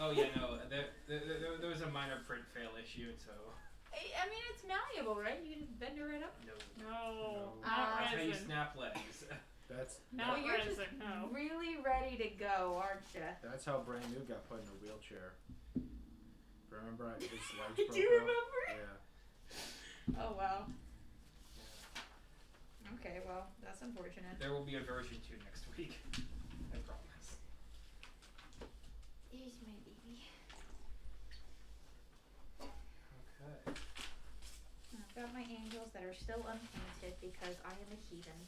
Oh yeah, no. There was a minor print fail issue, so. I mean, it's malleable, right? You can just bend it right up. No. Not That's how you resin. snap legs. That's Not you're resin, just no. really ready to go, aren't you? That's how Brand New got put in a wheelchair. Remember, his legs Do broke you off? remember? Yeah. Oh wow. Okay, well, that's unfortunate. There will be a version 2 next week. I promise. Here's my baby. Okay. I've got my angels that are still unpainted because I am a heathen.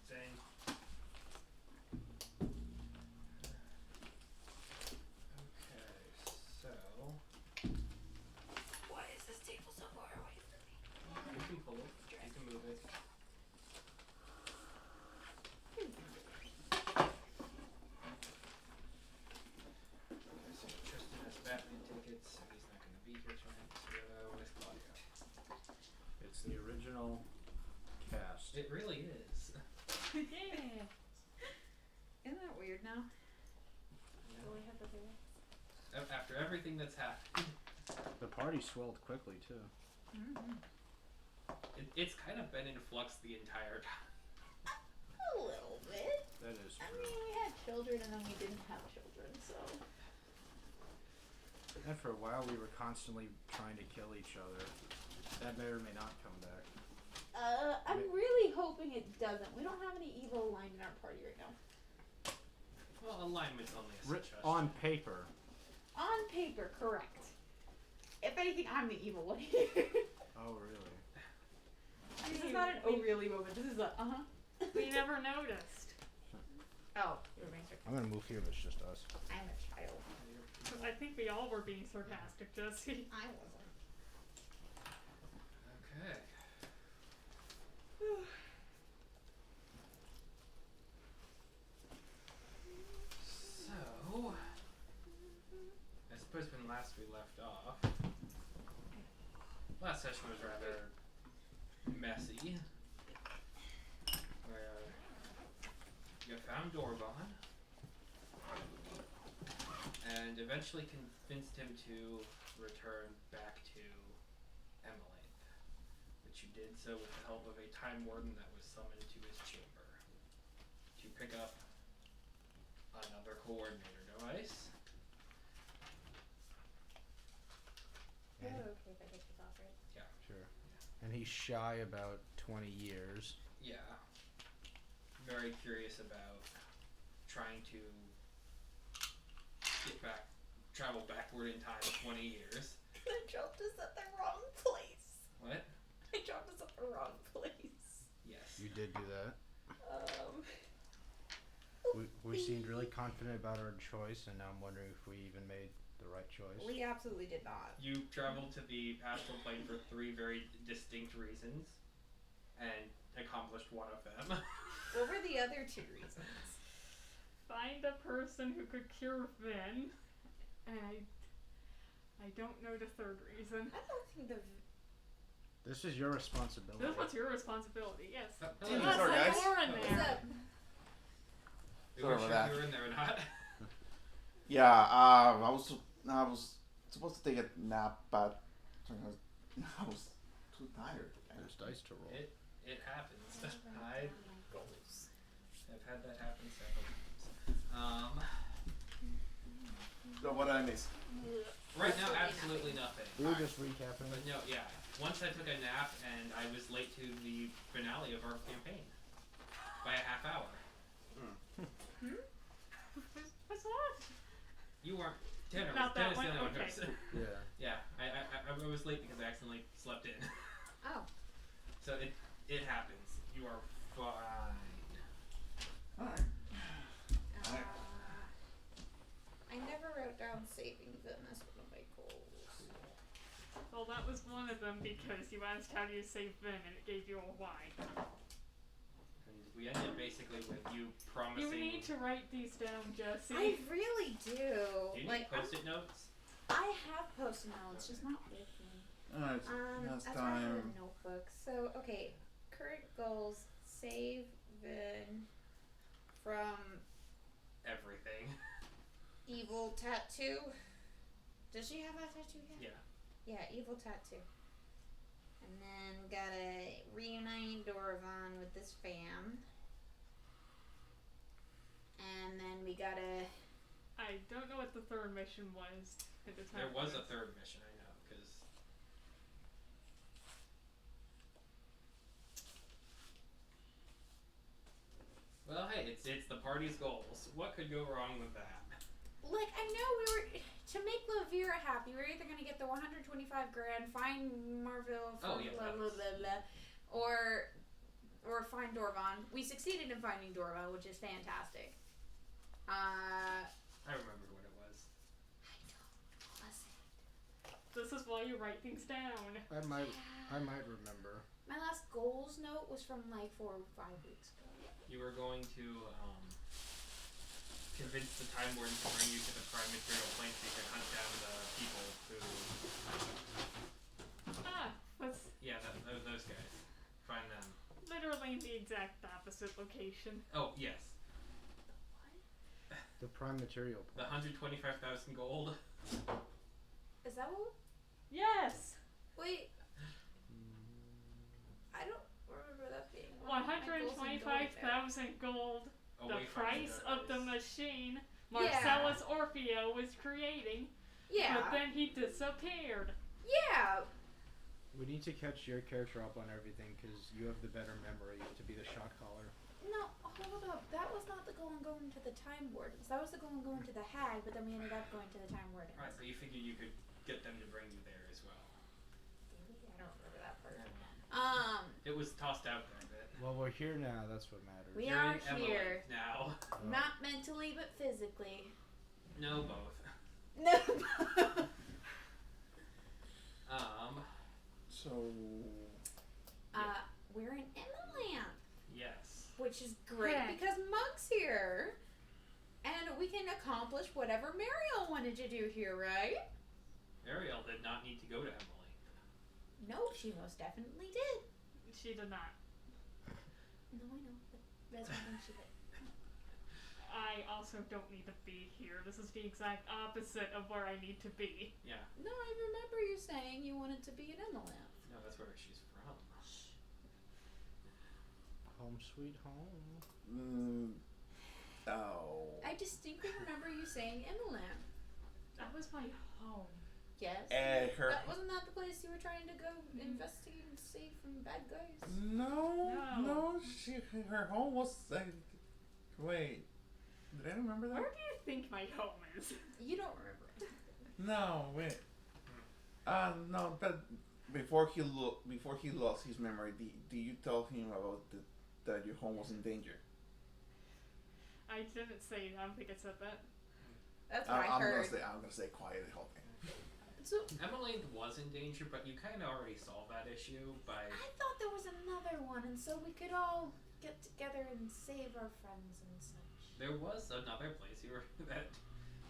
Same. Okay, so Why is this table so far away from me? you can pull it. You can move it. Okay, so Tristan has Batman tickets, so he's not going to be here tonight. So where's Claudia? It's the original cast. It really is. Yeah. Isn't that weird now? So we have the big After everything that's happened, The party swelled quickly too. Mm-hmm. it's kind of been in flux the entire time. A little bit. That is I true. mean, we had children and then we didn't have children, so. And for a while, we were constantly trying to kill each other. That may or may not come back. I'm really hoping it doesn't. We don't have any evil aligned in our party right now. Well, alignment's only a suggestion. On paper. On paper, correct. If anything, I'm the evil one here. Oh, really? This is not an oh really moment. This is a uh-huh. We never noticed. Oh, you're being sarcastic. I'm gonna move here if it's just us. I'm a child. I think we all were being sarcastic, Jesse. I wasn't. Okay. So, I suppose when last we left off, last session was rather messy. Where you found Dorban and eventually convinced him to return back to Emily, which you did so with the help of a Time Warden that was summoned to his chamber to pick up another coordinator device. You're okay if I take this off, right? Yeah. Sure. And he's shy about 20 years. Yeah. Very curious about trying to travel backward in time 20 years. I dropped this at the wrong place. What? I dropped this at the wrong place. Yes. You did do that. We seemed really confident about our choice, and now I'm wondering if we even made the right choice. We absolutely did not. You traveled to the astral plane for 3 very distinct reasons, and accomplished one of them. What were the other 2 reasons? Find a person who could cure Vin, and I don't know the third reason. I don't think the. This is your responsibility. This was your responsibility, yes. Sorry, Unless sorry, guys. you're in What's there. up? We Sorry weren't about sure if that. you were in there or not. Yeah, I was supposed to take a nap, but I was too tired. There's dice to roll. It happens. I've had that happen several times. So what did I miss? Right now, absolutely nothing. We were just recapping. But no, yeah. Once I took a nap and I was late to the finale of our campaign by a half hour. What's that? You weren't. Tanner Not that one? Tanner's the only Okay. person. Yeah. Yeah, I was late because I accidentally slept in. Oh. So it happens. You are fine. Alright. I never wrote down saving them as one of my goals. Well, that was one of them because you asked how do you save Vin, and it gave you a why. And we ended basically with you promising. You need to write these down, Jesse. I really do. Do you need Like, post-it notes? I have post-it notes, just not with me. Alright, last That's why I have time. a notebook. So, okay, current goals: save Vin, from Everything. Evil Tattoo. Does she have that tattoo yet? Yeah. Yeah, Evil Tattoo. And then we gotta reunite Dorvan with this fam. And then we gotta... I don't know what the third mission was at the time. There was a third mission, I know, because... Well, hey, it's the party's goals. What could go wrong with that? Like, I know we were... To make Lavira happy, we're either gonna get the 125 grand, find Marville, Oh, yeah, blah, blah, blah, blah, or find Dorvan. We succeeded in finding Dorvan, which is fantastic. I remember what it was. I don't was it? This is why you write things down. I might remember. My last goals note was from like 4 or 5 weeks ago. You were going to convince the Time Warden to bring you to the Prime Material Plane so you could hunt down the people who... What's Yeah, those guys. Find them. literally the exact opposite location. Oh, yes. The prime material. The 125,000 gold. Is that what? Yes! Wait. I don't remember that being one of my goals in going there. 125,000 gold. The Away from price the of the dice. machine Marcellus Orfeo was creating. Yeah. But then he disappeared. Yeah. We need to catch your character up on everything because you have the better memory to be the shot caller. No, hold up. That was not the goal in going to the Time Wardens. That was the goal in going to the Hag, but then we ended up going to the Time Wardens. Alright, so you figured you could get them to bring you there as well. I don't remember that part. It was tossed out there a bit. Well, we're here now. That's what matters. We You're are in Emily here. now. Not mentally, but physically. No, both. No. So. We're in Emmaland, Yes. which is great Heck. because Monk's here. And we can accomplish whatever Mariel wanted to do here, right? Ariel did not need to go to Emily. No, she most definitely did. She did not. No, I know, but that's one thing she did. I also don't need to be here. This is the exact opposite of where I need to be. Yeah. No, I remember you saying you wanted to be in Emmaland. No, that's where she's from. Home sweet home. Oh. I distinctly remember you saying Emmaland. That was my home. Yes. Her. Wasn't that the place you were trying to go investigate and save from bad guys? No. Her home was. Wait. Did I remember that? Where do you think my home is? You don't remember it. No, wait. No, but before he lost his memory, did you tell him about that your home was in danger? I didn't say. I don't think I said that. That's what I heard. I'm gonna stay quiet the whole thing. So Emily was in danger, but you kind of already solved that issue by... I thought there was another one, and so we could all get together and save our friends and such. There was another place that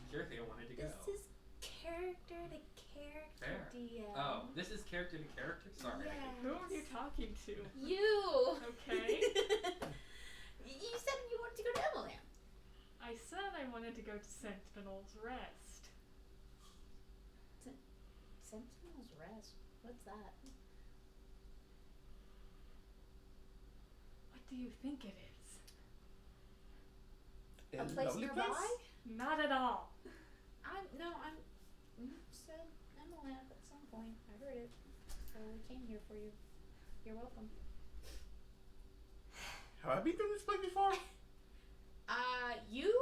Kirthia wanted to go. This is character to character, Fair. DM. Oh, this is character to character? Sorry. Yes. Who are you talking to? You! Okay. You said you wanted to go to Emmaland. I said I wanted to go to Sentinel's Rest. Sentinel's Rest? What's that? What do you think it is? A place nearby? Not at all. I'm said Emmaland at some point. I heard it. So we came here for you. You're welcome. Have I been to this place before? You?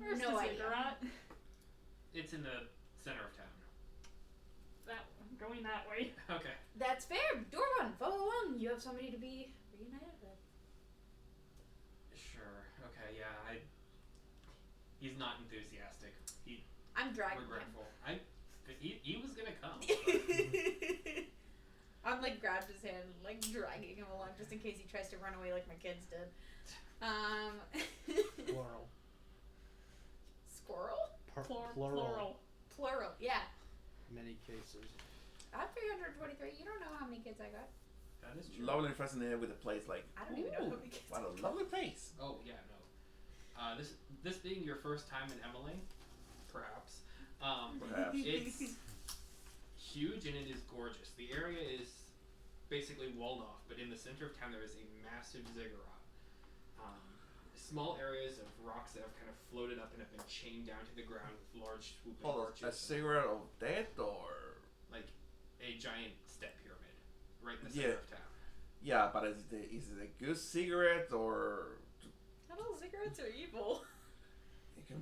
Where's No the idea. Ziggurat? It's in the center of town. I'm going that way. Okay. That's fair. Dorvan, follow along. You have somebody to be reunited with. Sure. Okay, yeah, he's not enthusiastic. I'm dragging Regretful. He was gonna come. him. I'm like grabbed his hand, like dragging him along just in case he tries to run away like my kids did. Plural. Squirrel? Plural. Plural, yeah. Many cases. I'm 323. You don't know how many kids I got. That is true. Lovely and fascinated with the place. Like, I don't even know how many kids what I a got. lovely place. Oh, yeah, no. This being your first time in Emily, perhaps, Perhaps. it's huge and it is gorgeous. The area is basically walled off, but in the center of town there is a massive ziggurat. Small areas of rocks that have kind of floated up and have been chained down to the ground with large swooping Oh, arches. a cigarette of death, or Like a giant step pyramid right in the center of town. yeah, but is it a good cigarette, or Not all cigarettes are evil. it can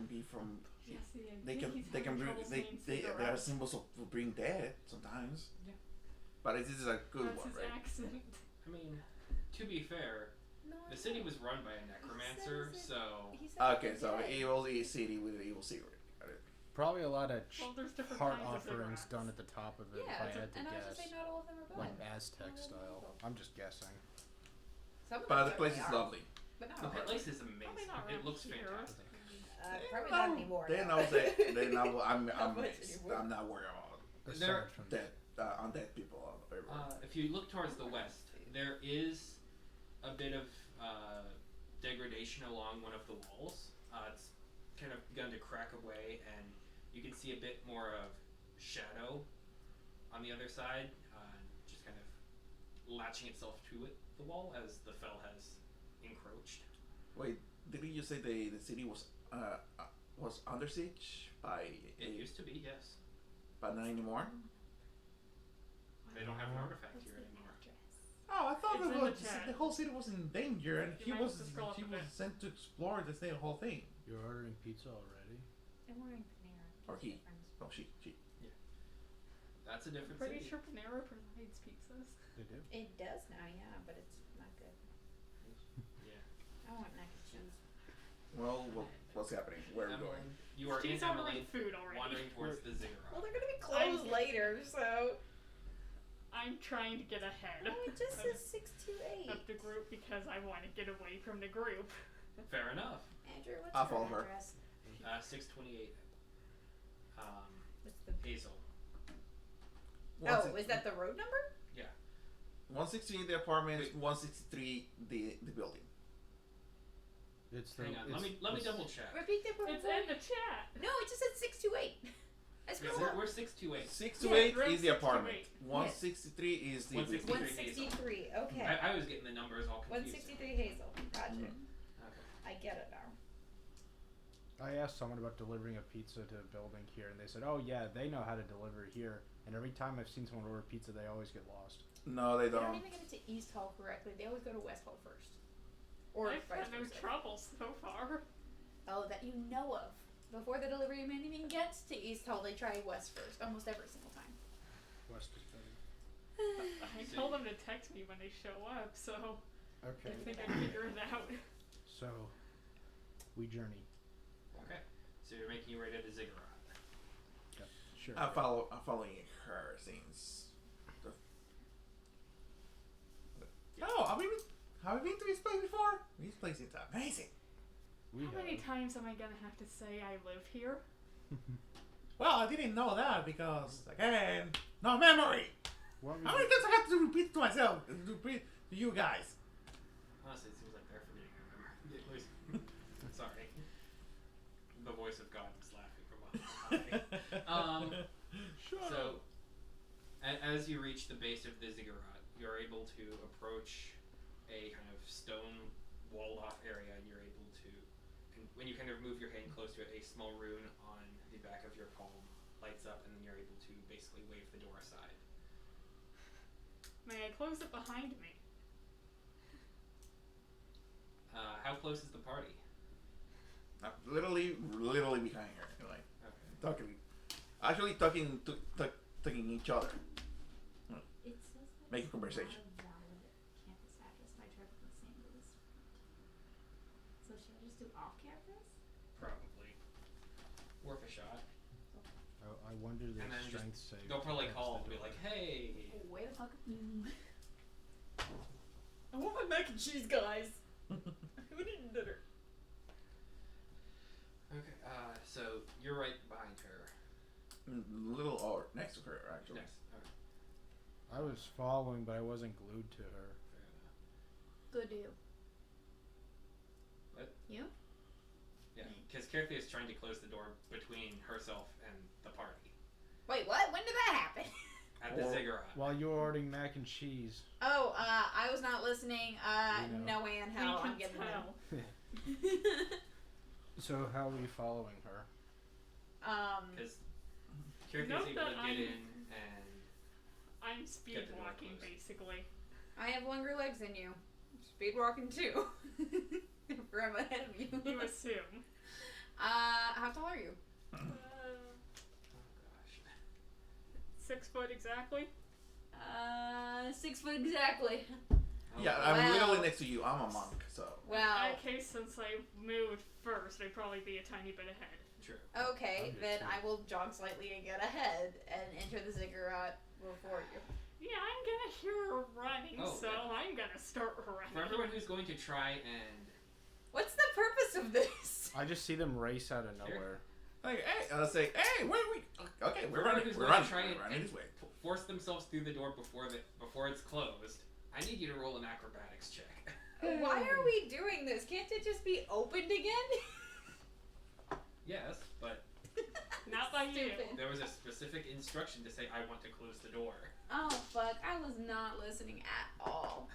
be from Yeah, see, I they think can he's they can having bring trouble saying they are cigarette. symbols of bring death sometimes. Yeah. But this is a good That's one, his right? accent. I mean, to be fair, No, the city was run by a necromancer, says it- so He said Okay, it so dead. evil city with an evil cigarette. Got it. Probably a lot of Well, there's different heart kinds of offerings cigarettes. done at the top of it. Yeah, if I had to and I was guess, just saying not all of them are bad. like Aztec Not all of them style. are evil. I'm just guessing. Some of But them the place is definitely are, lovely. But not the all pit of them. place is amazing. Probably not It around looks here. fantastic. Probably not anymore. They no. know that they know I'm Not much mixed. anymore. I'm not worried about There- Aside from dead undead people everywhere. If you look towards the west, there is a bit of degradation along one of the walls. It's kind of begun to crack away, and you can see a bit more of shadow on the other side, just kind of latching itself to the wall as the fell has encroached. Wait, didn't you say the city was under siege by It used to be, yes. but not anymore? They don't have an artifact What's here the anymore. address? Oh, I thought It's it in was the chat. the whole city was in danger, and You he might was have to scroll up a bit. sent to explore the whole thing. You're ordering pizza already? I'm wearing Panera. Or Just he. for friends. Oh, she. That's a different Pretty city. sure Panera provides pizzas. They do. It does now, yeah, but it's not good. Yeah. I want mac and cheese. Well, what's happening? Where are we going? Emmeline, you are She's in ordering Emmeline, food already. wandering towards the Well, ziggurat. they're gonna be closed later, so. I'm trying to get ahead Oh, it just says 628. of the group because I want to get away from the group. Fair enough. Andrew, what's I'll your follow her. address? 628. What's the? Hazel. Oh, is that the road number? 168 the apartment, 163 the building. It's the. Hang on, it's, let me it's- double check. Repeat that for It's me. in the chat. No, it just said 628. I Yeah, scrolled up. we're 628. 628 Yeah, is the apartment. 628. 163 is the 163. 163. Okay. I was getting the numbers all confused. 163 Hazel. Gotcha. Okay. I get it now. I asked someone about delivering a pizza to a building here, and they said, "Oh yeah, they know how to deliver here." And every time I've seen someone order pizza, they always get lost. No, they They don't don't. even get it to East Hall correctly. They always go to West Hall first. Or I've vice had no versa. trouble so far. Oh, that you know of. Before the delivery man even gets to East Hall, they try West first, almost every single time. West is better. I told them to text me when they show up, so Okay, I think I figured it out. so we journey. Okay. So you're making your way to the ziggurat. Sure. I'm following her since. Oh, have we been to this place before? This place is amazing. We How many have. times am I gonna have to say I live here? Well, I didn't know that because again, no memory. What How we many times I have to repeat to myself, to repeat to you guys? Honestly, it seems like they're forgetting your memory. At least, sorry. The voice of God was laughing from behind. So, as you reach the base of the ziggurat, you're able to approach a kind of stone walled off area, and you're able to, and when you kind of move your hand close to it, a small rune on the back of your palm lights up, and then you're able to basically wave the door aside. May I close it behind me? How close is the party? Literally behind her, like Okay. talking each other. It says that Make a it's conversation. not a valid campus address, and I tried with St. Louis. So should I just do off campus? Probably. Worth a shot. I wonder the And then just strength save. They'll probably against call the and be door. like, hey! Oh, wait the fuck. I want my mac and cheese, guys. Who needed dinner? Okay, so you're right behind her. Little or next to her actually. Next. Okay. I was following, but I wasn't glued to her. Fair enough. Good deal. What? You? Yeah, because Kirthia is trying to close the door between herself and the party. Wait, what? When did that happen? At the Ziggurat. While you were ordering mac and cheese. Oh, I was not listening. We know. No way in hell we I'm can getting tell. them. So how are you following her? Because Kirthia's Note able that to get in and... I'm speed Get the door walking, closed. basically. I have longer legs than you. Speed walking too. For I'm ahead of you. You assume. How tall are you? Oh gosh. 6 foot exactly. 6 foot exactly. Oh, Yeah, wow. I'm literally next to you. I'm a monk, so. Well, In that case, since I moved first, I'd probably be a tiny bit ahead. True. okay, I'm then good, too. I will jog slightly and get ahead and enter the ziggurat before you. Yeah, I'm gonna hear her running, Oh, so okay. I'm gonna start running. For everyone who's going to try and... What's the purpose of this? I just see them race out of nowhere. Like, hey, I'll say, hey, where are we? Okay, we're For everyone running. who's We're going running. to try We're running this way. force themselves through the door before it's closed, I need you to roll an acrobatics check. Why are we doing this? Can't it just be opened again? Yes, but Not by you. Stupid. there was a specific instruction to say, I want to close the door. Oh fuck! I was not listening at all.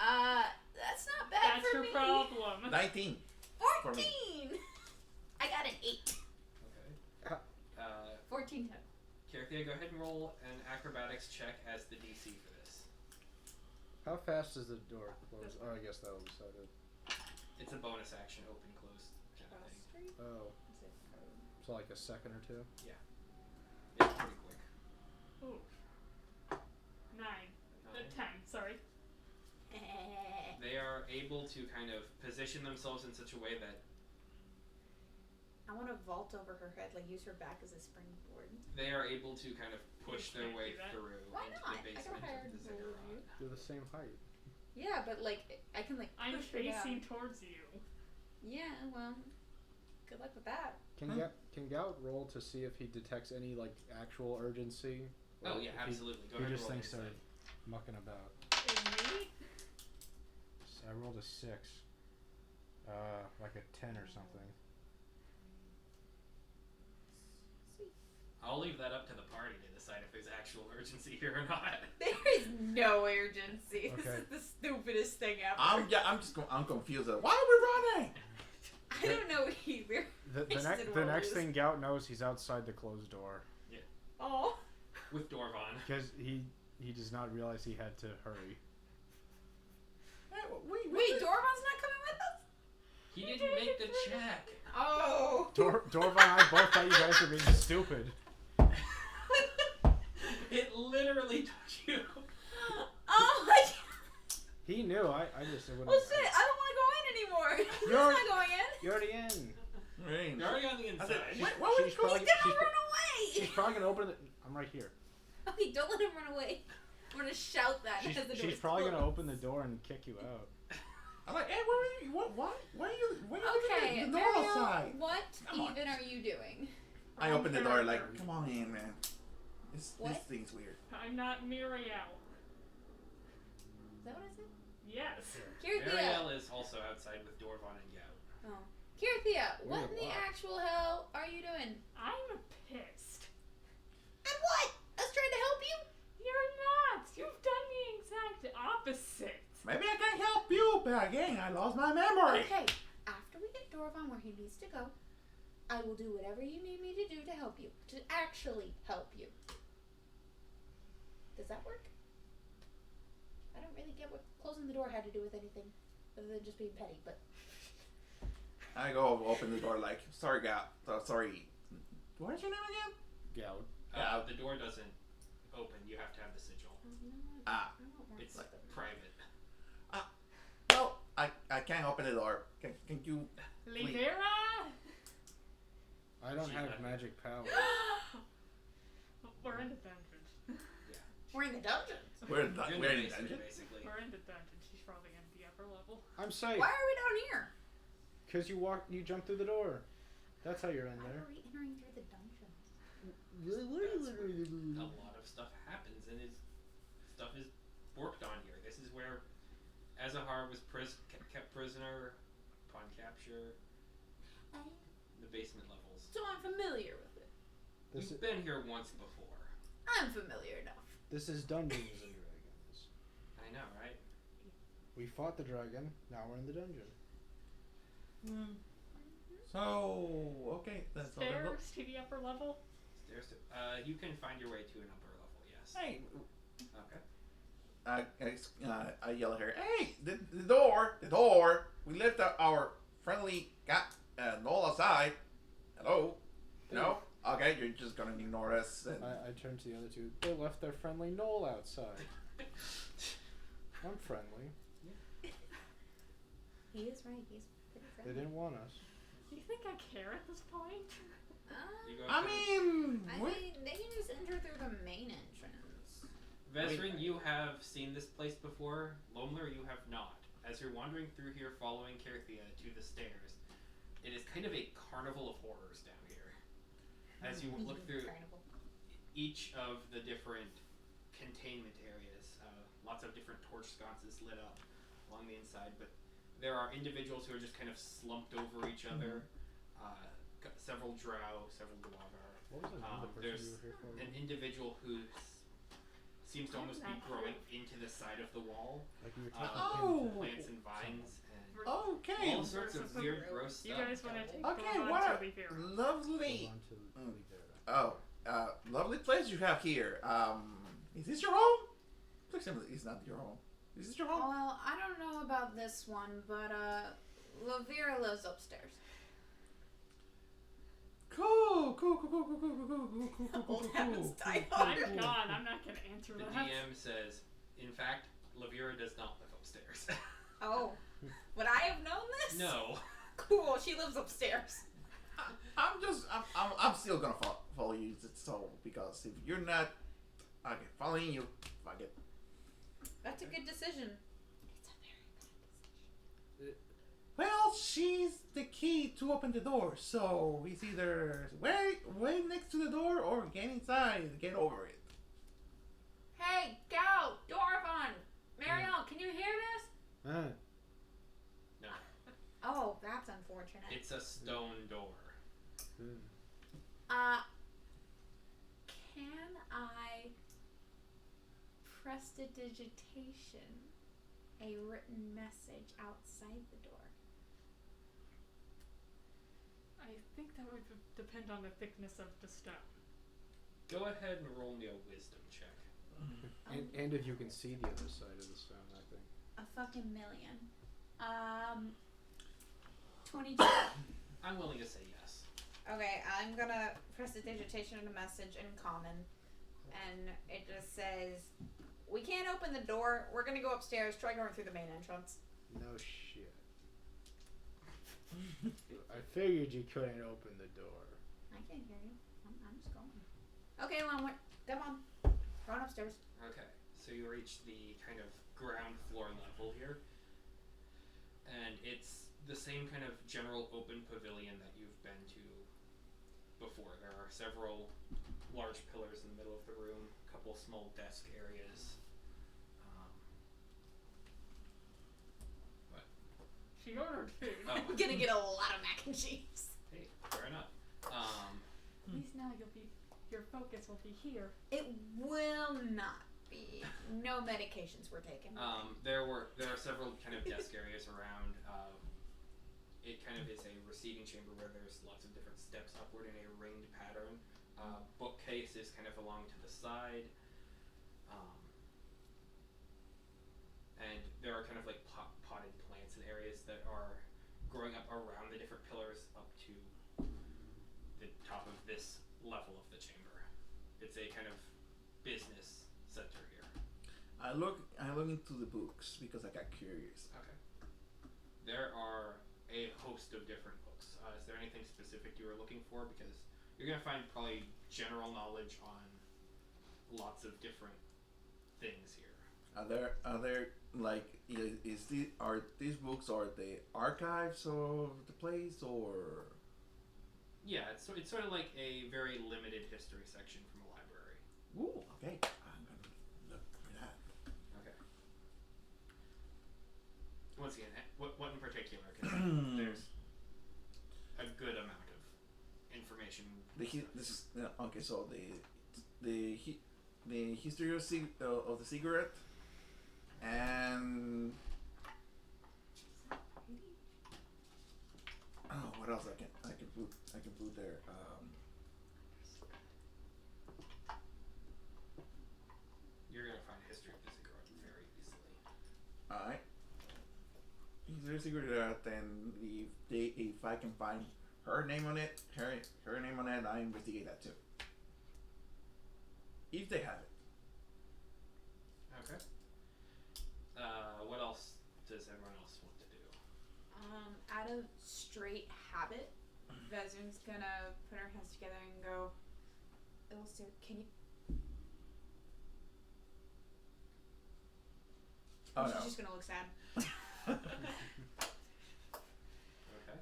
That's not bad That's for your me. problem. 19. For me. 14. I got an 8. Okay. 14 total. Kirthia, go ahead and roll an acrobatics check as the DC for this. How fast is the door close? Oh, I guess that'll decide it. It's a bonus action, open, close kind of thing. Oh, so like a second or two? Yeah, pretty quick. Ooh. 9. 10, sorry. They are able to kind of position themselves in such a way that I want to vault over her head, like use her back as a springboard. they are able to kind of push their can't way do that. through Why into not? the I got basement higher of the than Ziggurat. They're the same height. Yeah, but like I can like I'm push her facing down. towards you. Yeah, well, good luck with that. Can Gout roll to see if he detects any like actual urgency? Oh Or yeah, if absolutely. Go He ahead and just roll thinks insight. they're mucking about. Me? So I rolled a 6. Like a 10 or something. Sweet. I'll leave that up to the party to decide if there's actual urgency here or not. There is no urgency. This Okay. is the stupidest thing ever. I'm confused. Why are we running? I don't know either. The next thing Gout knows, he's outside the closed door Oh. With Dorvan. because he does not realize he had to hurry. Hey, Wait, Dorvan's not coming with us? He didn't make the check. Oh. Dorvan and I both thought you guys were being stupid. It literally took you. Oh my god. He knew. I just it wouldn't. Well, shit, I don't want to go in anymore. He's You're- not going in. You're already in. Right. You're already on the I inside. said, why would She's you go? probably- He's gonna she's run She's away. probably gonna open the. I'm right here. Okay, don't let him run away. I'm gonna shout that as the She's door's probably closed. gonna open the door and kick you out. I'm like, hey, where are you? Why are you? Why are you Okay, leaving the normal Mariel, side? what Come on. even are you doing? I I'm opened the door like, character. come on in, man. This What? thing's weird. I'm not Muriel. Is that what I said? Yes. Kirthia. Ariel is also outside with Dorvan and Gout. Oh. Kirthia, what Weird in the luck. actual hell are you doing? I'm pissed. And what? Us trying to help you? You're not. You've done the exact opposite. Maybe I can help you, but again, I lost my memory. Okay, after we get Dorvan where he needs to go, I will do whatever you need me to do to help you. To actually help you. Does that work? I don't really get what closing the door had to do with anything, other than just being petty, but... I go open the door like, sorry, gal. Sorry. What's your name again? Gout. The door doesn't open. You have to have the sigil. Ah. I don't want It's to. private. No, I can't open the door. Can you? Livera! I don't She have let me. magic power. We're in the dungeon. We're in the dungeons. We're in You're the in we're the in the basement, dungeon. basically. We're in the dungeon. She's probably in the upper level. I'm safe. Why are we down here? Cause you jumped through the door. That's how you're in Why there. are we entering through the dungeons? A lot of stuff happens, and stuff is worked on here. This is where Azahar was kept prisoner upon capture. The basement levels. So I'm familiar with it. You've been here once before. I'm familiar enough. This is Dungeons and Dragons. I know, right? We fought the dragon. Now we're in the dungeon. So okay, that's all. Stairs to the upper level. Stairs to, you can find your way to an upper level, yes. Hey, Okay. I yell at her. Hey, the door! We left our friendly cat Noel outside. Hello? No? Okay, you're just gonna ignore us. And... I turned to the other two. They left their friendly Knoll outside. I'm friendly. He is right. He's pretty They friendly. didn't want us. Do you think I care at this point? You go I to- mean, they can just enter through the main entrance. Vezrin, you have seen this place before. Lomler, you have not. As you're wandering through here following Kerthia to the stairs, it is kind of a carnival of horrors down here. As you look through Carnival. each of the different containment areas, lots of different torch sconces lit up along the inside, but there are individuals who are just kind of slumped over each other. Several drow, several guavar. What was another person There's you were here for? an individual who seems to almost be growing into the side of the wall. Like you were Oh. Plants and vines and okay. all sorts of weird, gross You stuff. guys want to take Okay, the what to a be fair. lovely, On to Libera. lovely place you have here. Is this your home? Looks like it's not your home. Is this your home? Well, I don't know about this one, but Lavira lives upstairs. Cool. Old habits die I'm gone. I'm not going to answer The that. DM says, in fact, Lavira does not live upstairs. Oh, would I have known this? No. Cool. She lives upstairs. I'm still gonna follow you. So because if you're not, okay, following you, fuck it. That's a good decision. It's a very bad decision. Well, she's the key to open the door, so it's either wait next to the door or get inside and get over it. Hey, go! Dorvan! Marielle, can you hear this? No. Oh, that's unfortunate. It's a stone door. Can I prestidigitation a written message outside the door? I think that would depend on the thickness of the stone. Go ahead and roll me a wisdom check. And if you can see the other side of the stone, I think. A fucking million. 22. I'm willing to say yes. Okay, I'm gonna prestidigitation a message in common, and it just says, "We can't open the door. We're gonna go upstairs. Try going through the main entrance." No shit. I figured you couldn't open the door. I can't hear you. I'm just going. Okay, Longwood, come on. Going upstairs. Okay, so you reach the kind of ground floor level here, and it's the same kind of general open pavilion that you've been to before. There are several large pillars in the middle of the room, a couple small desk areas. What? She ordered food. Oh. I'm gonna get a lot of mac and cheese. Hey, fair enough. At least now your focus will be here. It will not be. No medications were taken. There are several kind of desk areas around. It kind of is a receiving chamber where there's lots of different steps upward in a ringed pattern. Bookcase is kind of along to the side. And there are kind of like potted plants and areas that are growing up around the different pillars up to the top of this level of the chamber. It's a kind of business center here. I look into the books because I got curious. Okay. There are a host of different books. Is there anything specific you were looking for? Because you're going to find probably general knowledge on lots of different things here. Are there like are these books are they archives of the place or? Yeah, it's sort of like a very limited history section from a library. Ooh, okay. I'm gonna look for that. Okay. Once again, what in particular? 'Cause there's this is okay. So the history of the Ziggurat, and what else I can put there. You're gonna find history of the Ziggurat very easily. All right. There's a Ziggurat, and if I can find her name on it, I investigate that too. If they have it. Okay. What else does everyone else want to do? Out of straight habit, Vezun's gonna put her hands together and go, Ilster, can you... Oh, She's no. just gonna look sad. Okay.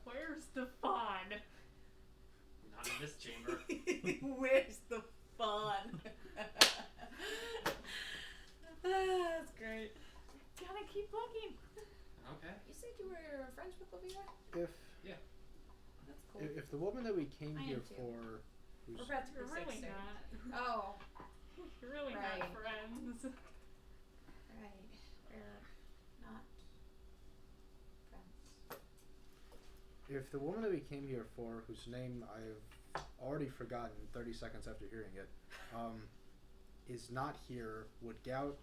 Where's the fun? Not in this chamber. Where's the fun? That's great. Gotta keep looking. Okay. You said you were friends with Olivia? That's cool. If the woman that we came I am here too. for, We're who's about to You're be really 6 soon. not. Oh, You're really Right. not friends. right. We're not friends. if the woman that we came here for, whose name I've already forgotten 30 seconds after hearing it, is not here, would Gout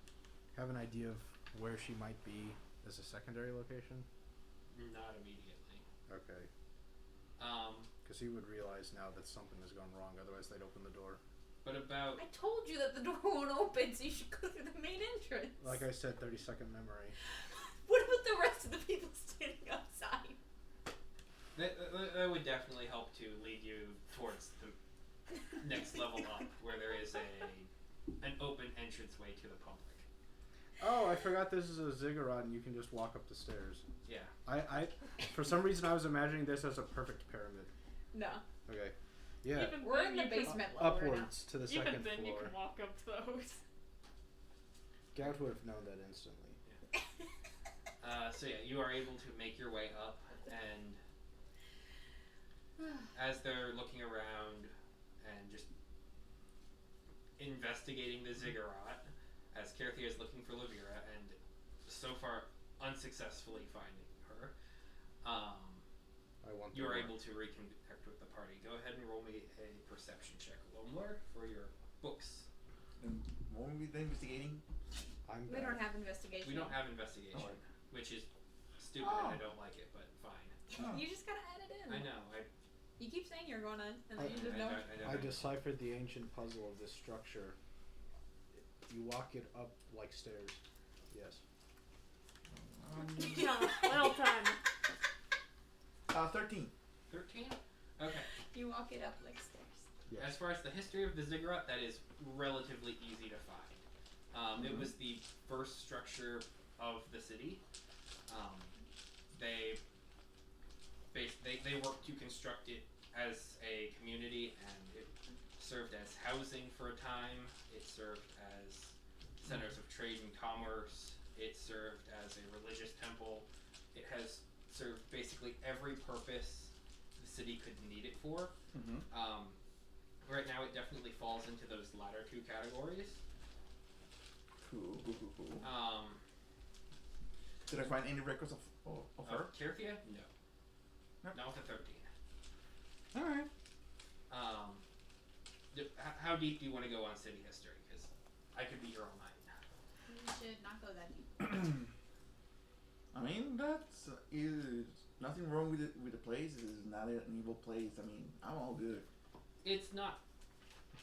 have an idea of where she might be as a secondary location? Not immediately. Okay. Because he would realize now that something has gone wrong, otherwise they'd open the door. But about I told you that the door won't open, so you should go through the main entrance. Like I said, 30-second memory. What about the rest of the people standing outside? that would definitely help to lead you towards the next level up, where there is an open entranceway to the public. Oh, I forgot this is a ziggurat and you can just walk up the stairs. Yeah. I for some reason I was imagining this as a perfect pyramid. No. Okay. Yeah. Even We're then in the you can- basement level right now. Upwards to the Even second then you floor. can walk up those. Gout would have known that instantly. So yeah, you are able to make your way up, and as they're looking around and just investigating the Ziggurat, as Kerthia is looking for Levira and so far unsuccessfully finding her, I want you the are door. able to reconnect with the party. Go ahead and roll me a perception check, Lomler, for your books. And won't we be investigating? I'm We bad. don't have investigation. We don't have investigation, Alright. which is stupid and I don't like it, but fine. Oh. You just gotta add it in. I know. You keep saying you're gonna, and then I- you just don't. I deciphered the ancient puzzle of this structure. You walk it up like stairs. Yes. Yeah, well done. 13. 13? Okay. You walk it up like stairs. Yes. As far as the history of the Ziggurat, that is relatively easy to find. It was the first structure of the city. They worked to construct it as a community, and it served as housing for a time. It served as centers of trade and commerce. It served as a religious temple. It has served basically every purpose the city could need it for. Mm-hmm. Right now, it definitely falls into those latter two categories. Cool. Did I find any records of her? Kerthia? No. Nope. Not with a 13. Alright. How deep do you want to go on city history? Because I could be here all night. You should not go that deep. I mean, that's is nothing wrong with the place. It's not an evil place. I mean, I'm all good. It's not.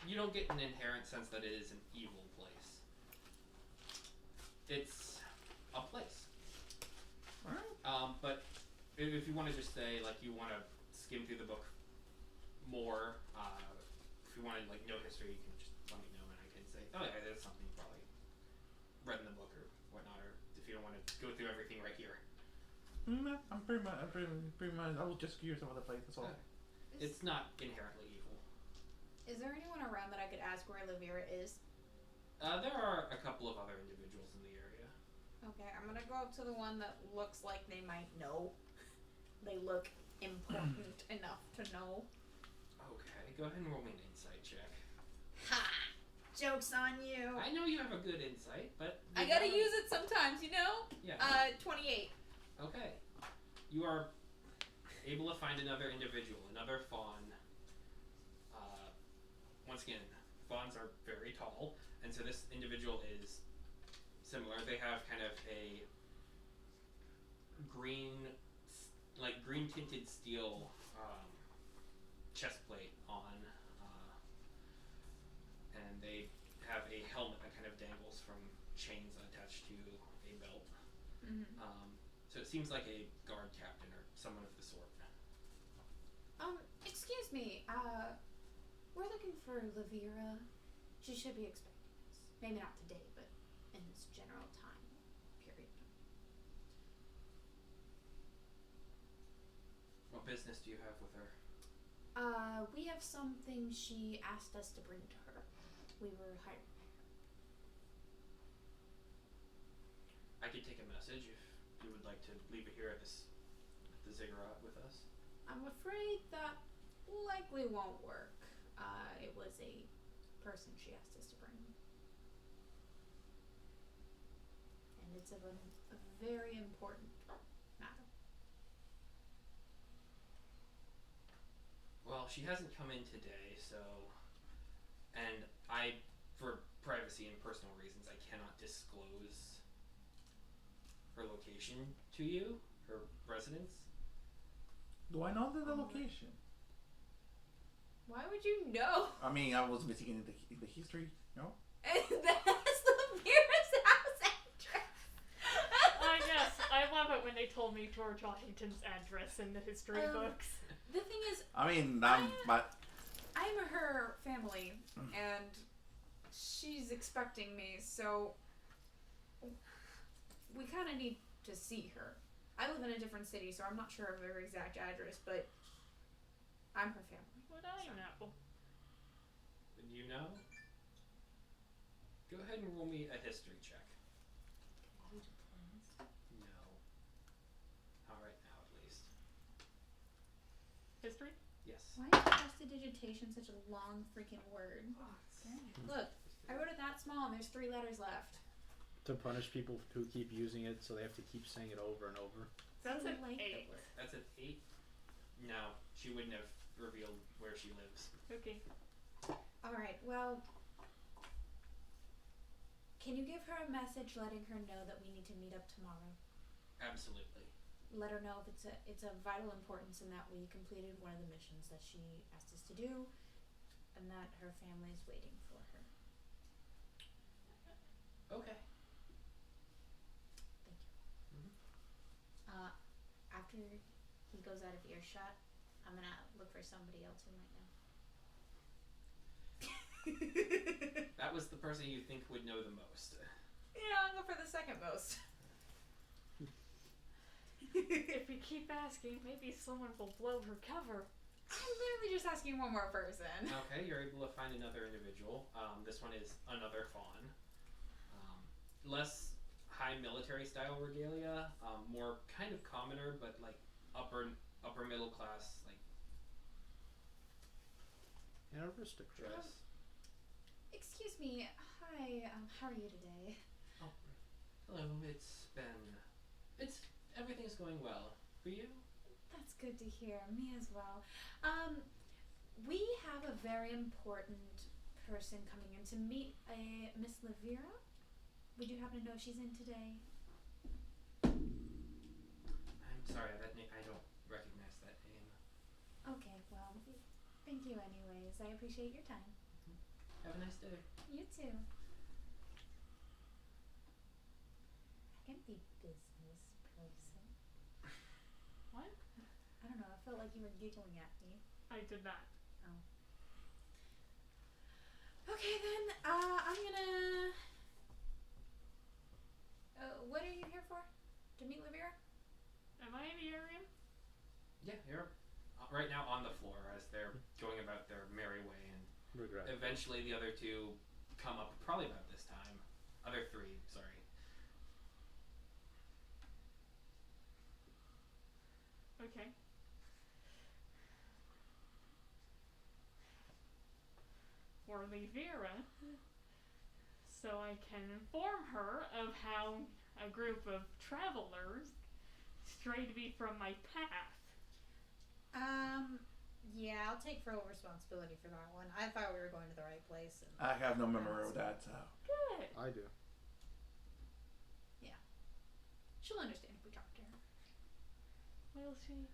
You don't get an inherent sense that it is an evil place. It's a place. Alright. But if you want to just say, like, you want to skim through the book more, if you want to, like, know history, you can just let me know and I can say, oh yeah, that's something you probably read in the book or whatnot, or if you don't want to go through everything right here. I'm pretty much. I was just curious about the place. That's all. It's not inherently evil. Is there anyone around that I could ask where Levira is? There are a couple of other individuals in the area. Okay, I'm gonna go up to the one that looks like they might know. They look important enough to know. Okay. Go ahead and roll me an insight check. Ha! Joke's on you. I know you have a good insight, but I gotta use it sometimes, you know? Yeah. 28. Okay. You are able to find another individual, another fawn. Once again, fawns are very tall, and so this individual is similar. They have kind of a green tinted steel chest plate on, and they have a helmet that kind of dangles from chains attached to a belt. Mm-hmm. So it seems like a guard captain or someone of the sort. Excuse me, we're looking for Lavira. She should be expecting us. Maybe not today, but in this general time period. What business do you have with her? We have something she asked us to bring to her. We were hired by her. I could take a message if you would like to leave it here at the Ziggurat with us. I'm afraid that likely won't work. It was a person she asked us to bring. And it's of a very important matter. Well, she hasn't come in today, so... And for privacy and personal reasons, I cannot disclose her location to you, her residence. Do I know the location? Why would you know? I mean, I was missing in the history, no? That's Lavira's house address. Yes, I love it when they told me George Washington's address in the history books. The thing is, I mean, I'm her family, and she's expecting me, so we kind of need to see her. I live in a different city, so I'm not sure of her exact address, but I'm her family. Would I know? Would you know? Go ahead and roll me a history check. No. Not right now, at least. History? Yes. Why is prestidigitation such a long freaking word? Look, I wrote it that small and there's 3 letters left. To punish people who keep using it, so they have to keep saying it over and over. That's I an like the 8. word. That's an 8? No, she wouldn't have revealed where she lives. Okay. Alright, well, can you give her a message letting her know that we need to meet up tomorrow? Absolutely. Let her know if it's of vital importance and that we completed one of the missions that she asked us to do and that her family is waiting for her. Okay. Thank you. After he goes out of earshot, I'm gonna look for somebody else who might know. That was the person you think would know the most. Yeah, I'll go for the second most. If you keep asking, maybe someone will blow her cover. I'm literally just asking one more person. Okay, you're able to find another individual. This one is another fawn. Less high military style regalia, more kind of commoner, but like upper middle class, like An aristocrat. dress. Excuse me. Hi. How are you today? Oh, hello. Everything's going well. For you? That's good to hear. Me as well. We have a very important person coming in to meet a Miss Lavira. Would you happen to know if she's in today? I'm sorry, I don't recognize that name. Okay, well, thank you anyways. I appreciate your time. Have a nice day. You too. I can be business person. What? I don't know. I felt like you were giggling at me. I did not. Okay then. I'm gonna. What are you here for? To meet Lavira? Am I in the area? Yeah, you're right now on the floor as they're going about their merry way, and Regret. eventually the other two come up probably about this time. Other 3, sorry. Okay. Levira so I can inform her of how a group of travelers strayed me from my path. Yeah, I'll take full responsibility for that one. I thought we were going to the right place. And I have no memory of that, so. Good. I do. She'll understand if we talk to her. Will she?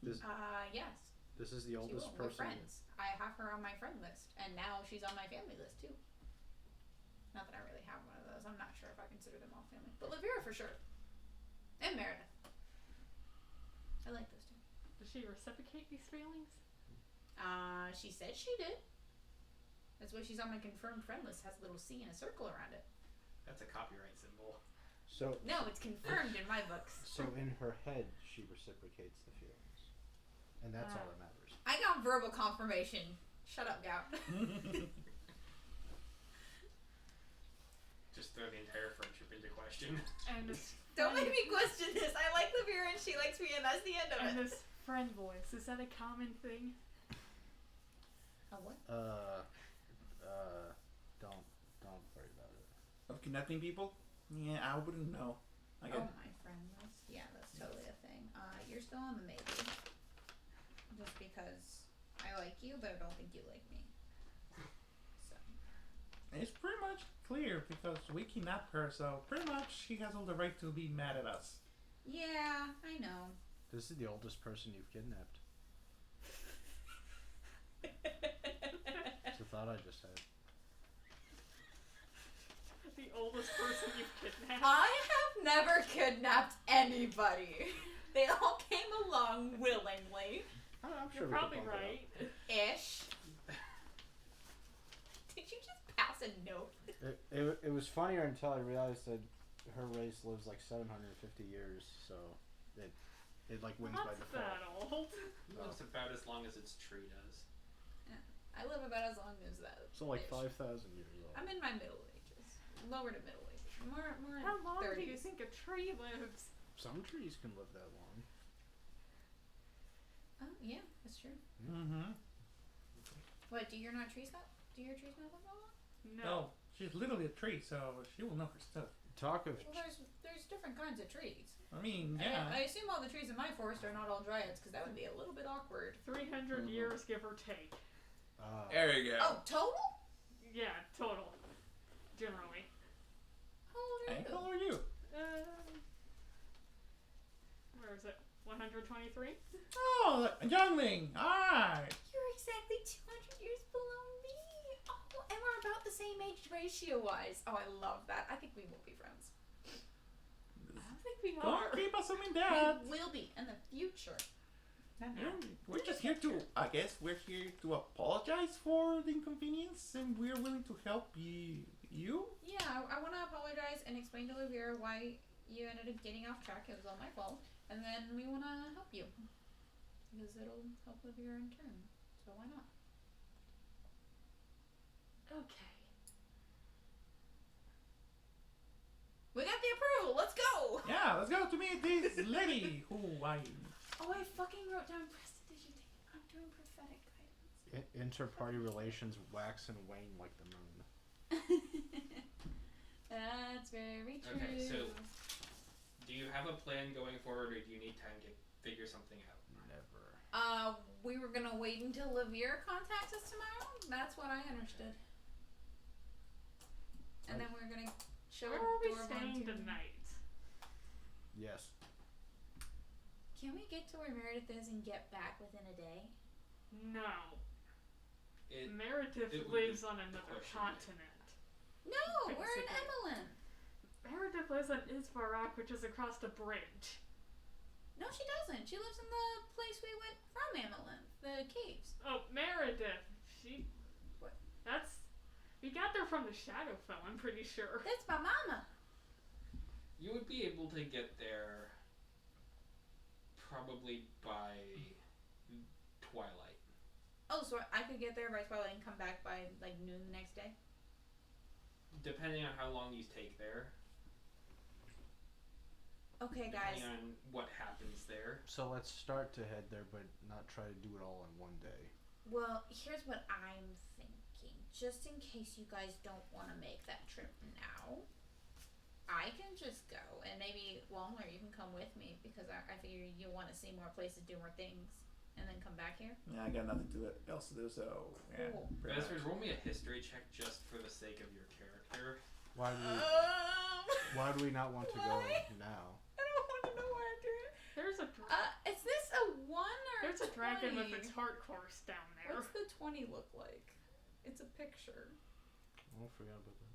Yes. This is the She oldest will. We're person. friends. I have her on my friend list, and now she's on my family list too. Not that I really have one of those. I'm not sure if I consider them all family, but Levira for sure, and Meredith. I like those two. Does she reciprocate these feelings? She said she did. That's why she's on my confirmed friend list. Has a little C and a circle around it. That's a copyright symbol. So No, it's confirmed in my books. So in her head, she reciprocates the feelings, and that's all that matters. I got verbal confirmation. Shut up, Gout. Just throw the entire friendship into question. And this Don't friend- make me question this. I like Levira and she likes me, and that's the end of And it. this friend voice, is that a common thing? A what? Don't worry about it. Of kidnapping people? Yeah, I wouldn't know. I Oh, get my friend list. Yeah, that's totally a thing. You're still on the maybe. Just because I like you, but I don't think you like me. So. It's pretty much clear because we kidnapped her, so pretty much she has all the right to be mad at us. Yeah, I know. This is the oldest person you've kidnapped. It's a thought I just had. The oldest person you've kidnapped? I have never kidnapped anybody. They all came along willingly. I'm You're sure we probably could bump right. Ish. Did you just pass a note? It was funnier until I realized that her race lives like 750 years, so it like wins by Not default. that old. It lives about as long as its tree does. I live about as long as that. So like ish. 5,000 years old. I'm in my middle ages. Lower to middle ages. More How long 30s. do you think a tree lives? Some trees can live that long. Oh, yeah, that's true. Mm-hmm. What, do your not trees not? Do your trees not live that long? No. No, she's literally a tree, so she will know her stuff. Talk of Well, there's different kinds of trees. I mean, yeah. I assume all the trees in my forest are not all dryads, because that would be a little bit awkward. 300 Mhm. years, give or take. There you go. Oh, total? Yeah, total. Generally. How old are Hey, you? how old are you? Where is it? 123? Oh, a youngling. Alright. You're exactly 200 years below me. Oh, and we're about the same age ratio-wise. Oh, I love that. I think we will be friends. I don't think we Don't are. keep assuming that. We will be in the future. Not now. We're just here to, I guess, we're here to apologize for the inconvenience, and we're willing to help you. Yeah, I want to apologize and explain to Levira why you ended up getting off track. It was all my fault. And then we want to help you. Because it'll help Levira in turn. So why not? Okay. We got the approval. Let's go. Yeah, let's go to meet this lady who I. Oh, I fucking wrote down prestidigitation. I'm doing prophetic guidance. Inter-party relations wax and wane like the moon. That's very true. Okay, so do you have a plan going forward, or do you need time to figure something out? Never. We were gonna wait until Levira contacts us tomorrow. That's what I understood. And then we're gonna show Where her are we door staying volunteer. tonight? Yes. Can we get to where Meredith is and get back within a day? No. It Meredith it would lives be on another questionable. continent. No, we're in Basically. Emmeline. Meredith lives in Isvarak, which is across the bridge. No, she doesn't. She lives in the place we went from Emmeline, the caves. Oh, Meredith. She. What? That's. We got there from the Shadowfell, I'm pretty sure. That's my mama. You would be able to get there probably by twilight. Oh, so I could get there by twilight and come back by like noon the next day? Depending on how long you take there. Okay, guys. Depending on what happens there. So let's start to head there, but not try to do it all in one day. Well, here's what I'm thinking. just in case you guys don't want to make that trip now, I can just go, and maybe Walmler, you can come with me because I figure you want to see more places, do more things, and then come back here. Yeah, I got nothing else to do, so yeah. Cool. pretty Bastards, much. roll me a history check just for the sake of your character. Why do we not want to go now? I don't want to know why I'm doing it. There's a Is this a 1 or there's a dragon 20? with its heart course down there. What's the 20 look like? It's a picture. Oh, forgot about that.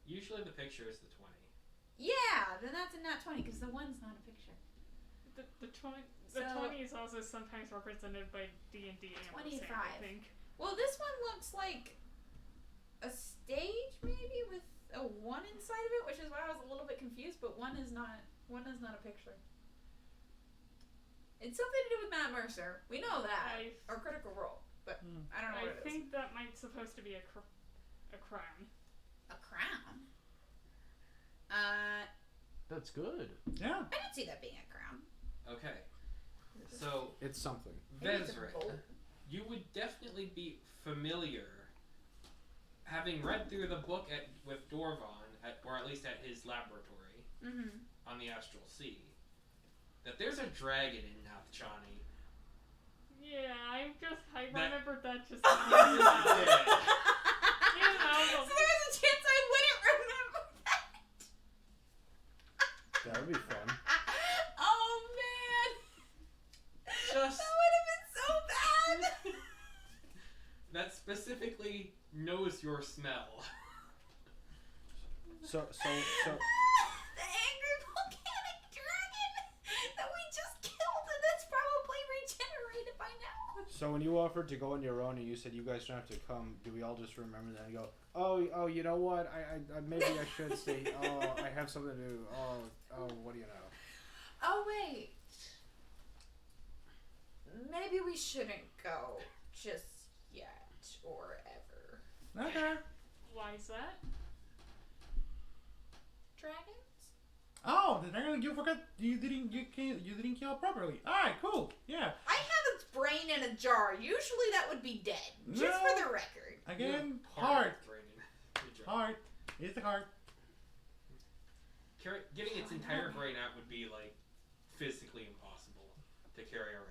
Usually the picture is the 20. Yeah, then that's a nat 20 because the 1's not a picture. The 20 So- is also sometimes represented by D&D ampersand, 25. I think. Well, this one looks like a stage maybe with a 1 inside of it, which is why I was a little bit confused. But 1 is not a picture. It's something to do with Matt Mercer. We know that, or Critical Role, but I don't know I what it is. think that might supposed to be a crown. A crown. That's good. Yeah. I didn't see that being a crown. Okay. So, It's something. Maybe it's a Vezrin, bowl. you would definitely be familiar, having read through the book with Dorvan, or at least at his laboratory Mm-hmm. on the Astral Sea, that there's a dragon in Nathchani. Yeah, I That- remembered that just Yeah. So there's a chance I wouldn't remember that. That would be fun. Oh man. Just- That would have been so bad. That specifically knows your smell. So The angry volcanic dragon that we just killed, and that's probably regenerated by now. So when you offered to go on your own and you said you guys don't have to come, do we all just remember that and go, oh, you know what? I maybe I should stay. Oh, I have something to do. Oh, what do you know? Oh wait. Maybe we shouldn't go just yet or ever. Okay. Why is that? Dragons? Oh, the dragon you forgot you didn't kill it properly. Alright, cool. Yeah. I have its brain in a jar. Usually that would be dead. Just No. for the record. Again, You're heart. Good job. Heart. It's the heart. Getting its entire brain out would be like physically impossible to carry around.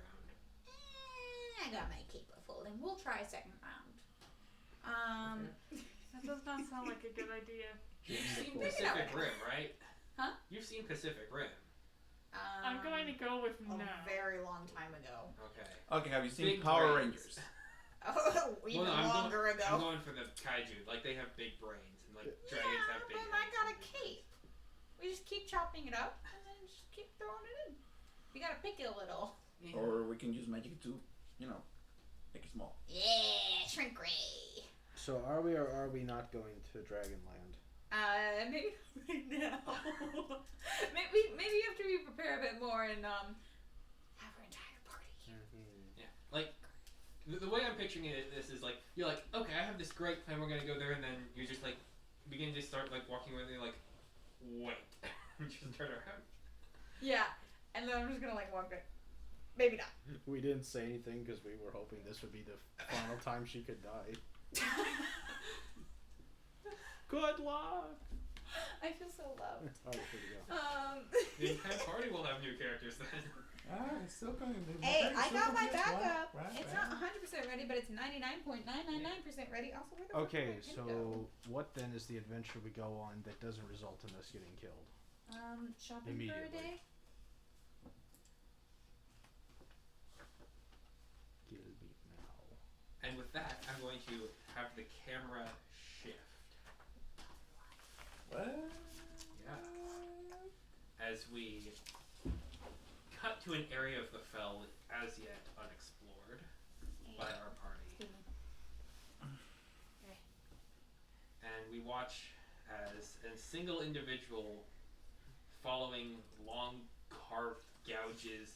I got my cape of folding. We'll try a second round. That does not sound like a good idea. You've seen Maybe Pacific not. Rim, right? Huh? You've seen Pacific Rim. I'm going to go with a no. very long time ago. Okay. Okay, have you seen Big Power brains. Rangers? Oh, even Well, no, longer ago. I'm going for the kaiju. Like they have big brains, and like dragons have big. but I brains got a and big cape. We just keep chopping it up and then just keep throwing it in. We gotta pick it a little. brains. Or we can use magic to, make it small. Yeah, shrink ray. So are we or are we not going to Dragonland? Maybe right now. maybe after we prepare a bit more and have our entire party. Yeah, like the way I'm picturing it, this is like you're like, okay, I have this great plan. We're gonna go there, and then you're just like begin to start like walking around. And you're like, wait, just turn around. Yeah, and then I'm just gonna like walk back. Maybe not. We didn't say anything because we were hoping this would be the final time she could die. Good luck! I feel so loved. Oh, here we go. The entire party will have new characters then. It's still coming. Hey, I got my backup. It's not 100% ready, but it's 99.999% ready. Also, where the fuck Okay, did my kid go? so what then is the adventure we go on that doesn't result in us getting killed? Shopping for a Immediately. day. Kill me now. And with that, I'm going to have the camera shift. What? Yeah. As we cut to an area of the fell as yet unexplored by our party. And we watch as a single individual following long carved gouges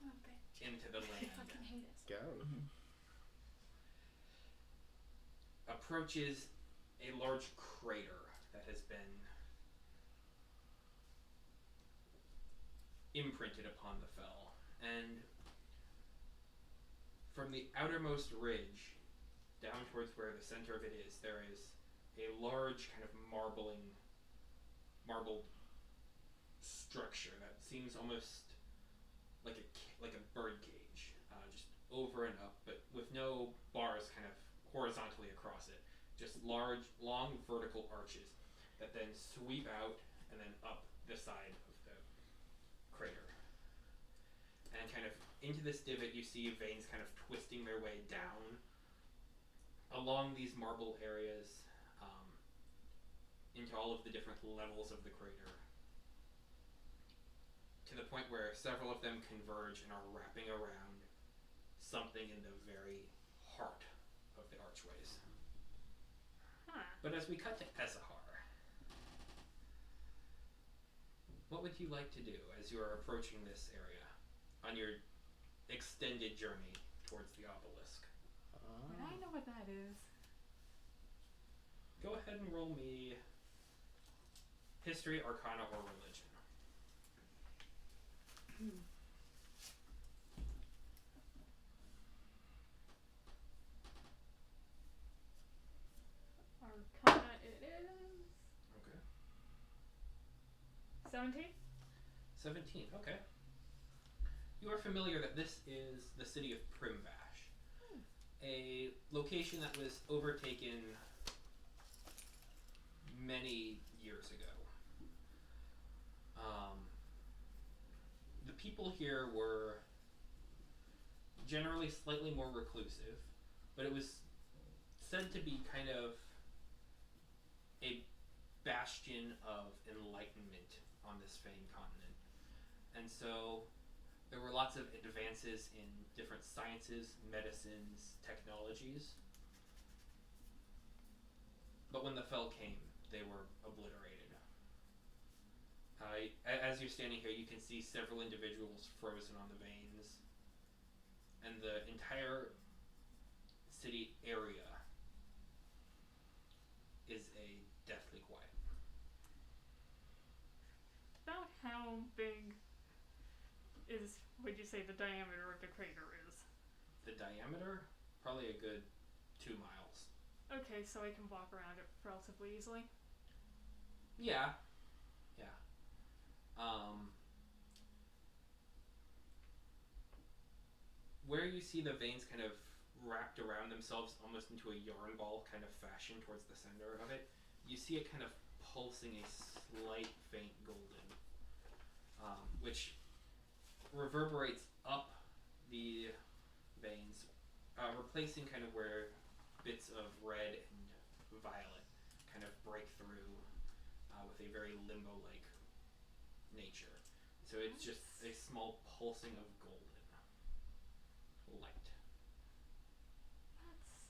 Oh, bitch. into the I land fucking hate it. Go. approaches a large crater that has been imprinted upon the fell, and from the outermost ridge down towards where the center of it is, there is a large kind of marbled structure that seems almost like a bird cage, just over and up, but with no bars kind of horizontally across it. Just large, long vertical arches that then sweep out and then up the side of the crater. And kind of into this divot, you see veins kind of twisting their way down along these marble areas, into all of the different levels of the crater, to the point where several of them converge and are wrapping around something in the very heart of the archways. Huh. But as we cut to Ezahar, what would you like to do as you are approaching this area on your extended journey towards the obelisk? Would I know what that is? Go ahead and roll me History, Arcana, or Religion. Arcana it is. Okay. 17? 17, okay. You are familiar that this is the city of Primvash, a location that was overtaken many years ago. The people here were generally slightly more reclusive, but it was said to be kind of a bastion of enlightenment on this famed continent. And so there were lots of advances in different sciences, medicines, technologies. But when the Fel came, they were obliterated. As you're standing here, you can see several individuals frozen on the veins, and the entire city area is a deathly quiet. About how big would you say the diameter of the crater is? The diameter? Probably a good 2 miles. Okay, so I can walk around it relatively easily. Yeah. Where you see the veins kind of wrapped around themselves almost into a yarn ball kind of fashion towards the center of it, you see it kind of pulsing a slight faint golden, which reverberates up the veins, replacing kind of where bits of red and violet kind of break through with a very limbo-like nature. So it's just a small pulsing of golden light.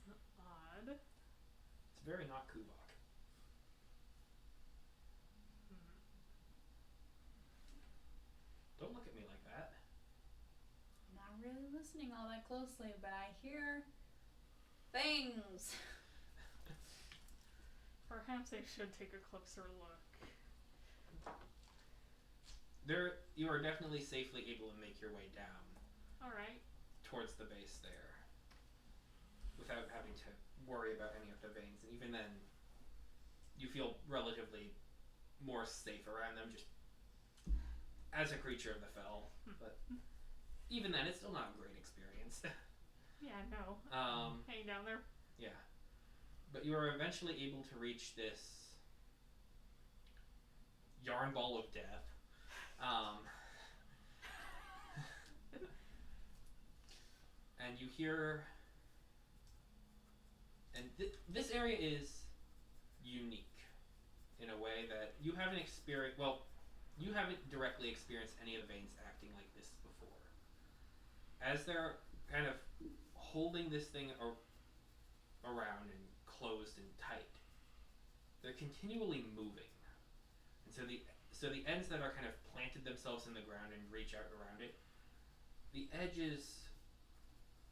That's odd. It's very not Kuvok. Don't look at me like that. Not really listening all that closely, but I hear things. Perhaps I should take a closer look. You are definitely safely able to make your way down Alright. towards the base there without having to worry about any of the veins. And even then, you feel relatively more safe around them just as a creature of the Fel. But even then, it's still not a great experience. Yeah, no. Hang down there. Yeah. But you are eventually able to reach this yarn ball of death. And you hear, and this area is unique in a way that you haven't experienced. Well, you haven't directly experienced any of the veins acting like this before. As they're kind of holding this thing around and closed and tight, they're continually moving, and so the ends that are kind of planted themselves in the ground and reach out around it, the edges,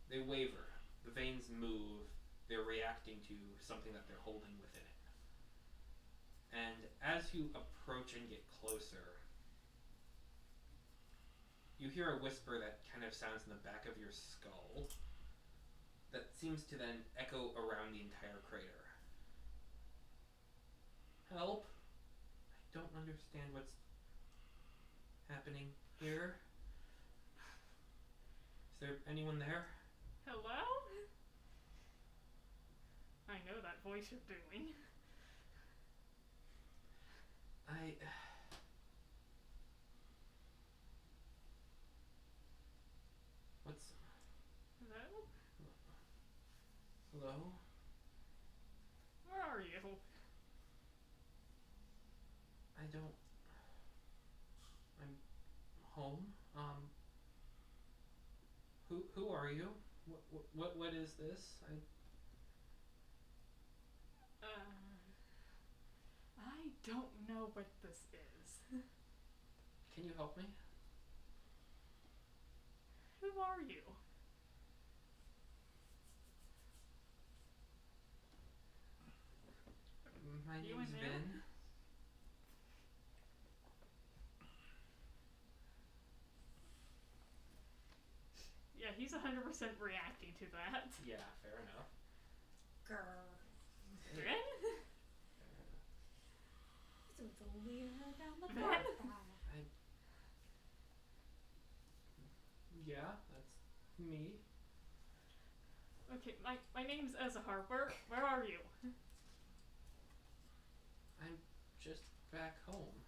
they waver. The veins move. They're reacting to something that they're holding within it. And as you approach and get closer, you hear a whisper that kind of sounds in the back of your skull, that seems to then echo around the entire crater. Help! I don't understand what's happening here. Is there anyone there? Hello? I know that voice you're doing. What's... Hello? Hello? Where are you? I don't... I'm home. Who are you? What is this? I don't know what this is. Can you help me? Who are you? My You name's and Vin. him? Yeah, he's 100% reacting to that. Yeah, fair enough. Grr. Vin? So to lead her down the Vin? path. Yeah, that's me. Okay, my name's Ezahar. Where are you? I'm just back home.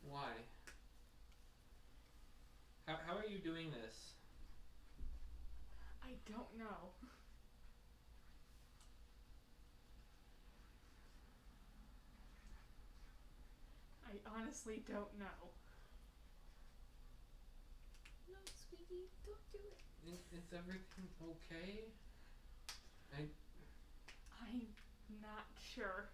Why? How are you doing this? I don't know. I honestly don't know. No, sweetie, don't do it. Is everything okay? I'm not sure.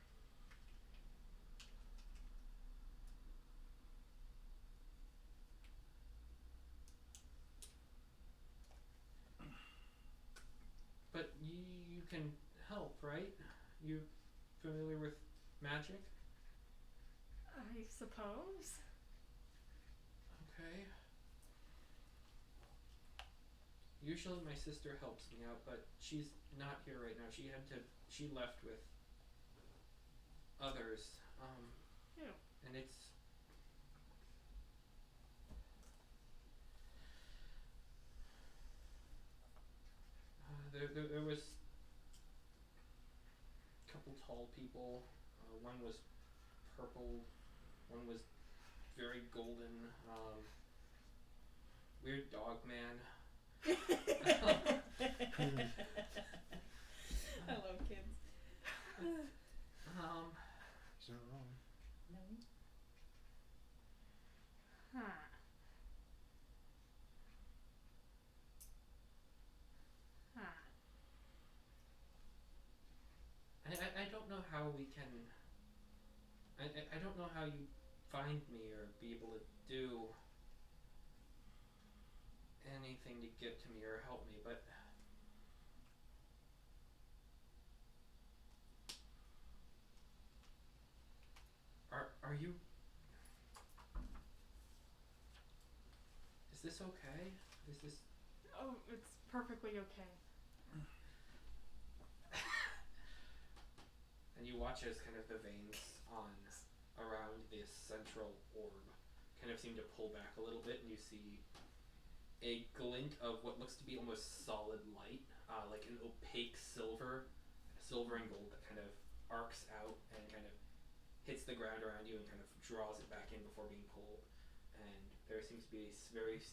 But you can help, right? You familiar with magic? I suppose. Okay. Usually my sister helps me out, but she's not here right now. She left with others. Ew. And it's... There was a couple tall people. One was purple. One was very golden. Weird dog man. I love kids. He's not wrong. No. Huh. Huh. I don't know how we can... I don't know how you find me or be able to do anything to get to me or help me, but... Are you... Is this okay? Is this... Oh, it's perfectly okay. And you watch as kind of the veins around this central orb kind of seem to pull back a little bit, and you see a glint of what looks to be almost solid light, like an opaque silver and gold that kind of arcs out and kind of hits the ground around you and kind of draws it back in before being pulled. And there seems to be a very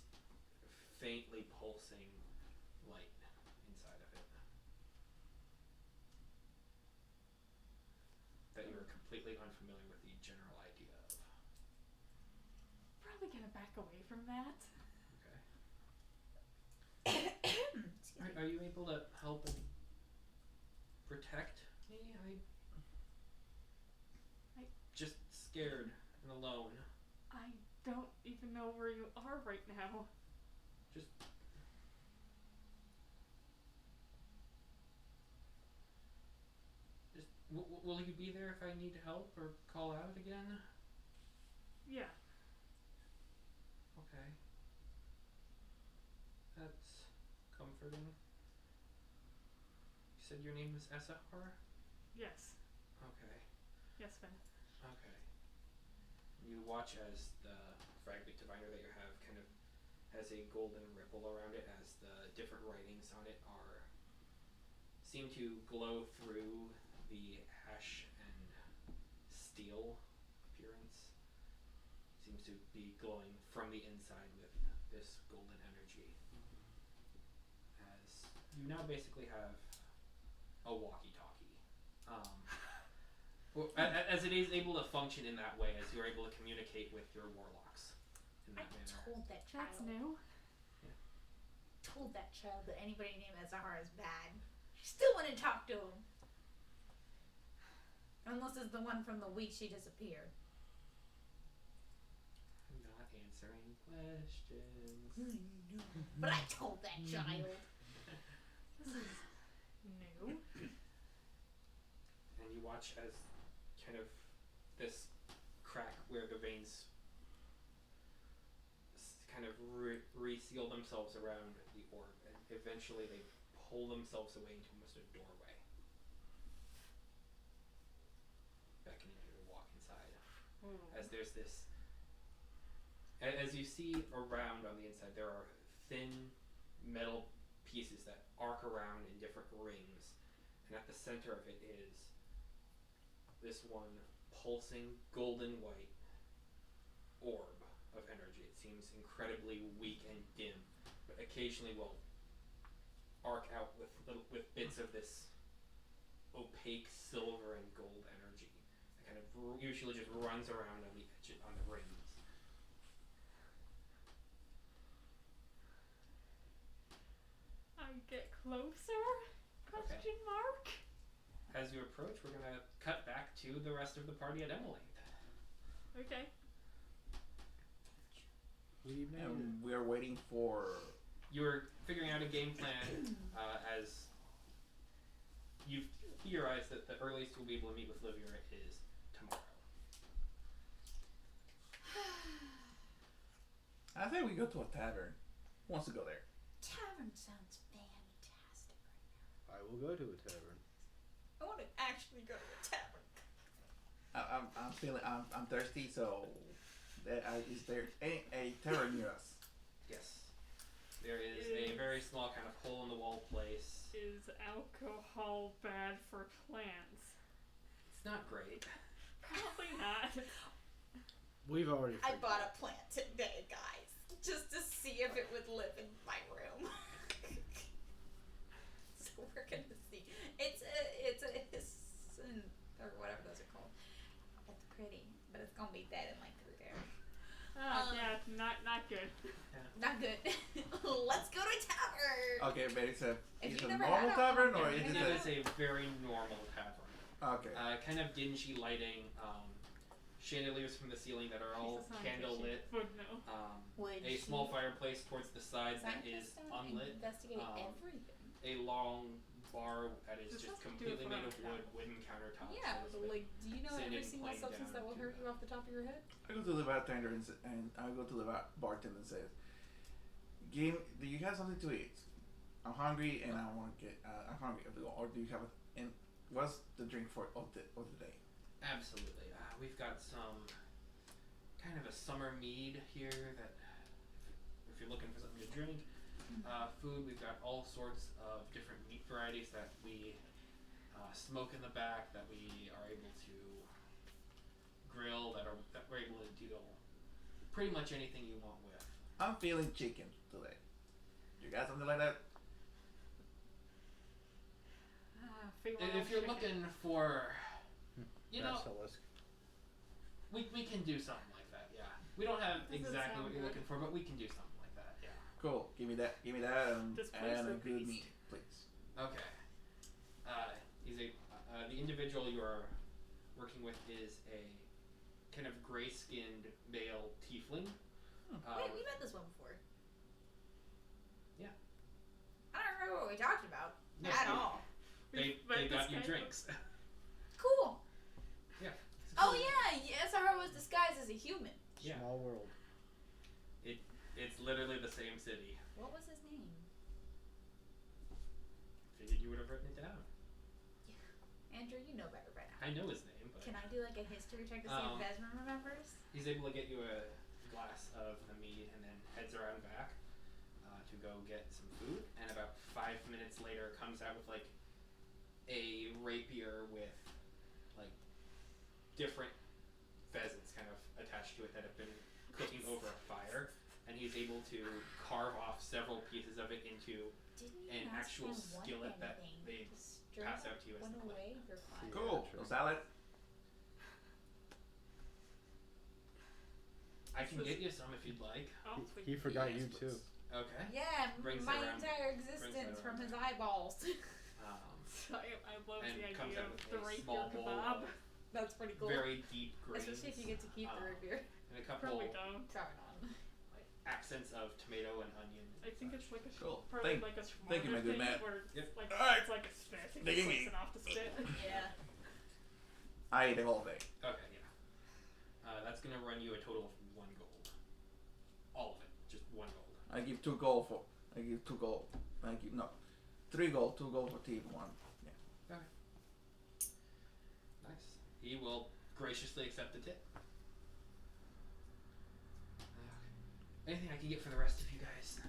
faintly pulsing light inside of it that you are completely unfamiliar with the general idea of. Probably gonna back away from that. Okay. Are you able to help and protect me? I'm just scared and alone. I don't even know where you are right now. Just will you be there if I need help or call out again? Yeah. Okay. That's comforting. You said your name is Esahar? Yes. Okay. Yes, Finn. Okay. You watch as the fragment diviner that you have kind of has a golden ripple around it as the different writings on it seem to glow through the ash and steel appearance. Seems to be glowing from the inside with this golden energy. As you now basically have a walkie-talkie. As it is able to function in that way, as you're able to communicate with your warlocks in that manner. Told that child. That's new. Told that child that anybody named Azahar is bad. She still wouldn't talk to him. Unless it's the one from the week she disappeared. I'm not answering questions. But I told that child. This is new. And you watch as kind of this crack where the veins kind of reseal themselves around the orb, and eventually they pull themselves away into almost a doorway, beckoning you to walk inside. As there's this, as you see around on the inside, there are thin metal pieces that arc around in different rings, and at the center of it is this one pulsing golden white orb of energy. It seems incredibly weak and dim, but occasionally will arc out with bits of this opaque silver and gold energy that kind of usually just runs around on the edge on the rings. I get closer? Question mark? As you approach, we're gonna cut back to the rest of the party at Emily. Okay. And we are waiting for. You're figuring out a game plan as you've theorized that the earliest we'll be able to meet with Livia is tomorrow. I think we go to a tavern. Who wants to go there? Tavern sounds fantastic right I will go to a tavern. now. I want to actually go to a tavern. I'm thirsty, so is there a tavern near us? Yes. There is a very small kind of hole in the wall place. Is alcohol bad for plants? It's not great. Probably not. We've already. I bought a plant today, guys, just to see if it would live in my room. So we're gonna see. It's a hisson or whatever those are called. It's pretty, but it's gonna be dead in like 3 days. Yeah, not good. Not good. Let's go to a tavern. Okay, but it's a If you've a never normal had tavern or alcohol, is It it is a very normal tavern. Okay. Kind of dingy lighting, chandeliers from the ceiling that are all candle lit. Would know. A small fireplace towards the side that is Scientists don't unlit. investigate Um, everything. A long bar that is This just has to do completely with made of what wood, wooden countertops. Yeah, and it's but been like, do you know sand every and single plain substance down that will to hurt you off the top of your head? I go to the bartender and I go to the bartender and says, "Game, do you have something to eat? I'm hungry and I want to get. I'm hungry. Or do you have and what's the drink for of the day?" Absolutely. We've got some kind of a summer mead here that, if you're looking for something to drink, food, we've got all sorts of different meat varieties that we smoke in the back, that we are able to grill, that we're able to do pretty much anything you want with. I'm feeling chicken today. You got something like that? If you're looking for, you know, Basilisk. we can do something like that. Yeah, we don't have Doesn't exactly sound what you're good. looking for, but we can do something like that. Yeah. Cool. Give me that. And This place and a is good beast. meat, please. Okay. The individual you are working with is a kind of gray-skinned male tiefling. Wait, we met this one before. Yeah. I don't remember what we talked about No, at you- all. They But got this you guy drinks. Cool. Yeah. Oh yeah, SRO was disguised as a human. Yeah. Small world. It's literally the same city. What was his name? would have written it down. Andrew, you know better by now. I know his name, but Can I do like a history check to see if Vesman remembers? he's able to get you a glass of the mead and then heads around back to go get some food. And about 5 minutes later, comes out with like a rapier with like different pheasants kind of attached to it that have been cooking over a fire. And he's able to carve off several pieces of it into Didn't an you ask actual him one skillet that anything? they The pass stir out to you as went the plate. away, you're fine. Cool. true. No salad. I can get you some if you'd like. Oh, He forgot Yes, you please. too. Okay. Yeah, Brings my it around- entire brings existence it from around his back. eyeballs. I love And the comes idea out of with the a rapier small bowl kebab. of That's pretty cool. very deep greens. Especially if you get to keep the root beer. And a couple Probably don't. Probably not. accents of tomato and onion. I think it's like a Cool. probably Thank- like a thank you, my smarter good thing man. where it's Yep. like Alright. it's like a spit. It's Digging close me. enough to spit. Yeah. I ate the whole thing. Okay, yeah. That's gonna run you a total of 1 gold. All of it, just 1 gold. I give 2 gold for. I give 2 gold. I give no, 3 gold. 2 gold for tea. 1. Yeah. Nice. He will graciously accept the tip. Anything I can get for the rest of you guys?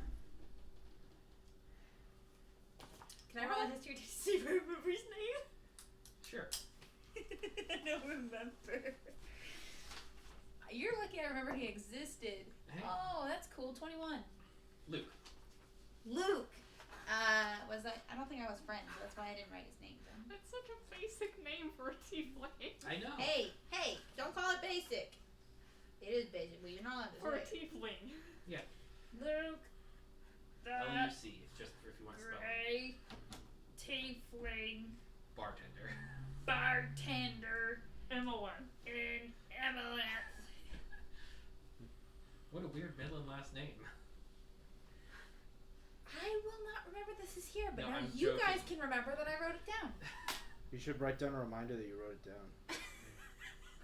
Can I roll a history to see if I remember his name? Sure. I don't remember. You're lucky I remember he existed. Hey. Oh, that's cool. 21. Luke. Luke. I don't think I was friends. That's why I didn't write his name down. That's such a basic name for a tiefling. I know. Hey, don't call it basic. It is basic, but you're not allowed to For a say it. tiefling. Luke. LUC, just if you want spelling. Gray. Tiefling. Bartender. Bartender. Emmeline. In MLS. What a weird middle and last name. I will not remember this is here, but No, now I'm you joking. guys can remember that I wrote it down. You should write down a reminder that you wrote it down.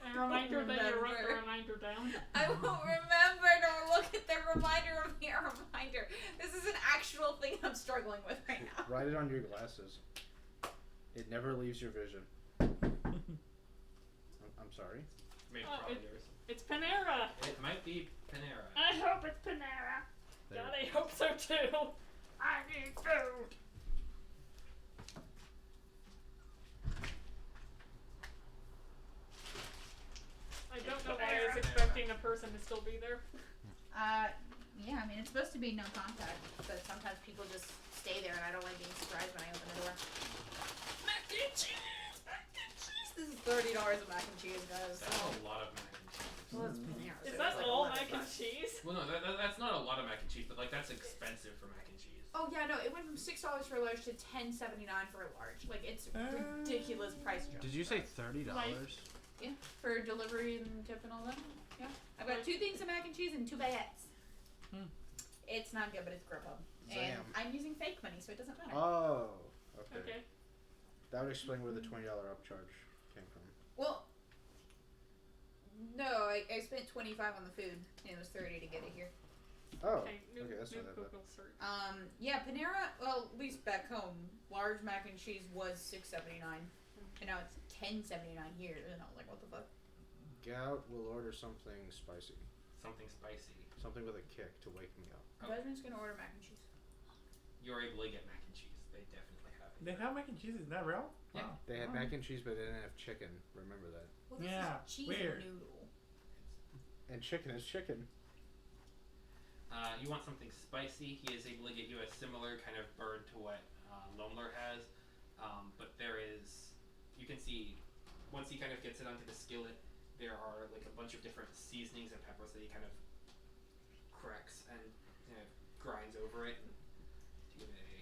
A reminder that you wrote the remember. reminder down. I won't remember to look at the reminder of me a reminder. This is an actual thing I'm struggling with right now. Write it on your glasses. It never leaves your vision. I'm sorry. Maybe Oh, probably yours. It's Panera. It might be Panera. I hope it's Panera. There. God, I hope so too. I need food. I don't know why I was expecting a person to still be there. Yeah, I mean, it's supposed to be no contact, but sometimes people just stay there and I don't like being surprised when I open the door. Mac and cheese! Mac and cheese! This is $30 of mac and cheese, guys. That's a lot of mac and cheese. Well, it's Panera, so Is it's that like all 11 mac and bucks. cheese? Well, no, that's not a lot of mac and cheese, but like that's expensive for mac and cheese. Oh yeah, no, it went from $6 for a large to $10.79 for a large. Like, it's ridiculous price jump. Did you say $30? Yeah, for delivery and tip and all that. Yeah, I've got 2 things of mac and cheese and 2 baguettes. It's not good, but it's Grubhub, and Zam. I'm using fake money, so it doesn't matter. Oh, okay. Okay. That would explain where the $20 upcharge came from. Well, no, I spent $25 on the food, and it was $30 to get it here. Oh, Okay, new, okay, that's new not that bad. Google search. Yeah, Panera. Well, at least back home, large mac and cheese was $6.79, and now it's $10.79 here. And I was like, what the fuck? Gout will order something spicy. Something spicy. Something with a kick to wake me up. Oh. Husband's gonna order mac and cheese. You're able to get mac and cheese. They definitely have it. They have mac and cheese. Is that real? Yeah. Wow. They had Oh. mac and cheese, but they didn't have chicken. Remember that. Well, this Yeah, is cheese weird. noodle. And chicken is chicken. You want something spicy? He is able to get you a similar kind of bird to what Lomler has, but there is, you can see, once he kind of gets it onto the skillet, there are like a bunch of different seasonings and peppers that he kind of cracks and grinds over it, and to give it a,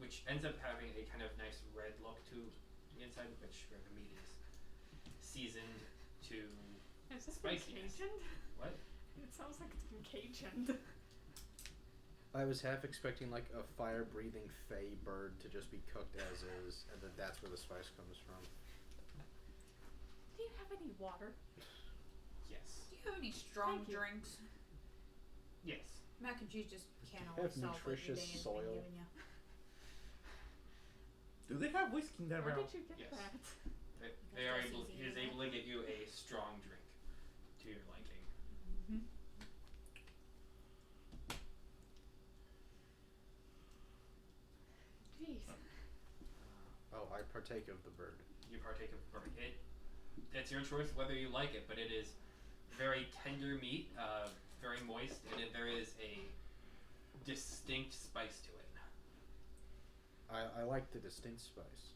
which ends up having a kind of nice red look to the inside, which where the meat is seasoned to Is this been spiciness. Cajun? What? It sounds like it's been Cajun. I was half expecting like a fire-breathing fey bird to just be cooked as is, and then that's where the spice comes from. Do you have any water? Yes. Do you have any strong Thank you. drinks? Yes. Mac and cheese just can't Have always solve what your nutritious day has soil. been giving you. Do they have whiskey in that Where barrel? did you get Yes. that? They are That's able. easy, He is isn't able to get you a strong drink to your liking. Jeez. Oh, I partake of the bird. You partake of bourbon. It's your choice whether you like it, but it is very tender meat, very moist, and there is a distinct spice to it. I like the distinct spice.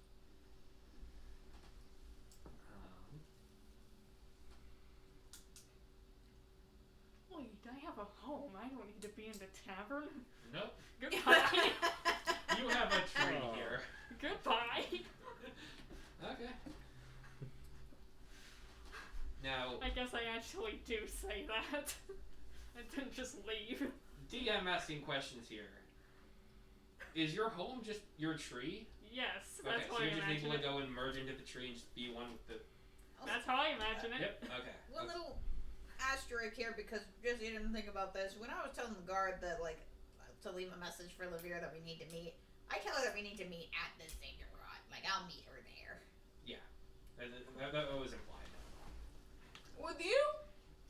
Wait, I have a home. I don't need to be in the tavern. Nope. Goodbye. You have a tree Oh. here. Goodbye. Okay. Now, I guess I actually do say that. I didn't just leave. DM asking questions here. Is your home just your tree? Yes, Okay, that's so how I you're just imagine able to it. go and merge into the tree and just be one with the. That's how I imagine it. Yep. Okay. One little asterisk here because Jesse didn't think about this. When I was telling the guard that to leave a message for Lavira that we need to meet, I tell her that we need to meet at the Ziggurat. Like I'll meet her there. That was implied. With you?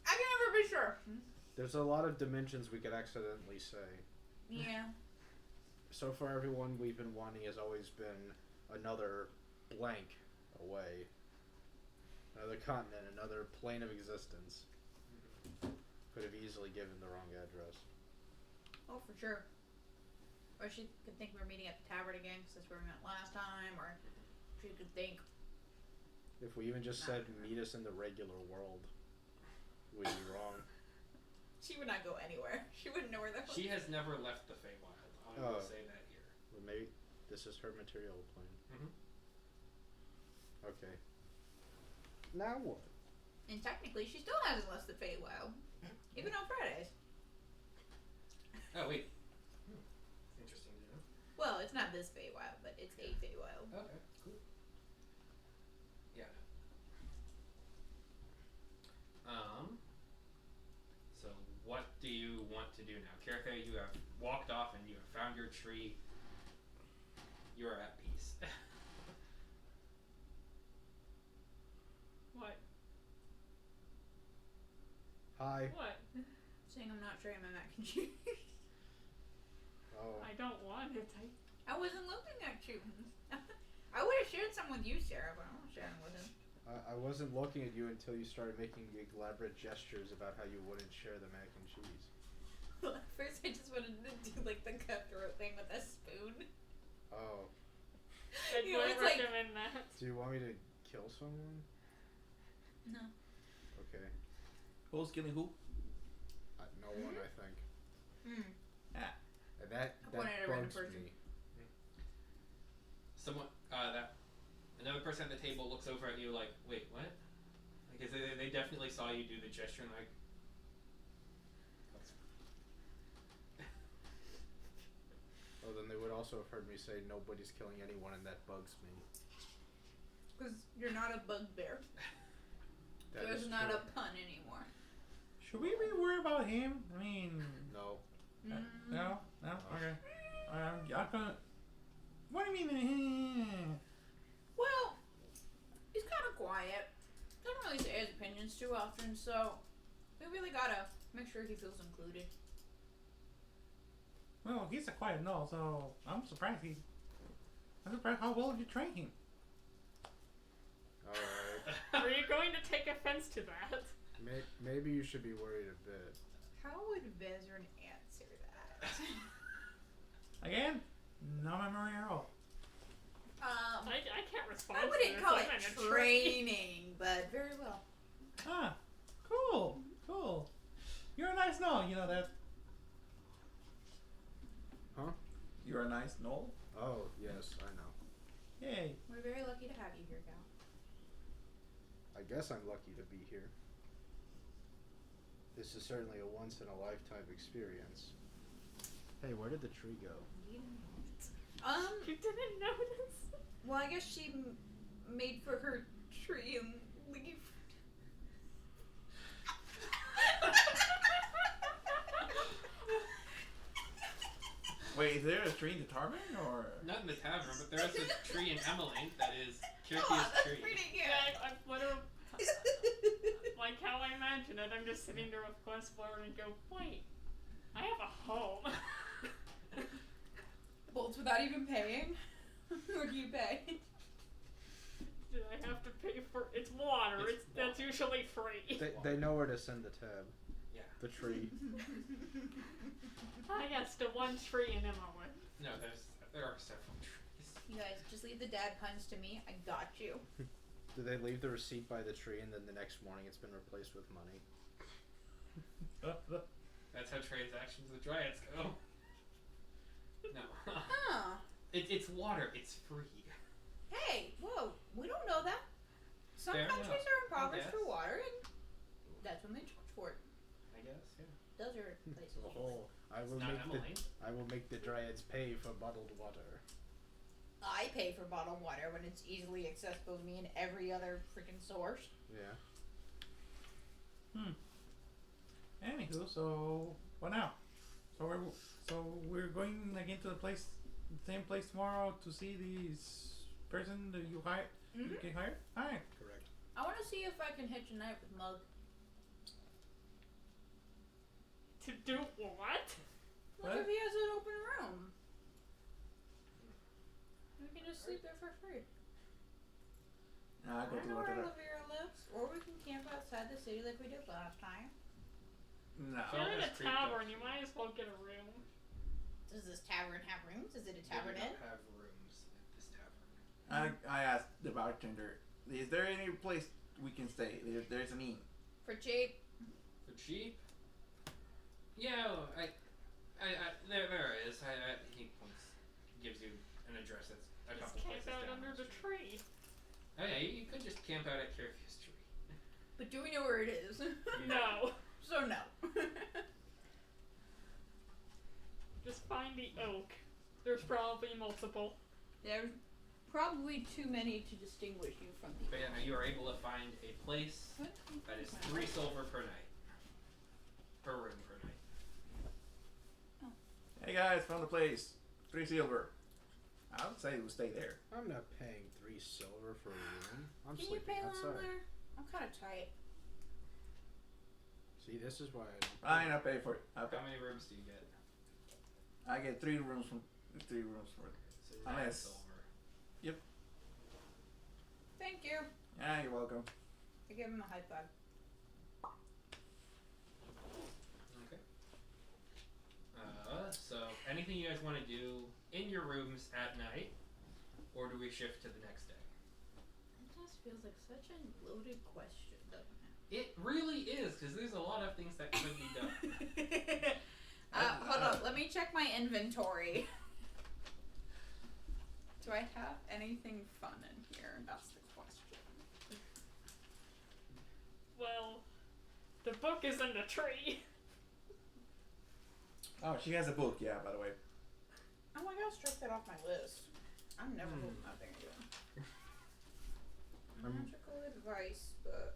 I can never be sure. There's a lot of dimensions we could accidentally say. Yeah. So far, everyone we've been wanting has always been another blank away. Another continent, another plane of existence. Could have easily given the wrong address. Oh, for sure. Or she could think we're meeting at the tavern again because that's where we met last time. Or she could think. If we even just said meet us in the regular world, we'd be wrong. She would not go anywhere. She wouldn't know where that was. She has never left the Feywild. I will say that here. Well, maybe this is her material plane. Mhm. Okay. Now what? And technically, she still hasn't left the Feywild. Even on Fridays. Oh wait. Interesting to know. Well, it's not this Feywild, but it's a Feywild. Okay. Cool. Yeah. So what do you want to do now? Karathe, you have walked off and you have found your tree. You are at peace. What? Hi. What? Saying I'm not sharing my mac and cheese. Oh. I don't want it. I wasn't looking at you. I would have shared some with you, Sarah, but I'm not sharing with him. I wasn't looking at you until you started making elaborate gestures about how you wouldn't share the mac and cheese. First, I just wanted to do like the cutthroat thing with a spoon. Oh. I'd You know, really it's like- recommend that. Do you want me to kill someone? No. Okay. Who's killing who? No one, I think. Hmm. And that I pointed at a random bugs person. me. Someone that another person at the table looks over at you like, wait, what? Because they definitely saw you do the gesture and like. Oh, then they would also have heard me say nobody's killing anyone, and that bugs me. Because you're not a bugbear. That There's is not true. a pun anymore. Should we be worried about him? I mean, No. no, okay. I'm gonna. What do you mean? Well, he's kind of quiet. Doesn't really say his opinions too often, so we really gotta make sure he feels included. Well, he's a quiet no, so I'm surprised how well you train him. Alright. Are you going to take offense to that? Maybe you should be worried a bit. How would Vezrin answer that? Again, no memory at all. I can't respond I to wouldn't this. call I'm it in a tree. training, but very well. Ah, cool. You're a nice no, you know that. Huh? You're a nice no. Oh, yes, I know. Yay. We're very lucky to have you here, Gal. I guess I'm lucky to be here. This is certainly a once-in-a-lifetime experience. Hey, where did the tree go? You didn't notice? Well, I guess she made for her tree and leaf. Wait, is there a tree in the tavern, or? Not in the tavern, but there is a tree in Emily that is Oh, Kirki's that's tree. pretty good. Yeah, I'm literally like how I imagine it. I'm just sitting there with Glassblower and go, wait, I have a home. Bolts without even paying? Or do you pay? Do I have to pay for it's water? It's That's usually free. They know where to send the tab. Yeah. The tree. Ah, yes, the one tree in Emily. No, there are several trees. You guys, just leave the dad puns to me. I got you. Do they leave the receipt by the tree and then the next morning it's been replaced with money? That's how transactions with dryads go. No. Huh. It's water. It's free. Hey, whoa, we don't know that. Some Fair countries enough, are impoverished I for guess. water, and that's when they charge for it. I guess. Yeah. Those are places. Oh, I will Not make Emily. I will make the dryads pay for bottled water. I pay for bottled water when it's easily accessible to me in every other freaking source. Yeah. Anywho, so what now? So we're going again to the same place tomorrow to see this person that you hired. You Mm-hmm. get hired. Hi. Correct. I want to see if I can hitch a night with Mug. To do what? Look What? if he has an open room. We can just sleep there for free. I I go don't to know where water. Olivia lives, or we can camp outside the city like we did last time. No. If you're in a Almost creeped up. tavern, you might as well get a room. Does this tavern have rooms? Is it a They tavern do inn? not have rooms at this tavern. I asked the bartender, is there any place we can stay? There's an inn. For cheap? For cheap? Yeah, there is. He gives you an address that's a Just couple camp places out down under the street. tree. Oh yeah, you could just camp out at Kirki's tree. But do we know where it is? No. So no. Just find the oak. There's probably multiple. There's probably too many to distinguish you from the But yeah, no, you are able to find a place that is 3 silver per night. Per room per night. Hey guys, found a place. 3 silver. I would say we'll stay there. I'm not paying 3 silver for a room. I'm Can you sleeping pay outside. longer? I'm kind of tight. See, this is why I don't. Fine, I'll pay for it. I'll pay. How many rooms do you get? I get 3 rooms for it. So 9 Nice. silver. Thank you. Yeah, you're welcome. I give him a high five. Okay. So anything you guys want to do in your rooms at night, or do we shift to the next day? It just feels like such a loaded question, doesn't It really is, because there's a lot of things that could be done. it? Hold on. Let me check my inventory. Do I have anything fun in here? That's the question. Well, the book is in the tree. Oh, she has a book, yeah, by the way. Oh my gosh, strike that off my list. I'm never holding that thing again. Magical advice book.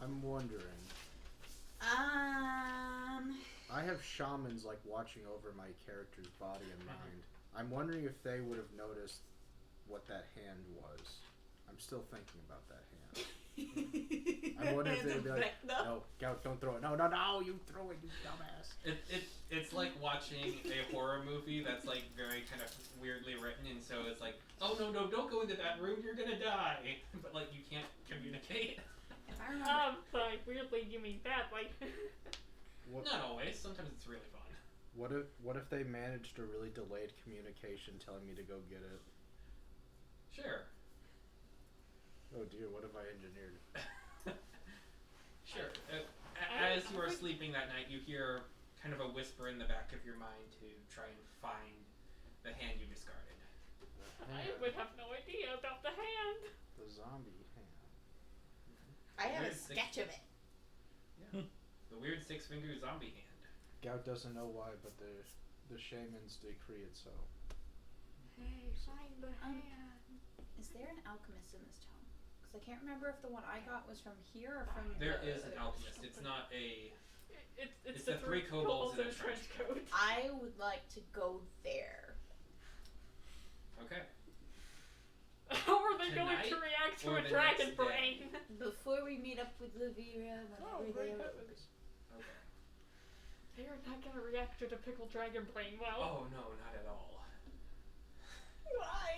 I'm wondering. I have shamans like watching over my character's body and mind. I'm wondering if they would have noticed what that hand was. I'm still thinking about that hand. I wonder if they'd be like, no, Gout, don't throw it. No, you throw it, you dumbass. It's like watching a horror movie that's like very kind of weirdly written, and so it's like, oh no, don't go into that room, you're gonna die. But like you can't communicate. If I remember. Like weirdly, you mean badly. What, Not always. Sometimes it's really fun. what if they managed a really delayed communication telling me to go get it? Sure. Oh dear, what have I engineered? Sure. As you are sleeping that night, you hear kind of a whisper in the back of your mind to try and find the hand you discarded. I would have no idea about the hand. The zombie hand. I have a Weird sketch of it. Yeah. The weird 6-finger zombie hand. Gout doesn't know why, but the shamans decree it so. Hey, find the hand. Is there an alchemist in this town? Because I can't remember if the one I got was from here or from There is an alchemist. It's not a... It's It's the the 3 kobolds in a trench coat. I would like to go there. Okay. How are they going to Tonight react to or a the dragon next day? brain? Before we meet up with Livira, Oh, whenever great they heavens. Okay. They are not going to react to the pickled dragon brain well. Oh no, not at all. Why?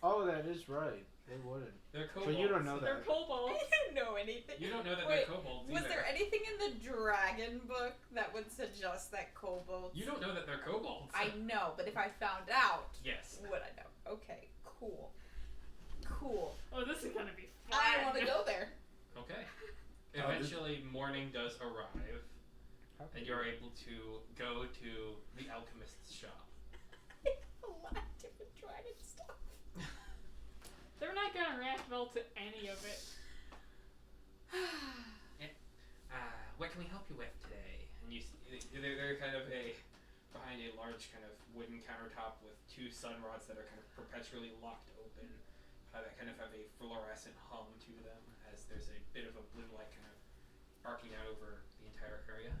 Oh, that is right. They wouldn't. They're kobolds. But you don't know They're that. kobolds. I don't know anything. You don't know that Wait, they're kobolds Was either. there anything in the dragon book that would suggest that kobolds? You don't know that they're kobolds. I know, but if I found out, Yes. would I know? Okay, cool. Cool. Oh, this is going to be fun. I want to go there. Okay. Eventually, morning does arrive, How and you're able to go to the alchemist's shop. A lot of different dragon stuff. They're not going to react well to any of it. What can we help you with today? And you, they're kind of behind a large kind of wooden countertop with two sun rods that are kind of perpetually locked open, that kind of have a fluorescent hum to them, as there's a bit of a blue light kind of arcing out over the entire area.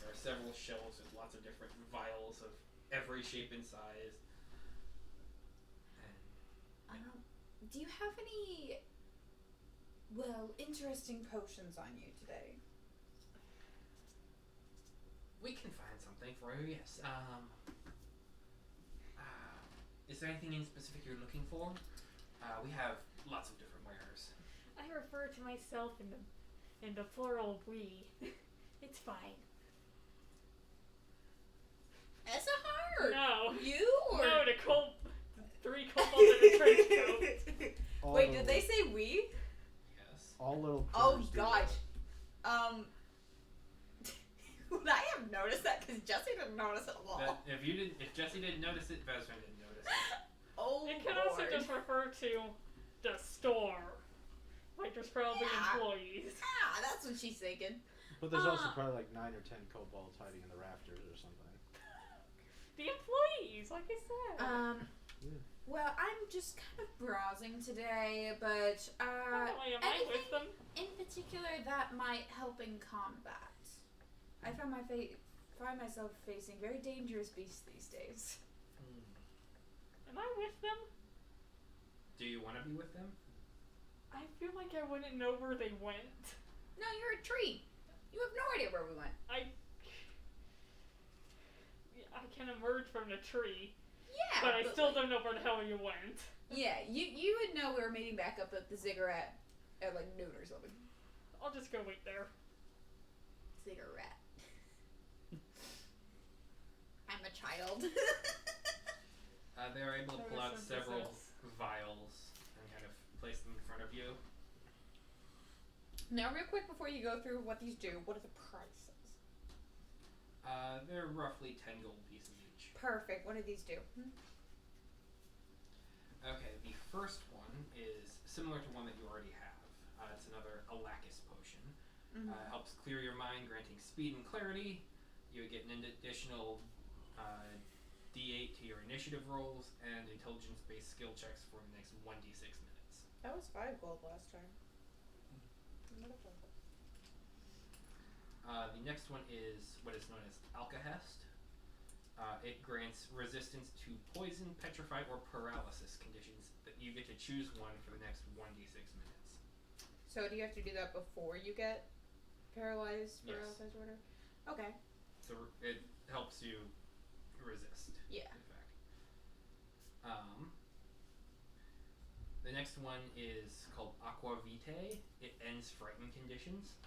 There are several shelves with lots of different vials of every shape and size. And Do you have any, interesting potions on you today? we can find something for you, yes. Is there anything in specific you're looking for? We have lots of different wares. I refer to myself in the plural we. It's fine. Essahar? No. You or? No, the three kobolds in a trench coat. All Wait, little- did they say we? Yes. All little. Oh critters do gosh. that. Would I have noticed that? Because Jesse didn't notice it at all. If Jesse didn't notice it, Vezran didn't notice it. Oh It can Lord. also just refer to the store. Like there's probably Yeah. employees. Ah, that's what she's thinking. But there's also Ah. probably like 9 or 10 kobolds hiding in the rafters or something. The employees, like I said. Well, I'm just kind of browsing today, but Apparently, am I with anything them? in particular that might help in combat. I find myself facing very dangerous beasts these days. Am I with them? Do you want to be with them? I feel like I wouldn't know where they went. No, you're a tree. You have no idea where we went. I can emerge from the tree, Yeah, but I still like, don't know where the hell you went. Yeah, you would know we were meeting back up at the Ziggurat at like noon or something. I'll just go wait there. Ziggurat. I'm a child. They're able to pull out Notice several synthesis. vials and kind of place them in front of you. Now, real quick before you go through what these do, what are the prices? They're roughly 10 gold pieces each. Perfect. What do these do? Okay, the first one is similar to one that you already have. It's another Alkahest potion. Helps clear your mind, granting speed and clarity. You would get an additional D8 to your initiative rolls and intelligence-based skill checks for the next 1d6 minutes. That was 5 gold last time. The next one is what is known as Alkahest. It grants resistance to poison, petrify, or paralysis conditions that you get to choose one for the next 1d6 minutes. So do you have to do that before you get paralyzed, Yes. paralyzed, or whatever? Okay. So it helps you resist. Yeah. In fact. The next one is called Aqua Vitae. It ends frightened conditions.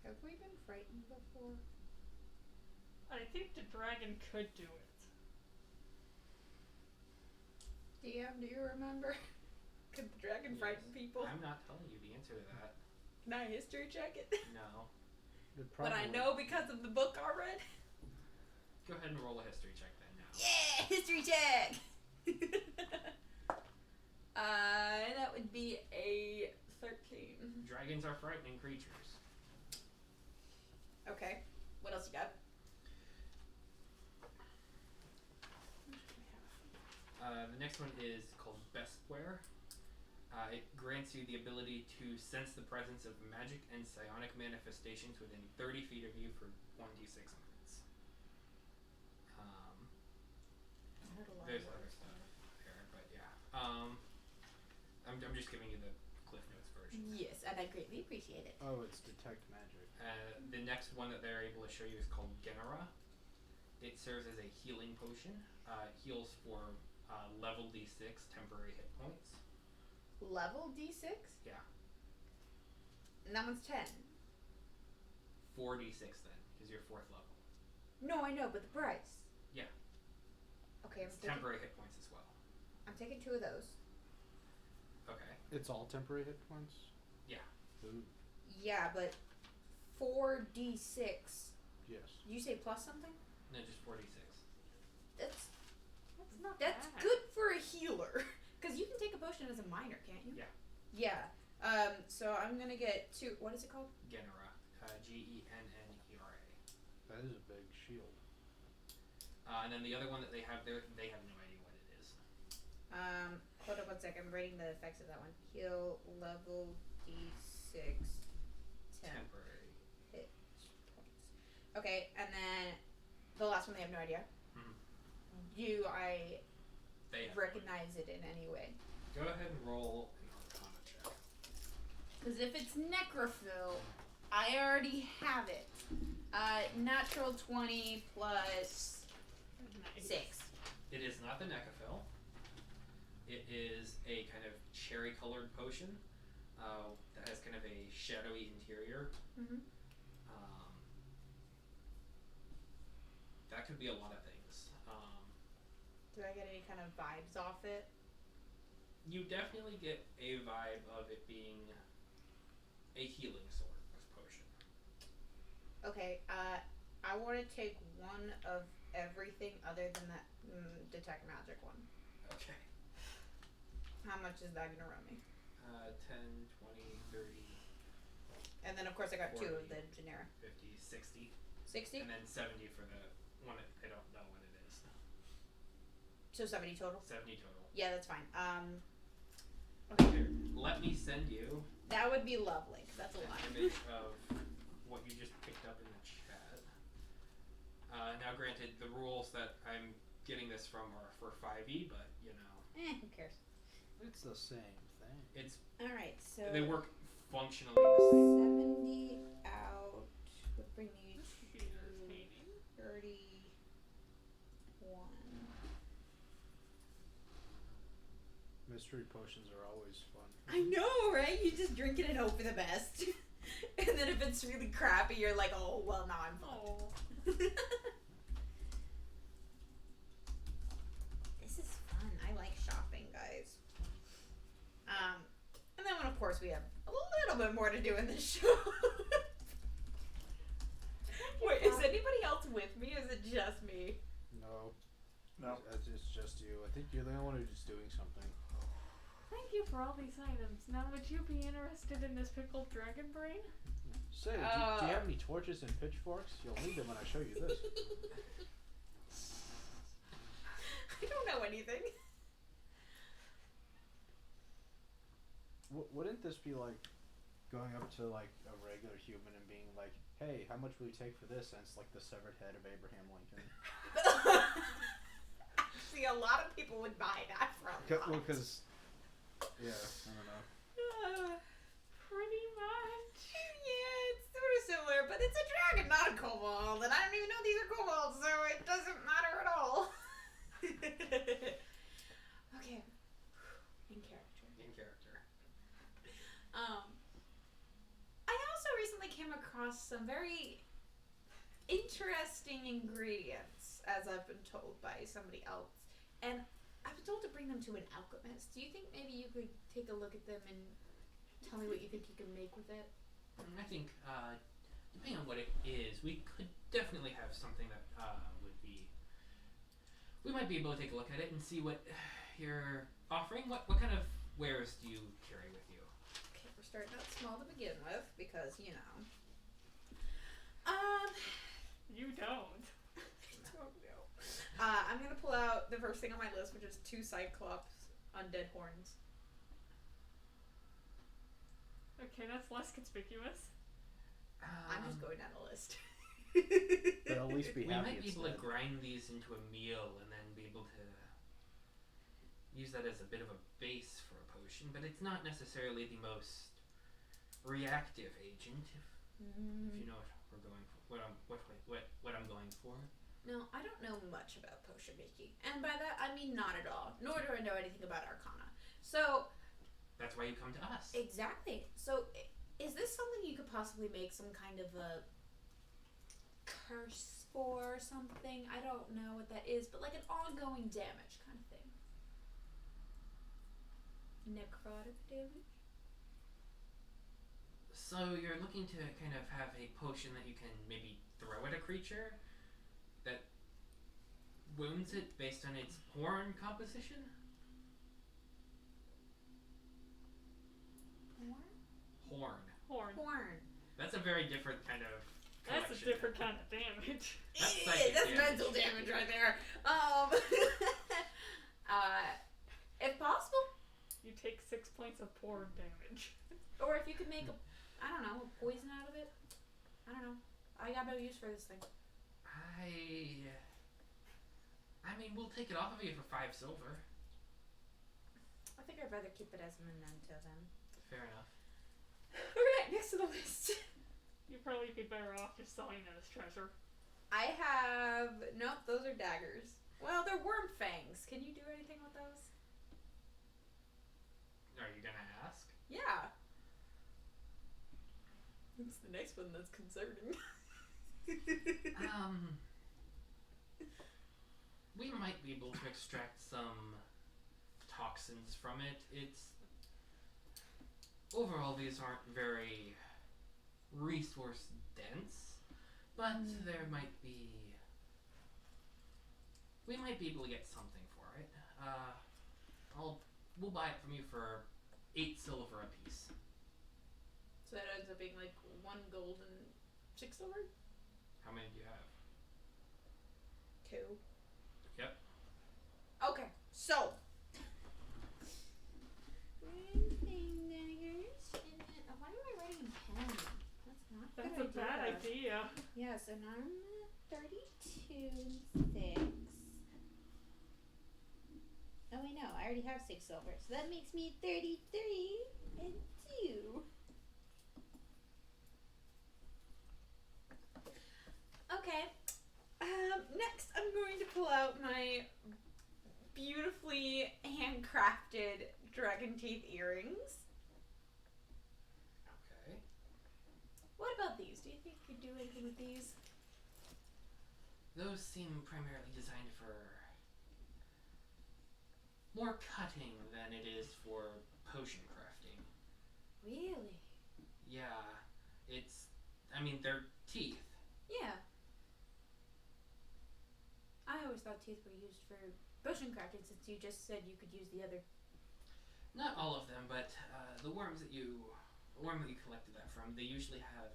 Have we been frightened before? I think the dragon could do it. DM, do you remember? Could the dragon Yes. frighten people? I'm not telling you the answer to that. Can I history check it? No. It But I probably- know because of the book I read. Go ahead and roll a history check then now. Yeah, history check. That would be a 13. Dragons are frightening creatures. Okay. What else you got? The next one is called Bestware. It grants you the ability to sense the presence of magic and psionic manifestations within 30 feet of you for 1d6 minutes. I heard a lot There's of other words. stuff I'm just giving you the Cliff Notes version. Yes, and I greatly appreciate it. Oh, it's detect magic. The next one that they're able to show you is called Genera. It serves as a healing potion. It heals for level D6 temporary hit points. Level D6? Yeah. And that one's 10. 4d6 then, because you're 4th level. No, I know, but the price. Yeah. Okay, It's temporary hit points as well. I'm taking 2 of those. Okay. It's all temporary hit points? Yeah. Ooh. Yeah, but 4d6. Yes. You say plus something? No, just 4d6. That's not that's bad. good for a healer. Because you can take a potion as a minor, can't you? Yeah. Yeah. So I'm gonna get 2. What is it called? Genera. Gennera. That is a big shield. And then the other one that they have there, they have no idea what it is. Hold up 1 second. I'm writing the effects of that one. Heal level D6 Temporary. hit points. Okay, and then the last one they have no idea. Mhm. Do I They have recognize it in any way? Go ahead and roll an Arcana check. Because if it's necrophil, I already have it. Natural 20 plus Nice. 6. It is not the Necrophil. It is a kind of cherry-colored potion that has kind of a shadowy interior. Mm-hmm. That could be a lot of things. Do I get any kind of vibes off it? You definitely get a vibe of it being a healing sort of potion. Okay, I want to take one of everything other than that detect magic one. Okay. How much is that gonna run me? 10, 20, 30, And then of course I got 2 of 40. the genera. 50, 60. 60? And then 70 for the one that I don't know what it is. So 70 total? 70 total. Yeah, that's fine. Okay, here. Let me send you That would be lovely, 'cause that's a an lot. image of what you just picked up in the chat. Now granted, the rules that I'm getting this from are for 5e, but you know, Who cares? It's the same thing. it's Alright, so they work functionally the same. 70 out would bring me Be to entertaining. 31. Mystery potions are always fun. I know, right? You just drink it and hope for the best. And then if it's really crappy, you're like, oh, well, now I'm fucked. Oh. This is fun. I like shopping, guys. And then of course we have a little bit more to do in this show. Wait, is anybody else with me? Or is it just me? No. No. It's just you. I think you're the only one who's doing something. Thank you for all these items. Now, would you be interested in this pickled dragon brain? Say, do you have any torches and pitchforks? You'll need them when I show you this. I don't know anything. Wouldn't this be like going up to like a regular human and being like, "Hey, how much will you take for this?" And it's like the severed head of Abraham Lincoln. See, a lot of people would buy that from Well, because yeah, I don't know. Pretty much. Yeah, it's sort of similar, but it's a dragon, not a kobold, and I don't even know these are kobolds, so it doesn't matter at all. Okay. In character. In character. I also recently came across some very interesting ingredients, as I've been told by somebody else, and I've been told to bring them to an alchemist. Do you think maybe you could take a look at them and tell me what you think you can make with it? I think, depending on what it is, we could definitely have something that would be. We might be able to take a look at it and see what you're offering. What kind of wares do you carry with you? Okay, we're starting out small to begin with, because, you know. You don't. Oh no. I'm gonna pull out the first thing on my list, which is 2 Cyclops undead horns. Okay, that's less conspicuous. I'm just going down the list. But at least be We happy might be it's able to dead. grind these into a meal and then be able to use that as a bit of a base for a potion, but it's not necessarily the most reactive agent. If you know what we're going for, what I'm going for. No, I don't know much about potion making, and by that I mean not at all. Nor do I know anything about Arcana. So that's why you come to us. exactly. So is this something you could possibly make some kind of a curse for or something? I don't know what that is, but like an ongoing damage kind of thing. Necrotic damage? So you're looking to kind of have a potion that you can maybe throw at a creature that wounds it based on its horn composition? Horn. That's a very different kind of That's a collection. different kind of damage. That's It psychic is. That's damage. mental damage right there. If possible, You take 6 points of porn damage. or if you could make a poison out of it. I don't know. I got no use for this thing. I mean, we'll take it off of you for 5 silver. I think I'd rather keep it as a memento then. Fair enough. Alright, next to the list. You'd probably be better off just selling it as treasure. I have... Nope, those are daggers. Well, they're worm fangs. Can you do anything with those? Are you gonna ask? Yeah. It's the next one that's concerning. We might be able to extract some toxins from it. Overall, these aren't very resource dense, but we might be able to get something for it. We'll buy it from you for 8 silver apiece. So that ends up being like 1 gold and 6 silver? How many do you have? 2. Yep. Okay, so. Why am I writing in pen? That's not a That's good a bad idea. Yeah, so now I'm at 32 and 6. Oh wait, no, I already have 6 silver, so that makes me 33 and 2. Okay. Next, I'm going to pull out my beautifully handcrafted dragon teeth earrings. Okay. What about these? Do you think you could do anything with these? Those seem primarily designed for more cutting than it is for potion crafting. Really? Yeah, they're teeth. Yeah. I always thought teeth were used for potion crafting, since you just said you could use the other. Not all of them, but the worm that you collected that from, they usually have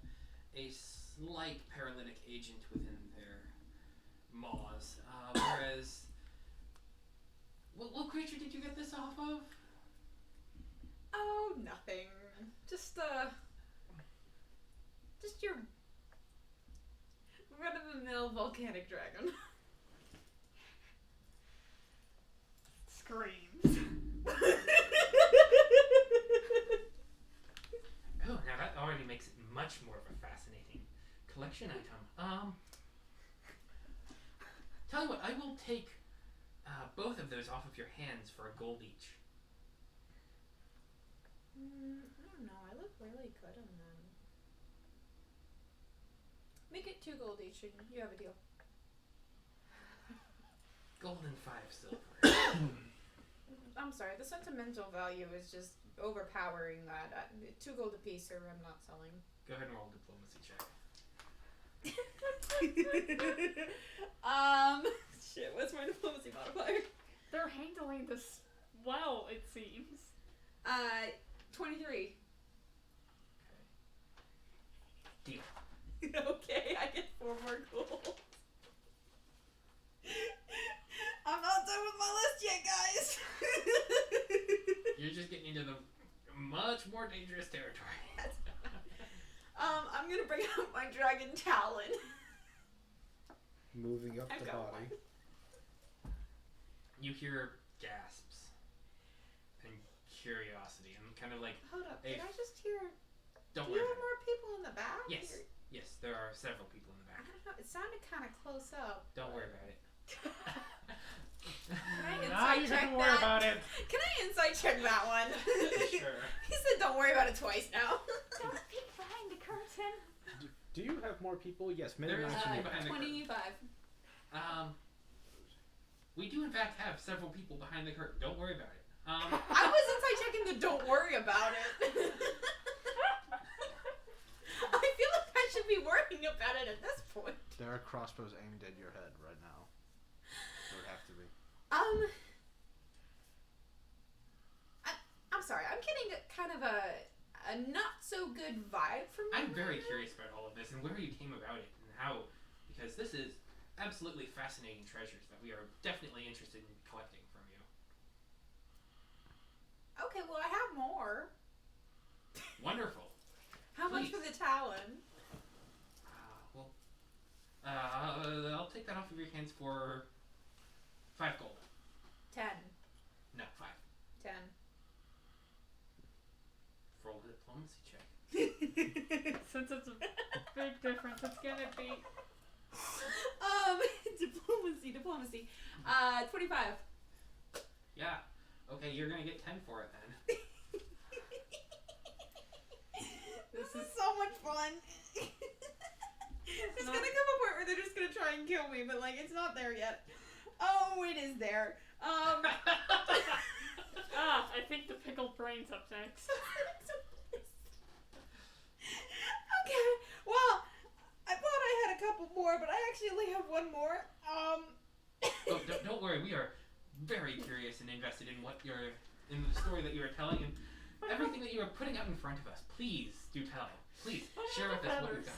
a slight paralytic agent within their maws. Whereas, what creature did you get this off of? Oh, nothing. Just your run-of-the-mill volcanic dragon. Screams. Oh, now that already makes it much more of a fascinating collection item. Tell you what, I will take both of those off of your hands for a gold each. I don't know. I look really good on them. Make it 2 gold each, and you have a deal. Gold and 5 silver. I'm sorry. The sentimental value is just overpowering that. 2 gold a piece, or I'm not selling. Go ahead and roll a diplomacy check. Shit, what's my diplomacy modifier? They're handling this well, it seems. 23. Deal. Okay, I get 4 more gold. I'm not done with my list yet, guys. You're just getting into the much more dangerous territory. I'm gonna bring out my dragon talon. Moving up I've the got body. You hear gasps curiosity. I'm kind of like, Hold up. Hey. Did I just hear? don't Do worry you have about more people in the back? it. Yes, yes, there are several people in the I back. don't know. It sounded kind of close up. Don't worry about it. Can I Nah, insight you check don't worry that? about it. Can I insight check that one? Sure. He said, "Don't worry about it" twice now. Don't peek behind the curtain. Do you have more people? Yes, There is mention something it. behind the curtain. 25. We do in fact have several people behind the curtain. Don't worry about it. I was insight checking the "don't worry about it." I feel like I should be worrying about it at this point. There are crossbows aimed at your head right now. There would have to be. I'm sorry. I'm getting kind of a not so good vibe from you. I'm very right now. curious about all of this and where you came about it and how, because this is absolutely fascinating treasures that we are definitely interested in collecting from you. Okay, well I have more. Wonderful. How much Please. for the talon? I'll take that off of your hands for 5 gold. 10. No, 5. 10. Roll a diplomacy check. Since it's a big difference, it's gonna be. Diplomacy. 25. Yeah. Okay, you're gonna get 10 for it then. This is so much fun. There's gonna come a point where they're just gonna try and kill me, but like it's not there yet. Oh, it is there. I think the pickled brain's up next. Okay. Well, I thought I had a couple more, but I actually only have one more. Oh, don't worry. We are very curious and invested in what you're in the story that you are telling and everything that you are putting out in front of us. Please do tell. Please share with us what we've got.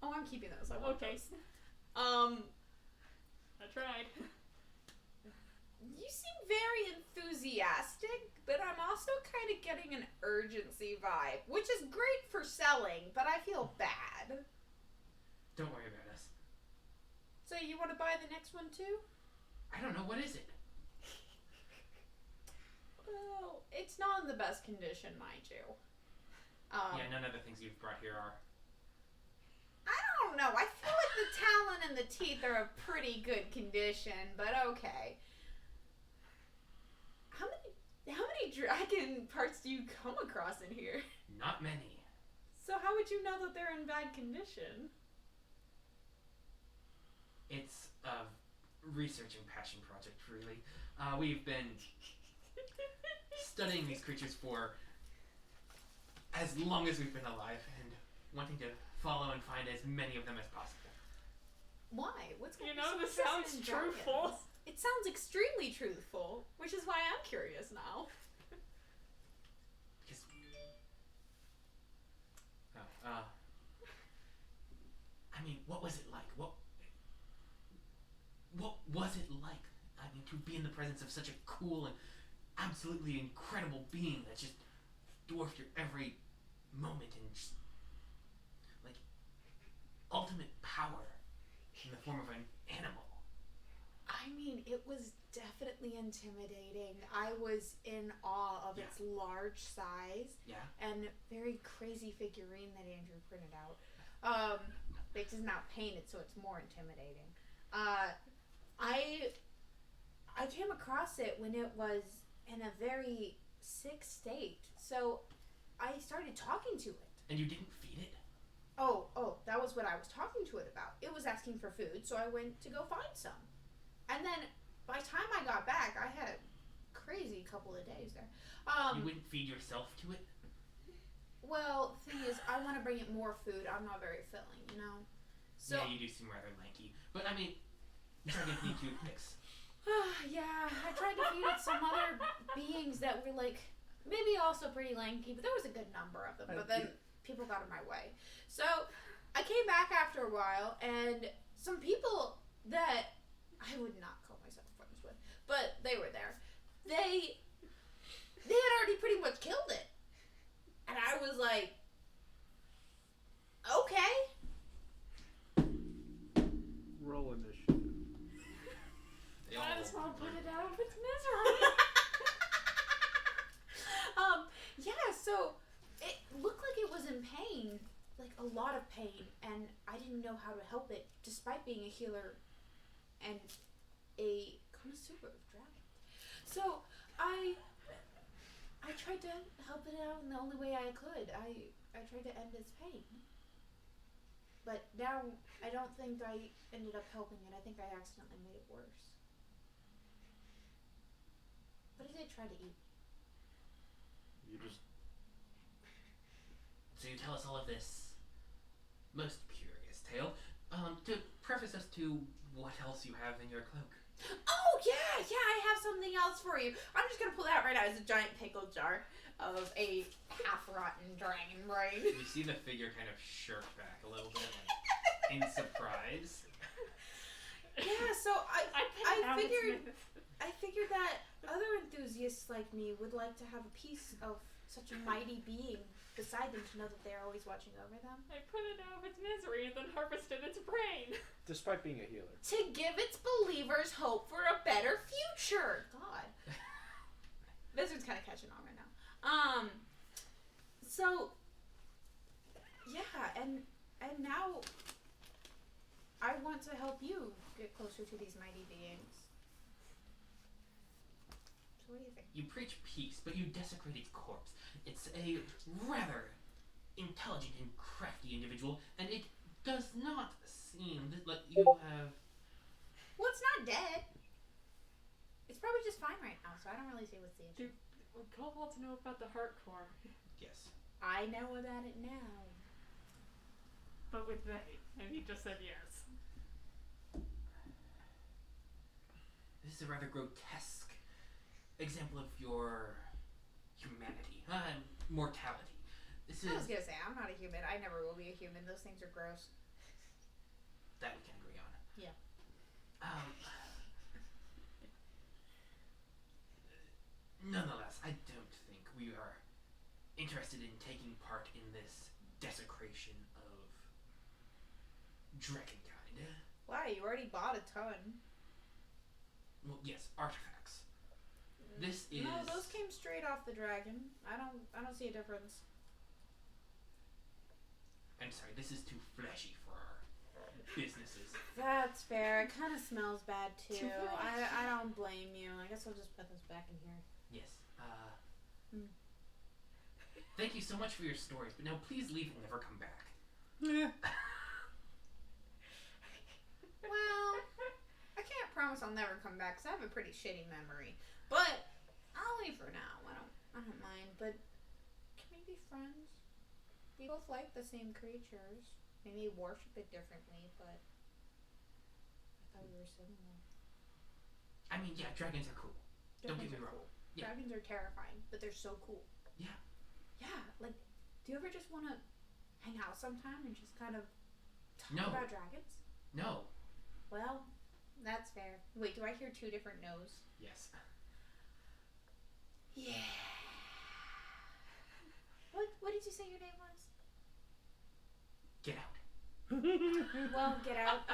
Oh, I'm keeping those. I want Okay. those. I tried. You seem very enthusiastic, but I'm also kind of getting an urgency vibe, which is great for selling, but I feel bad. Don't worry about us. So you want to buy the next one too? I don't know, what is it? Well, it's not in the best condition, mind you. Yeah, none of the things you've brought here are. I don't know. I feel like the talon and the teeth are a pretty good condition, but okay. How many dragon parts do you come across in here? Not many. So how would you know that they're in bad condition? It's a research and passion project, really. We've been studying these creatures for as long as we've been alive and wanting to follow and find as many of them as possible. Why? What's going You on? know, this sounds truthful. It sounds extremely truthful, which is why I'm curious now. Because I mean, what was it like? What was it like? I mean, to be in the presence of such a cool and absolutely incredible being that just dwarfed your every moment and just like ultimate power in the form of an animal. I mean, it was definitely intimidating. I was in awe of its large size Yeah. and very crazy figurine that Andrew printed out. Which is not painted, so it's more intimidating. I came across it when it was in a very sick state, so I started talking to it. And you didn't feed it? Oh, that was what I was talking to it about. It was asking for food, so I went to go find some. And then by the time I got back, I had a crazy couple of days there. You wouldn't feed yourself to it? Well, the thing is, I want to bring it more food. I'm not very filling, you know? So, Yeah, you do seem rather lanky. But I mean, dragons need toothpicks. yeah, I tried to feed it some other beings that were like, maybe also pretty lanky, but there was a good number of them. But then people got in my way. So, I came back after a while, and some people that I would not call myself friends with, but they were there. They had already pretty much killed it. And I was like, okay. Roll initiative. They Might all as well rolled put one. it out of its misery. so it looked like it was in pain, like a lot of pain, and I didn't know how to help it, despite being a healer and a connoisseur of dragon. So I tried to help it out in the only way I could. I tried to end its pain. But now I don't think I ended up helping it. I think I accidentally made it worse. What did it try to eat? You just So you tell us all of this most curious tale. To preface us to what else you have in your cloak. Oh yeah, I have something else for you. I'm just gonna pull that right out. It's a giant pickle jar of a half-rotten dragon brain. You see the figure kind of shirk back a little bit, like, in surprise. Yeah, so I figured that other enthusiasts like me would like to have a piece of such a mighty being beside them to know that they're always watching over them. I put it out of its misery and then harvested its brain. despite being a healer. To give its believers hope for a better future. God. This one's kind of catching on right now. So, yeah, and now I want to help you get closer to these mighty beings. So what do you think? You preach peace, but you desecrate its corpse. It's a rather intelligent and crafty individual, and it does not seem that you have... Well, it's not dead. It's probably just fine right now, so I don't really see what's the issue. Would kobolds know about the heart core? Yes. I know about it now. But with they, and he just said yes. This is a rather grotesque example of your humanity, mortality. This is... I was gonna say, I'm not a human. I never will be a human. Those things are gross. That we can agree on. Yeah. Nonetheless, I don't think we are interested in taking part in this desecration of dragonkind. Why? You already bought a ton. Well, yes, artifacts. This is... No, those came straight off the dragon. I don't see a difference. I'm sorry, this is too fleshy for our businesses. That's fair. It kind of smells bad too. Too fresh. I don't blame you. I guess I'll just put this back in here. Yes. Thank you so much for your stories, but now please leave and never come back. Well, I can't promise I'll never come back because I have a pretty shitty memory. But I'll leave for now. I don't mind. But can we be friends? We both like the same creatures. Maybe worship it differently, but I thought we were similar. I mean, yeah, dragons are cool. Don't get me Dragons are wrong. cool. Yeah. Dragons are terrifying, but they're so cool. Yeah. Yeah, like, do you ever just want to hang out sometime and just kind of talk No. about dragons? No. Well, that's fair. Wait, do I hear two different no's? Yes. Yeah. What did you say your name was? Get out. Well, get out.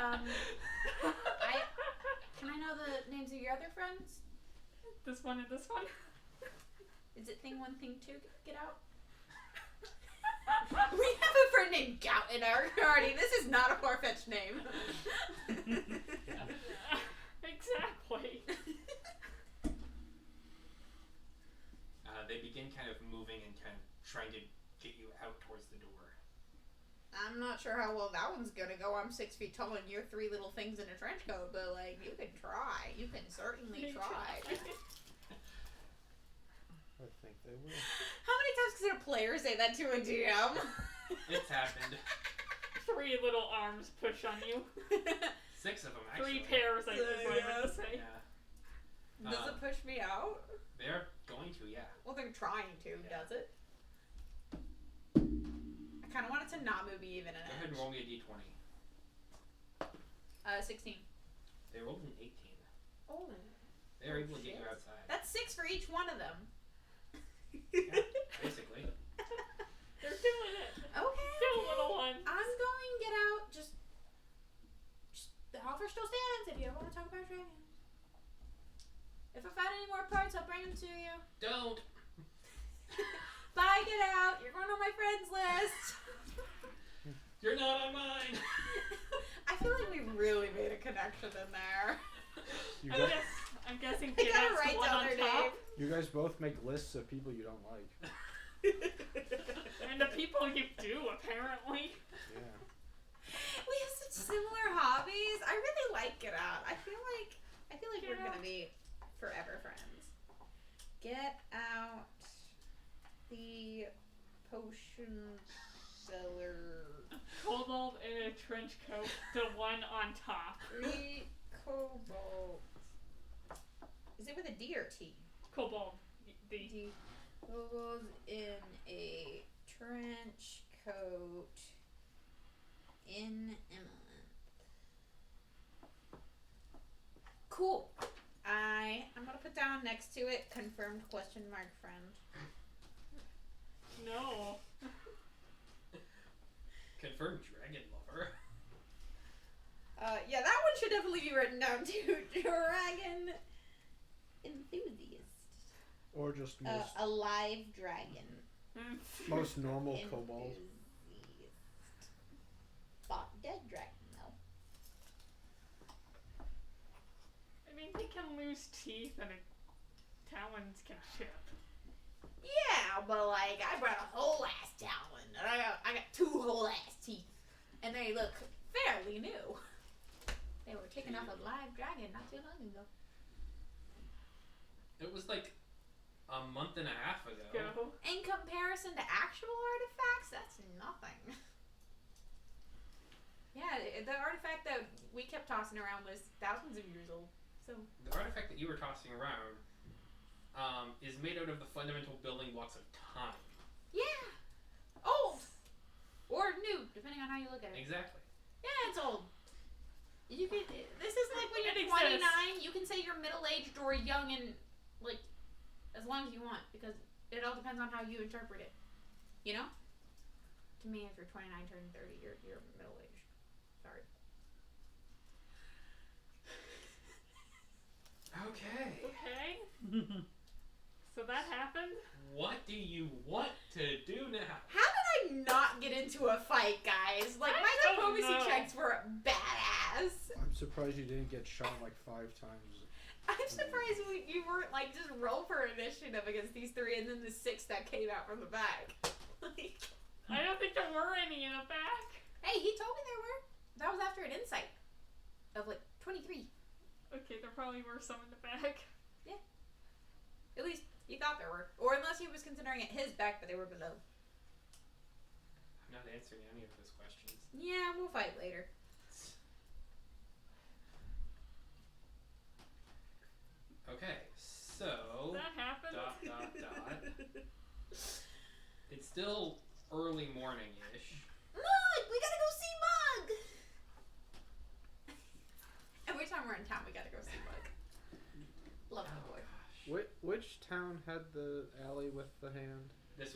Can I know the names of your other friends? This one and this one? Is it thing one, thing two? Get out. We have a friend named Gout in our party. This is not a far-fetched name. Exactly. They begin kind of moving and kind of trying to get you out towards the door. I'm not sure how well that one's gonna go. I'm 6 feet tall and you're three little things in a trench coat, but like, you can try. You can certainly try. I think they will. How many times can a player say that to a DM? It's happened. 3 little arms push on you. 6 of them, actually. 3 pairs, I think I meant to say. Yeah. Does it push me out? They're going to, yeah. Well, they're trying to. Yeah. Does it? I kind of want it to not move me even an Go ahead and edge. roll me a d20. 16. They rolled an 18. Oh. They're able to get you outside. That's 6 for each one of them. Yeah, basically. They're doing it. Okay. Two little ones. I'm going to get out. Just the offer still stands if you ever want to talk about dragons. If I find any more parts, I'll bring them to you. Don't! Bye, get it out. You're going on my friends list. You're not on mine. I feel like we really made a connection in there. You guys, I'm guessing I Get gotta Out's the write one down on their top. name. you guys both make lists of people you don't like. And the people you do, apparently. Yeah. We have such similar hobbies. I really like Get Out. I feel like Get we're Out. gonna be forever friends. Get Out, the potion seller. Kobold in a trench coat, the one on top. 3 cobalt. Is it with a D or T? Kobold. The D. Kobold in a trench coat in Emerald. Cool. I'm gonna put down next to it confirmed question mark friend. no. Confirmed dragon lover. Yeah, that one should definitely be written down too. Dragon enthusiast. Or just most A live dragon. most normal kobold. Enthusiast. But dead dragon though. I mean, they can lose teeth and talons can chip. Yeah, but like I brought a whole ass talon, and I got 2 whole ass teeth, and they look fairly new. They were taken off a live dragon not too long ago. It was like a month and a half ago. Go. In comparison to actual artifacts, that's nothing. Yeah, the artifact that we kept tossing around was thousands of years old. So The artifact that you were tossing around is made out of the fundamental building blocks of time. yeah, old or new, depending on how you look at it. Exactly. Yeah, it's old. You can. This isn't like when It you're exists. 29. You can say you're middle aged or young, and like as long as you want, because it all depends on how you interpret it. You know. To me, if you're 29 turning 30, you're middle aged. Sorry. Okay. Okay. So that happened. What do you want to do now? How did I not get into a fight, guys? Like I my don't diplomacy know. checks were badass. I'm surprised you didn't get shot like 5 times. I'm surprised you weren't like just roll for initiative against these 3 and then the 6 that came out from the back. Like, I don't think there were any in the back. hey, he told me there were. That was after an insight of like 23. Okay, there probably were some in the back. At least he thought there were, or unless he was considering it his back, but they were below. I'm not answering any of those questions. Yeah, we'll fight later. Okay, so That happened. dot. It's still early morning-ish. Mug, we gotta go see Mug. Every time we're in town, we gotta go see Mug. Love the boy. Gosh. Which town had the alley with the hand? It's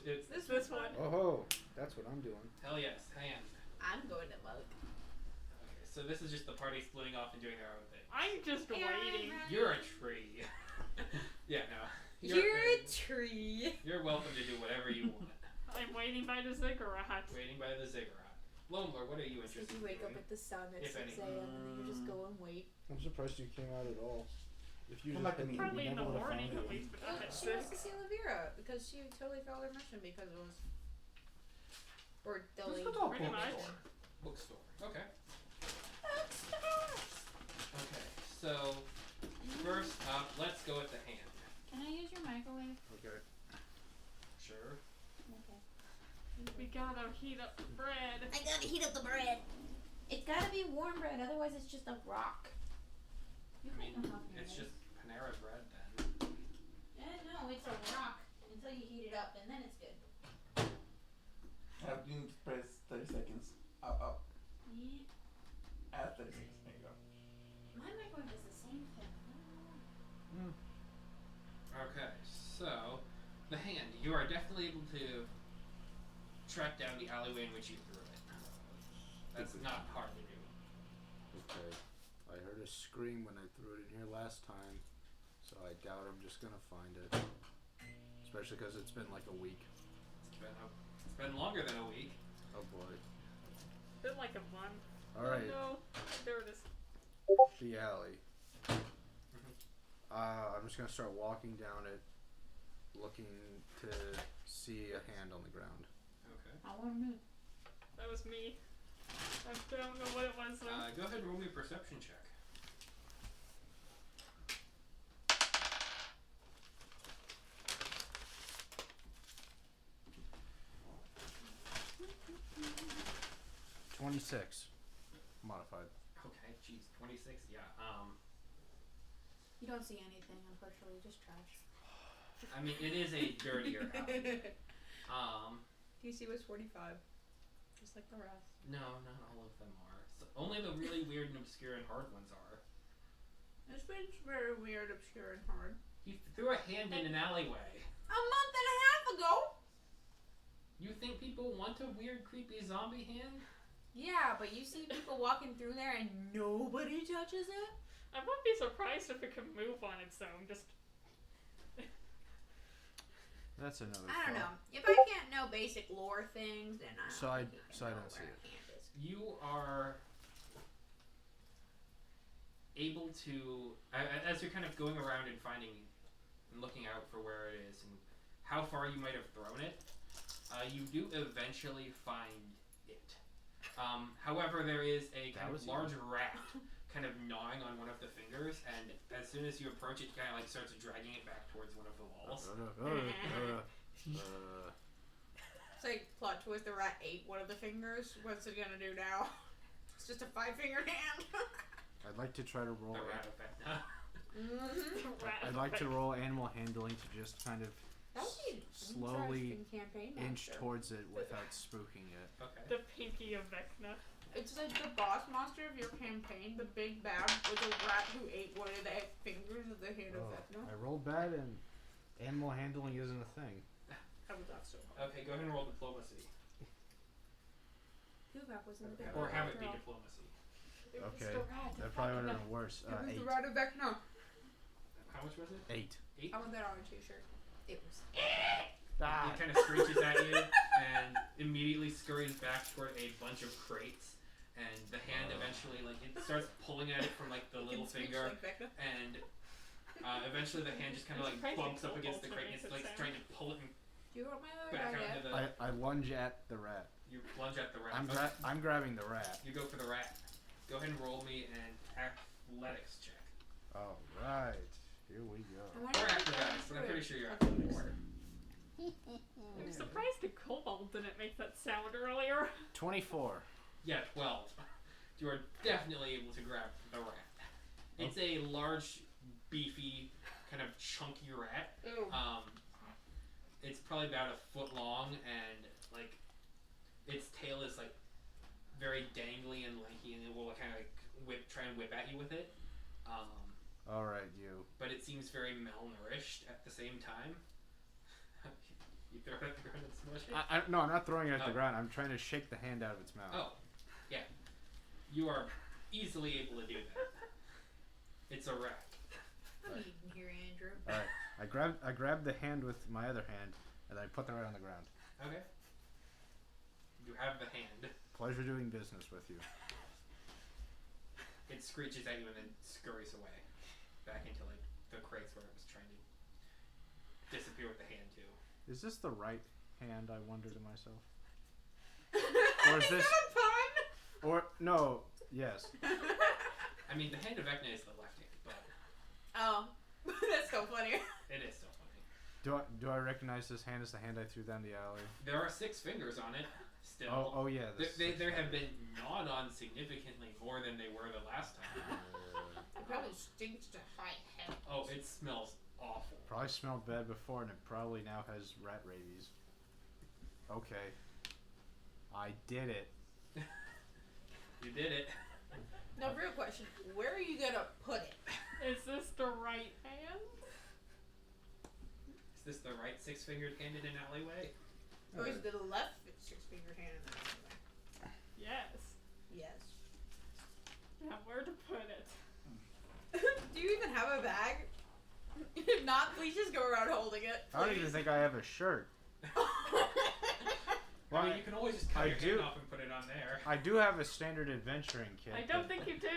This one. Oh, that's what I'm doing. hell yes, hand. I'm going to Mug. Okay, so this is just the party splitting off and doing their own thing. I'm just waiting. You're a tree. Yeah, no. You're a tree. You're welcome to do whatever you want. I'm waiting by the Ziggurat. Waiting by the Ziggurat. Lone Lord, what are you So interested you wake in up doing? at the sun at If 6 any. a.m. and then you just go and wait. I'm surprised you came out at all. If you Well, just like hadn't, me. we Probably in never the would have morning found at you. least, but Well, not at she wants to 6. see Elvira because she totally failed her mission because it was. Or Let's delayed. go to a Pretty much. bookstore. Bookstore. Okay. Okay, so first up, let's go with the hand. Can I use your microwave? Okay. Sure. Okay. We gotta heat up the bread. I gotta heat up the bread. It's gotta be warm bread, otherwise it's just a rock. You I mean, can help me it's with just Panera bread then. No, it's a rock until you heat it up, and then it's good. You need to press 30 seconds. Up. Yeah. At 30 seconds. There you go. My microwave does the same thing. Okay, so the hand. You are definitely able to track down the alleyway in which you threw it. That's not hard to do. Okay. I heard a scream when I threw it in here last time, so I doubt I'm just gonna find it. Especially because it's been like a week. It's It's been longer than a week. Oh boy. Been like a month. Alright. Oh, no. There it is. The alley. I'm just gonna start walking down it, looking to see a hand on the ground. Okay. I want to. That was me. I don't know what it was though. Go ahead and roll me a perception check. $26. Modified. Okay, jeez, 26. Yeah. You don't see anything, unfortunately, just trash. I mean, it is a dirtier alley. DC was 45. Just like the rest. No, not all of them are. So only the really weird and obscure and hard ones are. This one's very weird, obscure, and hard. He threw a hand in an alleyway. A month and a half ago! You think people want a weird, creepy zombie hand? Yeah, but you see people walking through there and nobody touches it? I wouldn't be surprised if it could move on its own. Just That's another I don't thought. know. If I can't know basic lore things, then I don't So I think you don't know see where it. a hand is. You are able to, as you're kind of going around and finding and looking out for where it is and how far you might have thrown it, you do eventually find it. However, there is a kind of large rat kind of gnawing on one of the fingers, and as soon as you approach it, kind of like starts dragging it back towards one of the walls. It's like plot twist, the rat ate one of the fingers. What's it gonna do now? It's just a 5-fingered hand. I'd like to try to roll. The rat effect. Mm-hmm. I'd like to roll animal handling to just kind of That would be an slowly interesting campaign inch master. towards it without spooking it. Okay. the pinky of Vecna. It's like the boss monster of your campaign, the big bad, was a rat who ate one of the fingers of the hand of Vecna. I rolled bad, and animal handling isn't a thing. That was not so hard. Okay, go ahead and roll diplomacy. Huvak was in the big Or have it rat be girl. diplomacy. It was Okay, the rat of that probably would Vecna. have been worse. It was 8. the rat of Vecna. How much was it? 8. I want that on a t-shirt. It was. Ah. It kind of screeches at you and immediately scurries back toward a bunch of crates. And the hand eventually, like, it starts pulling at it from, like, the little finger. Like Vecna. And eventually the hand just kind of, like, bumps up against the crate and it's, like, trying to pull it Do you want my other back guy out yet? into the... I lunge at the rat. You plunge at the rat. I'm grabbing the rat. You go for the rat. Go ahead and roll me an athletics check. All right, here we go. I wonder Or if acrobatics, it's but I'm pretty sure you're Okay, athletics. word. I'm surprised the kobold didn't make that sound earlier. 24. Yeah, 12. You are definitely able to grab the rat. It's a large, beefy, kind of chunky rat. Ew. It's probably about a foot long, and like its tail is like very dangly and lanky, and it will kind of like try and whip at you with it. All right, you. But it seems very malnourished at the same time. You throw it at the ground and smush it. No, I'm not throwing it at the Oh. ground. I'm trying to shake the hand out of its mouth. Oh, yeah. You are easily able to do that. It's a rat. I'm eating here, Andrew. All right, I grab the hand with my other hand, and I put the rat on the ground. Okay. You have the hand. Pleasure doing business with you. It screeches at you and then scurries away. Back into like the crates where it was trying to disappear with the hand too. Is this the right hand? I wonder to myself. Or is this- that a pun? Or no, yes. I mean, the hand of Vecna is the left hand, but Oh, that's so funny. it is still funny. Do I recognize this hand as the hand I threw down the alley? There are 6 fingers on it still. Oh yeah. There have been gnawed on significantly more than they were the last time. It probably stinks to high heaven. Oh, it smells awful. Probably smelled bad before, and it probably now has rat rabies. Okay. I did it. You did it. Now, real question: where are you gonna put it? Is this the right hand? Is this the right 6-fingered hand in an alleyway? Or is it the left 6-fingered hand in that? Yes. Yes. Now where to put it? Do you even have a bag? If not, please just go around holding it. I don't even please. think I have a shirt. Well, I mean, you can always just cut I your do- hand off and put it on there. I do have a standard adventuring kit. I don't think you do.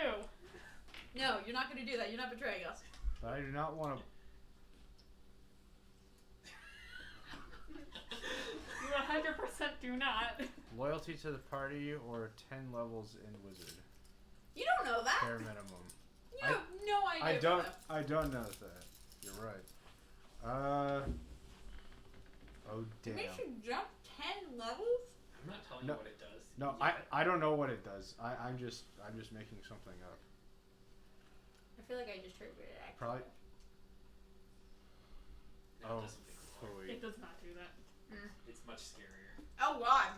No, you're not gonna do that. You're not betraying us. But I do not want to. You 100% do not. Loyalty to the party or 10 levels in wizard. You don't know that. Bare minimum. You have no idea. I don't. Philip. I don't know that. You're right. Oh It damn. makes you jump 10 levels. I'm not telling No. you what it does. No, yet. I don't know what it does. I'm just making something up. I feel like I just triggered it. Actually. Probably. No, Oh, it doesn't think more. It does not do that. It's much scarier. Oh God.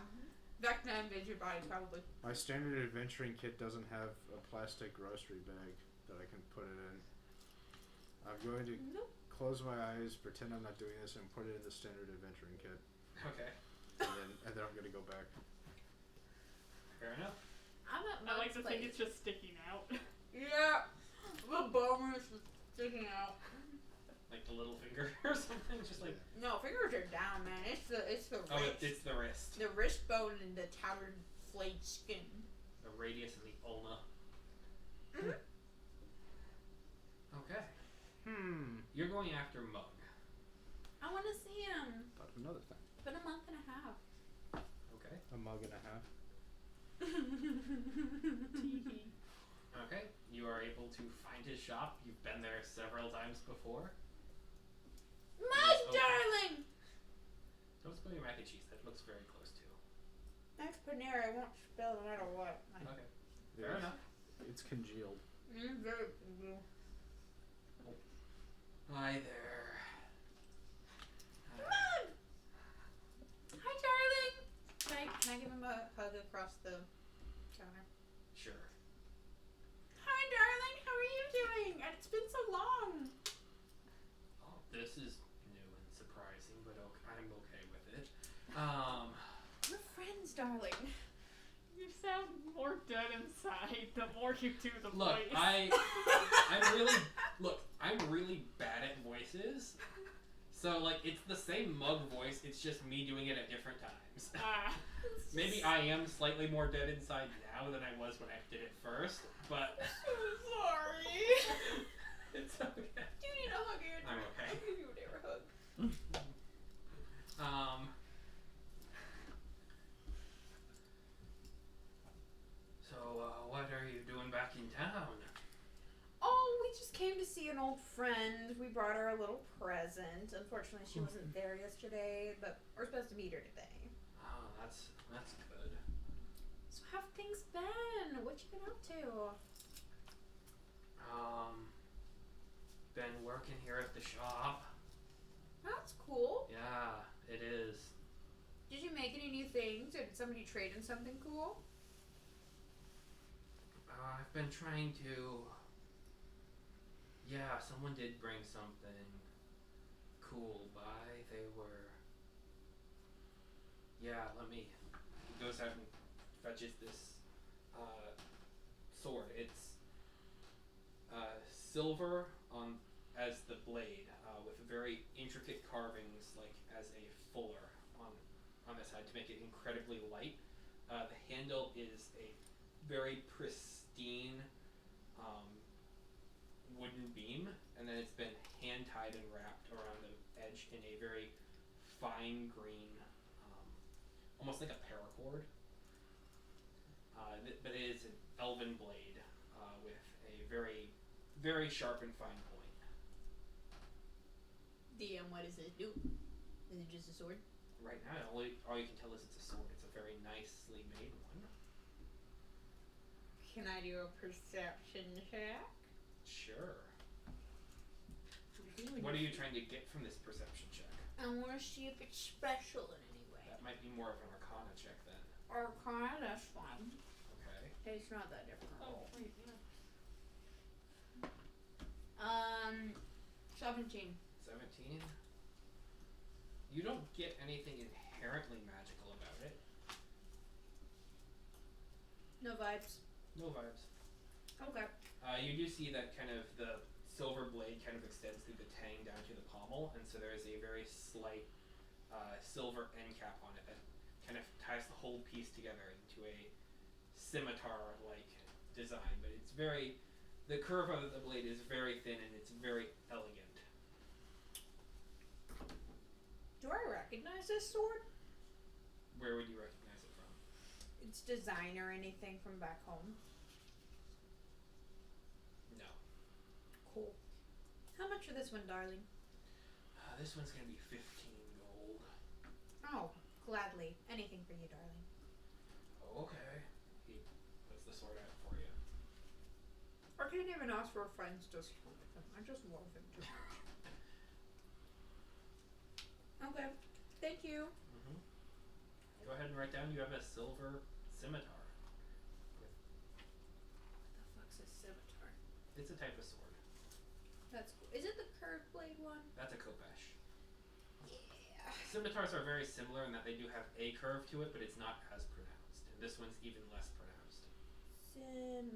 That can invade your body probably. My standard adventuring kit doesn't have a plastic grocery bag that I can put it in. I'm going to Nope. close my eyes, pretend I'm not doing this, and put it in the standard adventuring kit, Okay. and then I'm gonna go back. Fair enough. I'm at I like Mug's to think place. it's just sticking out. Yeah. The bone is just sticking out. Like the little finger or something. Just like. No, fingers are down, man. It's the wrist. Oh, it's the wrist. The wrist bone and the tattered flayed skin. The radius and the ulna. Mhm. Okay. You're going after Mug. I want to see him. Thought of another thing. It's been a month and a half. Okay. A mug and a half. Teehee. Okay. You are able to find his shop. You've been there several times before. My Okay. darling! Don't spill your mac and cheese. That looks very close to. That's Panera. I won't spill no matter what. Okay. Fair enough. It's congealed. Very. Hi there. Mom! Hi, darling! Can I give him a hug across the counter? Sure. Hi, darling! How are you doing? It's been so long! Oh, this is new and surprising, but I'm okay with it. We're friends, darling. You sound more dead inside the more you do the Look, voice. I'm really bad at voices. So like it's the same Mug voice, it's just me doing it at different times. Ah. Maybe I am slightly more dead inside now than I was when I did it first, but So sorry. it's okay. Do you need a hug? I'm okay. I'll give you a hug. So what are you doing back in town? Oh, we just came to see an old friend. We brought her a little present. Unfortunately, she wasn't there yesterday, but we're supposed to meet her today. Oh, that's good. So how have things been? What you been up to? Been working here at the shop. That's cool. Yeah, it is. Did you make any new things, or did somebody trade in something cool? I've been trying to. Yeah, someone did bring something cool by. They were. Yeah, he goes out and fetches this sword. It's silver as the blade, with very intricate carvings, like as a fuller on the side to make it incredibly light. The handle is a very pristine wooden beam, and then it's been hand tied and wrapped around the edge in a very fine green, almost like a paracord. But it is an elven blade with a very, very sharp and fine point. DM, what does it do? Is it just a sword? Right now, all you can tell is it's a sword. It's a very nicely made one. Can I do a perception check? Sure. What are you trying to get from this perception check? I want to see if it's special in any way. That might be more of an Arcana check then. Arcana, that's fine. Okay. It's not that different at all. Wait, yeah. 17. 17. You don't get anything inherently magical about it. No vibes. No vibes. Okay. You do see that kind of the silver blade kind of extends through the tang down to the pommel, and so there is a very slight silver end cap on it that kind of ties the whole piece together into a scimitar-like design. But it's very, the curve of the blade is very thin and it's very elegant. Do I recognize this sword? Where would you recognize it from? Its design or anything from back home? No. Cool. How much for this one, darling? This one's gonna be 15 gold. Oh, gladly. Anything for you, darling. Oh, okay. He puts the sword out for you. I can't even ask for a friend's discount with him. I just love him too much. Okay. Thank you. Mm-hmm. Go ahead and write down you have a silver scimitar. What the fuck's a scimitar? It's a type of sword. That's cool. Is it the curved blade one? That's a kopesh. Yeah. Scimitars are very similar in that they do have a curve to it, but it's not as pronounced. And this one's even less pronounced. Scimitar.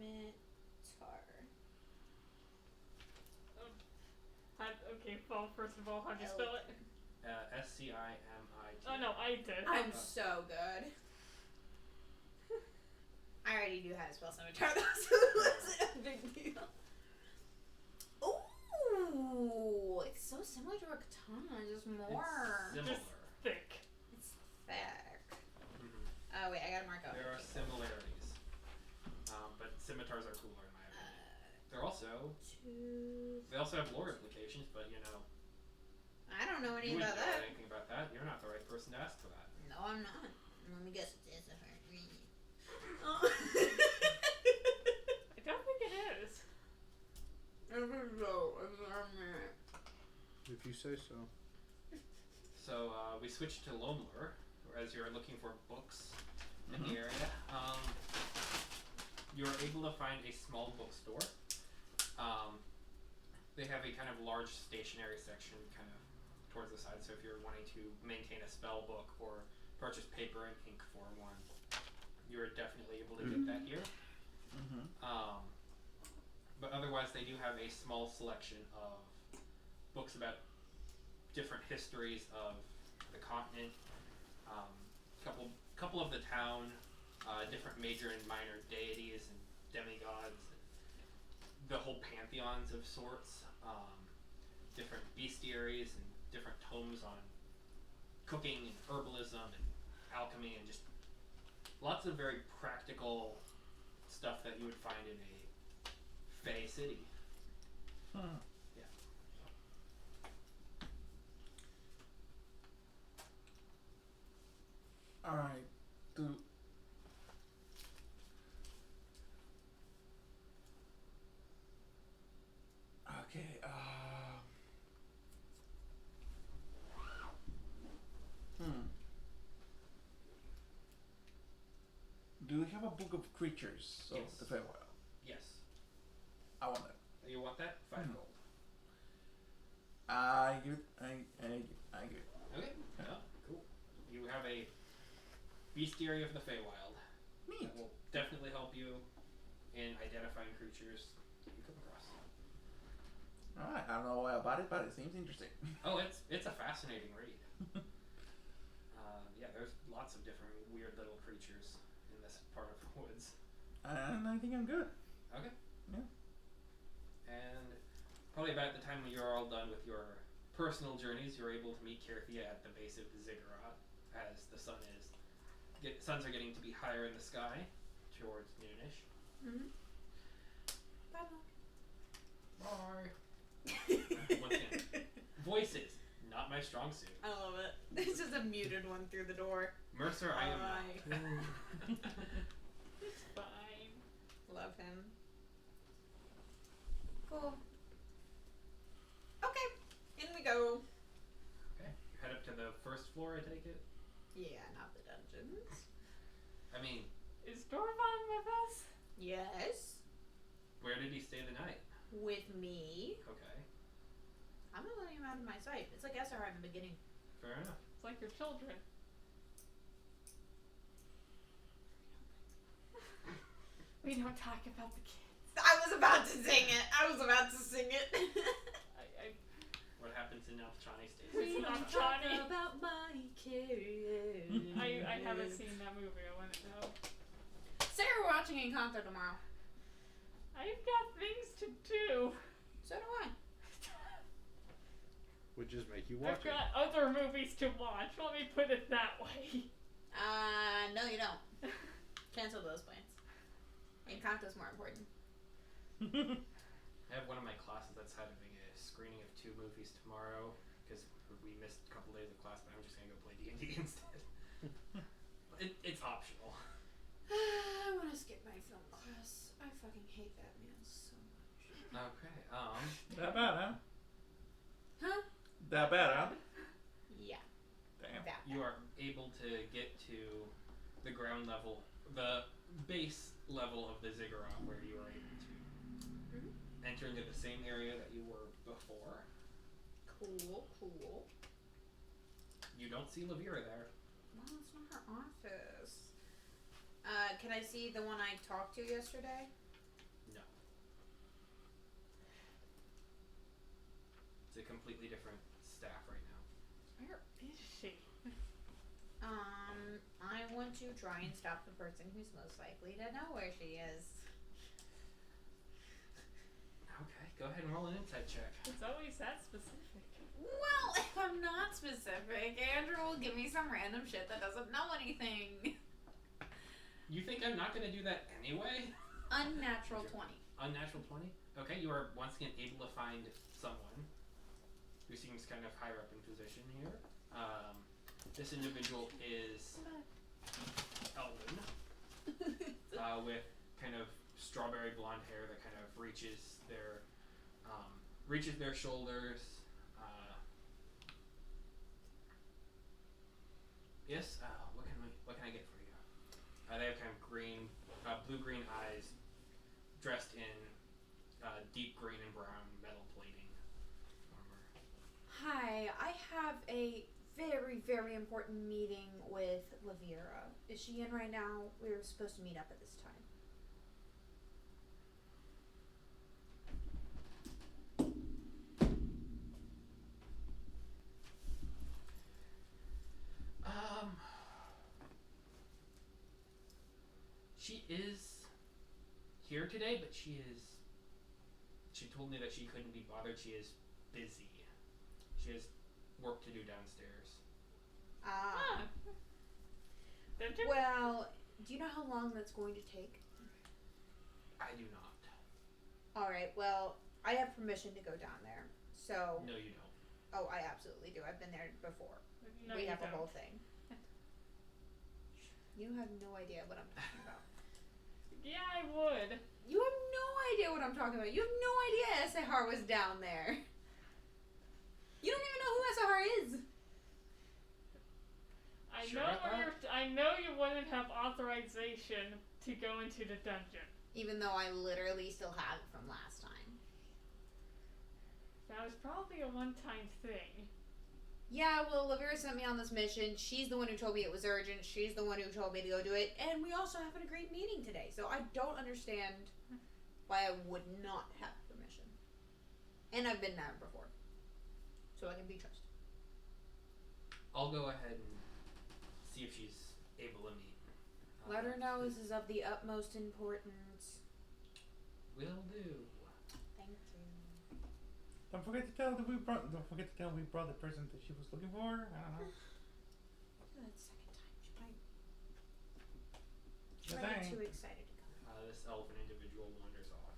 Okay, well, first of all, how'd you spell it? S-C-I-M-I-T. Oh, no, I did. I'm so good. I already knew how to spell scimitar though, so it wasn't a big deal. Ooh, it's so similar to a katana, just more. It's similar. Just thick. It's thick. Mm-hmm. Oh wait, I gotta mark out. There are similarities. But scimitars are cooler in my opinion. They also have lore implications, but you know. I don't know You anything wouldn't about know that. anything about that. You're not the right person to ask for that. No, I'm not. Let me guess. It's a hard read. I don't think it is. If you say so. So we switched to Lomler, as you're looking for books in the area. You're able to find a small bookstore. They have a kind of large stationery section kind of towards the side, so if you're wanting to maintain a spell book or purchase paper and ink for one, you're definitely able to get that here. Mm-hmm. But otherwise they do have a small selection of books about different histories of the continent, couple of the town, different major and minor deities and demigods, the whole pantheons of sorts, different bestiaries and different tomes on cooking and herbalism and alchemy and just lots of very practical stuff that you would find in a Fey city. Hmm. Yeah. Alright. Okay, Do we have a book of creatures of Yes. the Feywild? Yes. I want that. You want that? 5 gold. I give it. I give it. Okay. Yeah. Cool. You have a bestiary of the Feywild. Neat. That will definitely help you in identifying creatures you come across. Alright, I don't know why about it, but it seems interesting. Oh, it's a fascinating read. Yeah, there's lots of different weird little creatures in this part of the woods. And I think I'm good. Okay. Yeah. And probably about the time when you're all done with your personal journeys, you're able to meet Kirthia at the base of the Ziggurat as the sun is. Suns are getting to be higher in the sky towards noonish. Mm-hmm. Bye, Bye. Once again, voices, not my strong suit. I love it. It's just a muted one through the door. Mercer, I am not. It's fine. Love him. Cool. Okay, in we go. Okay, you head up to the first floor, I take it? Yeah, not the dungeons. I mean, Is Dorvan with us? Yes, where did he stay the night? with me. Okay, I'm not letting him out of my sight. It's like Essar in the beginning. fair enough. It's like your children. We don't talk about the kids. I was about to sing it. What happens in Alchani stays We in don't Alchani. talk about my carriage. I haven't seen that movie. I want to know. Say we're watching Encanto tomorrow. I've got things to do. So do I. Would just make you watch I've got other movies to watch. Let me put it that way. No you don't. Cancel those plans. Encanto's more important. I have one of my classes that's having a screening of 2 movies tomorrow because we missed a couple days of class, but I'm just gonna go play D&D instead. It's optional. I want to skip my film class. I fucking hate that man so much. Okay. That bad, huh? Huh? That bad, huh? Yeah. Damn. That You are able to get to the ground level, the base level of the Ziggurat, where you are able to enter into the same area that you were before. Cool. You don't see Lavira there. Well, it's not her office. Can I see the one I talked to yesterday? No. It's a completely different staff right now. Where is she? I want to try and stop the person who's most likely to know where she is. Okay, go ahead and roll an insight check. It's always that specific. Well, if I'm not specific, Andrew will give me some random shit that doesn't know anything. You think I'm not going to do that anyway? Unnatural 20. Unnatural 20? Okay, you are once again able to find someone who seems kind of higher up in position here. This individual is Elvin, with kind of strawberry blonde hair that kind of reaches their shoulders. Yes. What can I get for you? They have kind of blue-green eyes, dressed in deep green and brown metal plating armor. Hi, I have a very, very important meeting with Lavira. Is she in right now? We were supposed to meet up at this time. She is here today, but she told me that she couldn't be bothered. She is busy. She has work to do downstairs. Well, do you know how long that's going to take? I do not. Alright, well, I have permission to go down there. So, No, you don't. oh, I absolutely do. I've been there before. No, We you have a don't. whole thing. You have no idea what I'm talking about. Yeah, I would. You have no idea what I'm talking about. You have no idea Sahar was down there. You don't even know who Sahar is. I Sure know about where I know you wouldn't have authorization to go into the dungeon. Even though I literally still have it from last time. That was probably a one-time thing. Yeah, well, Lavira sent me on this mission. She's the one who told me it was urgent. She's the one who told me to go do it. And we also have an agreed meeting today, so I don't understand Why I would not have permission. And I've been there before. So I can be trusted. I'll go ahead and see if she's able to meet. Let her know this is of the utmost importance. Will do. Thank you. Don't forget to tell we brought the person that she was looking for. I don't know. That second time, she might Just get saying. too excited to come. This elven individual wanders off.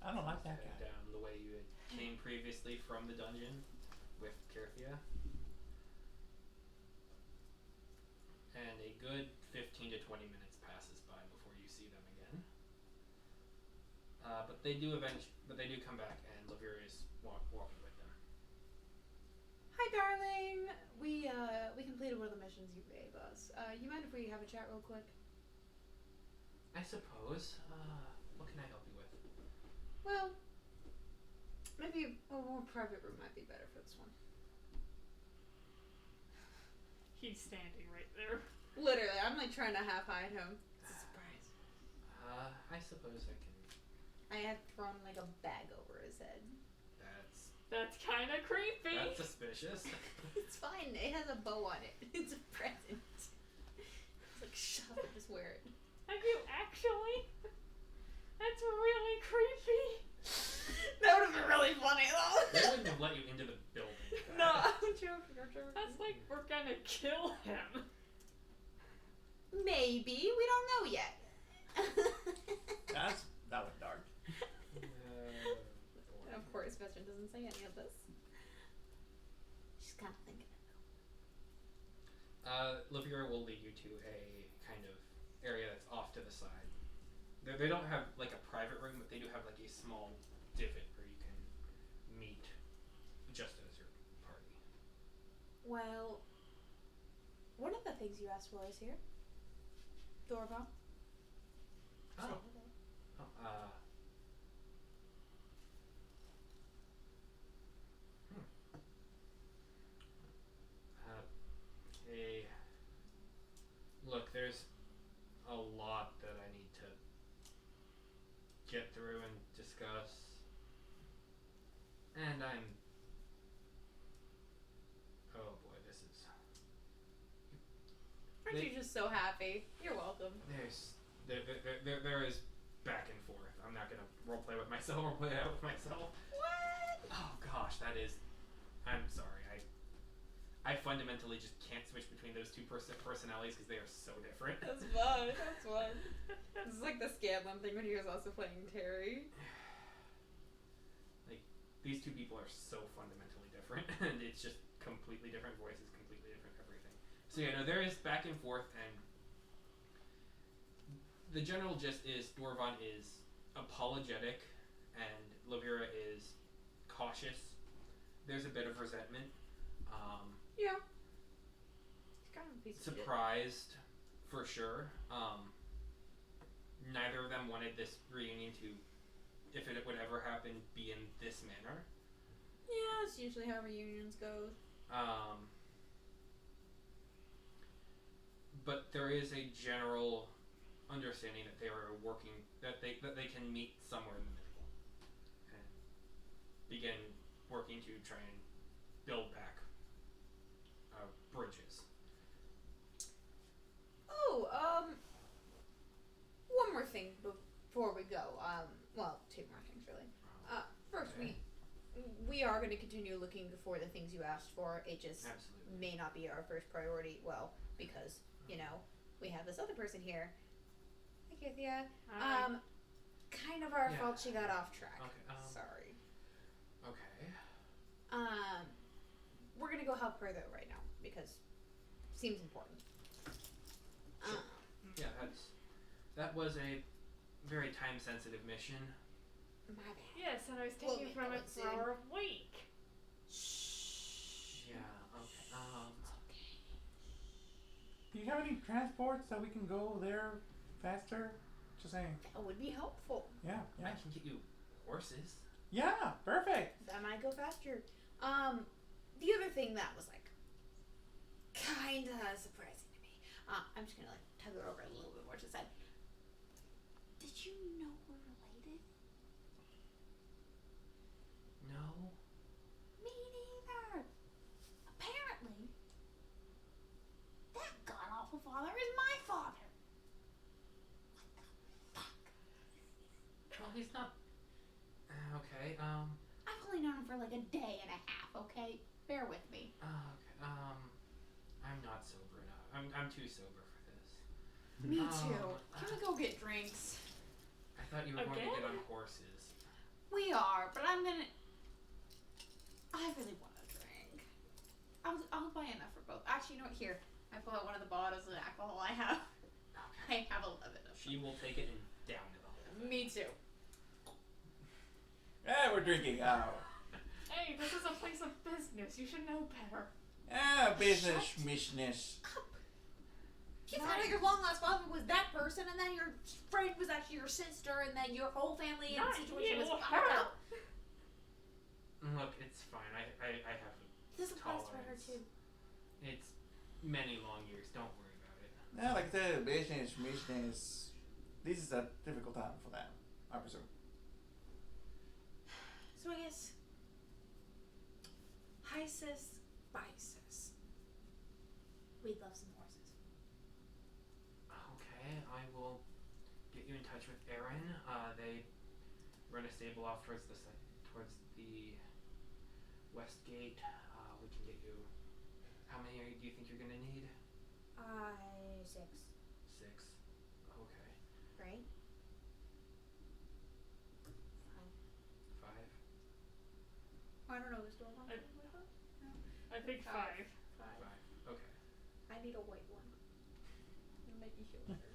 I don't like that Head guy. down the way you had came previously from the dungeon with Kirthia. And a good 15 to 20 minutes passes by before you see them again. But they do come back, and Lavira is walking with them. Hi, darling. We completed one of the missions you gave us. You mind if we have a chat real quick? I suppose. What can I help you with? Well, maybe a more private room might be better for this one. He's standing right there. Literally, I'm like trying to half hide him. It's a surprise. I suppose I can. I have thrown like a bag over his head. That's That's kind of creepy. That's suspicious. It's fine. It has a bow on it. It's a present. It's like, shut up, just wear it. Have you actually? That's really creepy. That would have been really funny though. They wouldn't have let you into the building. with No, that. I'm joking. That's like we're gonna kill him. Maybe. We don't know yet. That was dark. And of course, Vestrin doesn't say any of this. She's kind of thinking it Lavira will lead you to a kind of area that's off to the side. They don't have like a private room, but they do have like a small divot where you can meet just as your party. Well, one of the things you asked for is here. Dorva. Oh. Hey, look, there's a lot that I need to get through and discuss, and oh boy, this is. Aren't you just so happy? You're welcome. There is back and forth. I'm not gonna roleplay with myself or play out with myself. What? Oh gosh, that is. I'm sorry. I fundamentally just can't switch between those two personalities because they are so different. That's fun. That's fun. This is like the Scanlan thing when he was also playing Terry. Like, these two people are so fundamentally different, and it's just completely different voices, completely different everything. So yeah, no, there is back and forth, and the general gist is Dorvan is apologetic, and Lavira is cautious. There's a bit of resentment. Yeah. It's kind of a piece of shit. Surprised, for sure. Neither of them wanted this reunion to, if it would ever happen, be in this manner. Yeah, that's usually how reunions go. But there is a general understanding that they are working, that they can meet somewhere in the middle and begin working to try and build back bridges. Oh, one more thing before we go. Well, two more things really. First, Okay. we are going to continue looking for the things you asked for. It just Absolutely. may not be our first priority. Well, because we have this other person here. Hi, Kithia. Kind of our Yeah. fault. She got off track. Okay. Sorry. Okay. We're gonna go help her though right now because seems important. Sure. Yeah, that was a very time-sensitive mission. My bad. Yes, and I was We'll taking get from going it soon. for a week. Shh. Yeah. Okay. Do you have any transports that we can go there faster? Just saying. That would be helpful. Yeah. I can get you horses. Yeah. Perfect. That might go faster. The other thing that was like kinda surprising to me. I'm just gonna like tug her over a little bit more to the side. Did you know we're related? No. Me neither. Apparently, that god awful father is my father. What the fuck? Well, he's not. Okay. I've only known him for like a day and a half. Okay, bear with me. Okay. I'm not sober enough. I'm too sober for this. Me too. Can we go get drinks? I thought you were going to get Again? on horses. We are, but I really want a drink. I'll buy enough for both. Actually, you know what? Here, I pull out one of the bottles of alcohol I have. Okay. I have 11 of them. She will take it and down it all. Me too. Yeah, we're drinking. Hey, this is a place of business. You should know better. Business mishness. You found out your long lost father was that person, and then your friend was actually your sister, and then your whole family and Not situation you, was fucked her. up. Look, it's fine. I have This applies for her tolerance. too. It's many long years. Don't worry about it. Yeah, like I said, business mishness. This is a difficult time for them, I presume. So I guess Hi sis, bye sis. We'd love some horses. Okay, I will get you in touch with Aaron. They run a stable off towards the west gate. We can get you. How many do you think you're gonna need? 6. 6. Okay. Right? 5. 5. I don't know. Is dog on I- with her? No. I think 5. 5. 5. Okay. I need a white one. It'll make me feel better.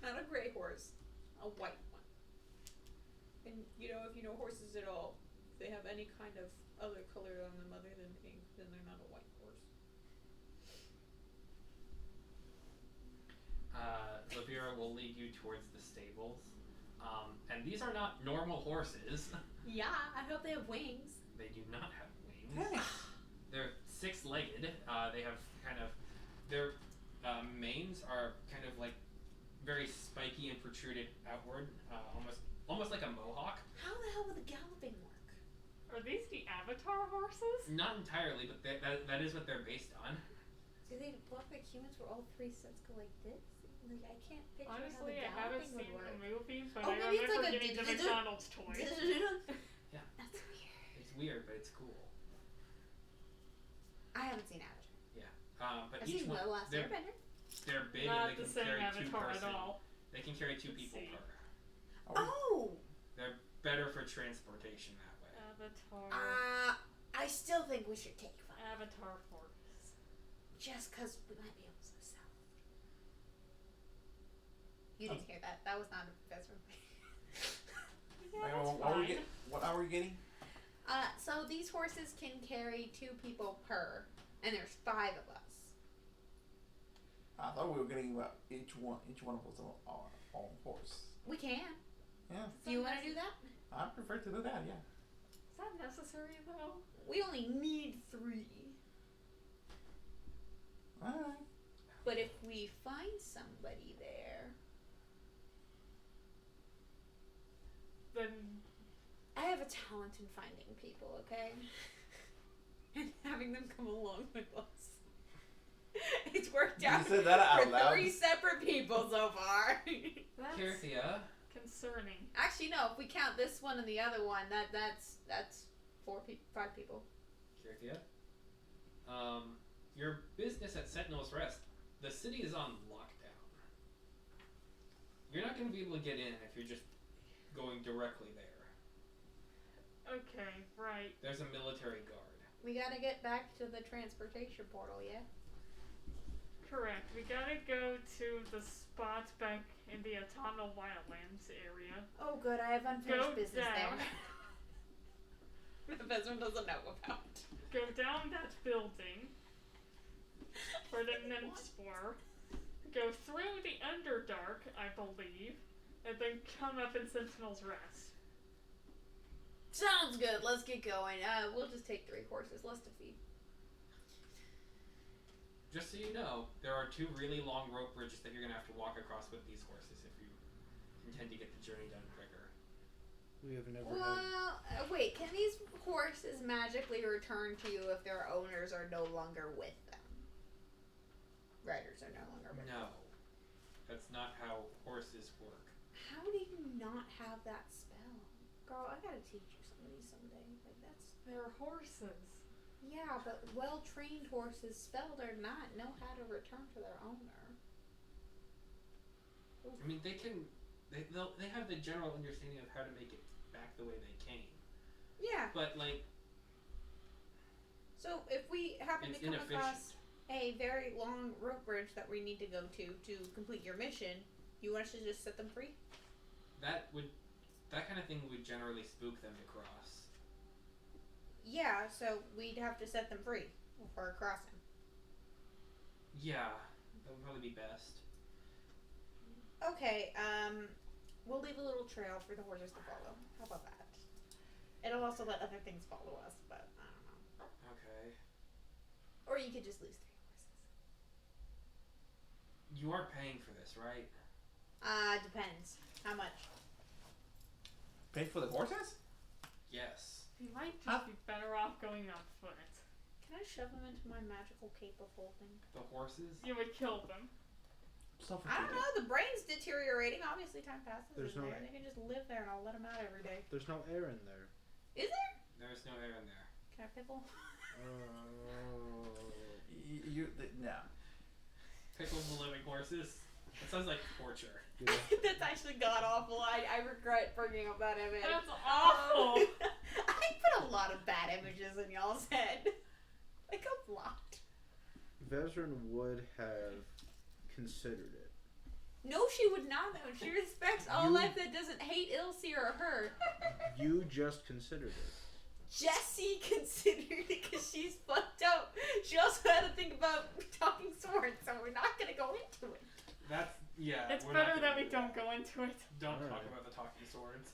Not a gray horse. A white one. And you know, if you know horses at all, if they have any kind of other color on them other than pink, then they're not a white horse. Lavira will lead you towards the stables. And these are not normal horses. Yeah, I hope they have wings. They do not have wings. They're 6-legged. They have kind of their manes are kind of like very spiky and protruded outward, almost like a mohawk. How the hell would the galloping work? Are these the Avatar horses? Not entirely, but that is what they're based on. Do they walk like humans where all 3 sets go like this? Like, I can't picture Honestly, I how the haven't galloping seen would the work. movie, but Oh, I maybe it's remember like a getting the McDonald's toy. Yeah. That's weird. It's weird, but it's cool. I haven't seen Avatar. But I've each seen one, The Last they're Airbender. big Not and they the can same carry 2 Avatar at person. all. They can carry 2 Let's people see. per. Oh! They're better for transportation that way. Avatar. I still think we should take 5. Avatar horse. Just because we might be able to sell. You didn't hear that. That was not a professor. Yeah, that's What are we getting? So these horses can carry 2 people per, and there's 5 of us. I thought we were getting each one of us our own horse. We can. Yeah, Do you want to do that? I prefer to do that. Yeah. Is that necessary though? We only need 3. All right. But if we find somebody there, Then I have a talent in finding people, okay? And having them come along with us. It's worked You out said that out for loud. 3 separate people so far. that's Kirthia, concerning. Actually, no. If we count this one and the other one, that's 5 people. Kirthia. Your business at Sentinel's Rest, the city is on lockdown. You're not going to be able to get in if you're just going directly there. Okay, right. There's a military guard. We gotta get back to the transportation portal, yeah? Correct. We gotta go to the spot back in the Autumnal Wildlands area. Oh, good. I have unfinished Go business down. there. The Bezran doesn't know about. Go down that building where the nymphs were. Go through the Underdark, I believe, and then come up in Sentinel's Rest. Sounds good. Let's get going. We'll just take 3 horses. Less to feed. Just so you know, there are 2 really long rope bridges that you're going to have to walk across with these horses if you intend to get the journey done quicker. We have never had. Well, wait. Can these horses magically return to you if their owners are no longer with them? Riders are no longer with them. No. That's not how horses work. How do you not have that spell? Girl, I gotta teach you some of these someday. Like, that's... They're horses. Yeah, but well-trained horses, spelled or not, know how to return to their owner. I mean, they have the general understanding of how to make it back the way they came. Yeah. But, like, So if we happen it's to come inefficient. across a very long rope bridge that we need to go to complete your mission, you want us to just set them free? That kind of thing would generally spook them to cross. Yeah, so we'd have to set them free for crossing. Yeah, that would probably be best. Okay, we'll leave a little trail for the horses to follow. How about that? It'll also let other things follow us, but I don't know. Okay. Or you could just lose 3 horses. You are paying for this, right? Depends. How much? Pay for the horses? Yes. You might just be better off going on foot. Can I shove them into my magical cape of holding? The horses. You would kill them. I don't know. The brain's deteriorating. Obviously, time passes. There's in no- there. They can just live there, and I'll let them out every day. There's no air in there. Is there? There's no air in there. Can I pickle? No. Pickles the living horses. It sounds like torture. Yeah. That's actually god awful. I regret bringing up that image. That's awful. I put a lot of bad images in y'all's head. Like a lot. Vezran would have considered it. No, she would not though. She respects all You- life that doesn't hate Ilse or her. You just considered it. Jessie considered it because she's fucked up. She also had to think about talking swords, so we're not gonna go into it. That's It's we're not better gonna that we do don't go into it. Don't talk Alright. about the talking swords.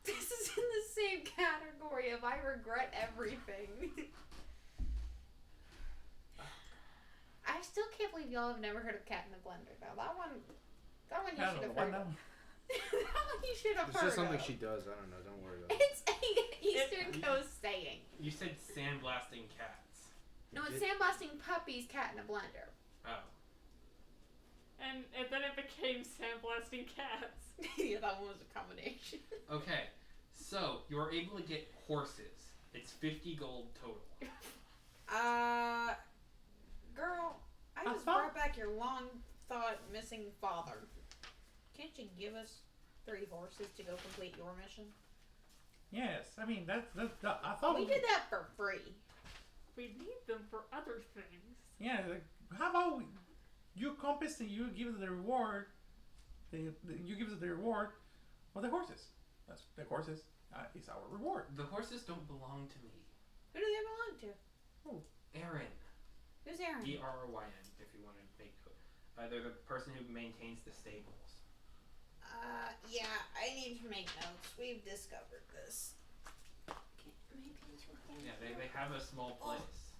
This is in the same category of I regret everything. I still can't believe y'all have never heard of Cat in the Blender though. That one you should have heard of. That one you should have It's heard just something of. she does. I don't know. Don't worry about it. It's a Eastern Coast saying. You said sandblasting cats. No, it's sandblasting puppies, Cat in a Blender. Oh. And then it became sandblasting cats. Yeah, that one was a combination. Okay. So you're able to get horses. It's 50 gold total. Girl, I I just thought- brought back your long thought missing father. Can't you give us 3 horses to go complete your mission? Yes, I mean that's I thought We did that for free. We need them for other things. Yeah, like, how about you compass and you give the reward? You give us the reward for the horses. That's the horses is our reward. The horses don't belong to me. Who do they belong to? Aaron. Who's Aaron? E-R-Y-N, if you want to make it. They're the person who maintains the stables. Yeah, I need to make notes. We've discovered this. Yeah, they have a small place.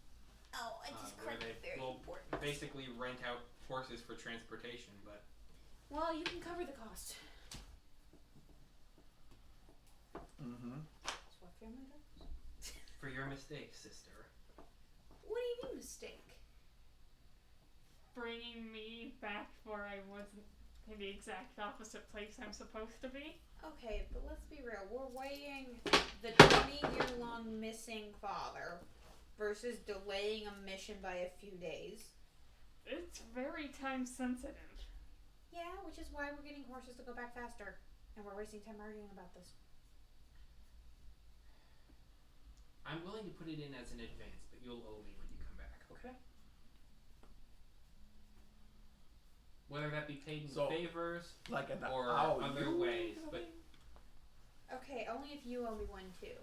Oh, I just where clicked they very will important. basically rent out horses for transportation, but Well, you can cover the cost. Mm-hmm. That's what family does. for your mistake, sister. What do you mean mistake? Bringing me back where I wasn't in the exact opposite place I'm supposed to be. Okay, but let's be real. We're weighing the 20-year-long missing father versus delaying a mission by a few days. It's very time sensitive. Yeah, which is why we're getting horses to go back faster. And we're wasting time arguing about this. I'm willing to put it in as an advance, but you'll owe me when you come back, okay? Whether that be paid in So, favors Like an or hour. other ways, but Okay, only if you owe me one too.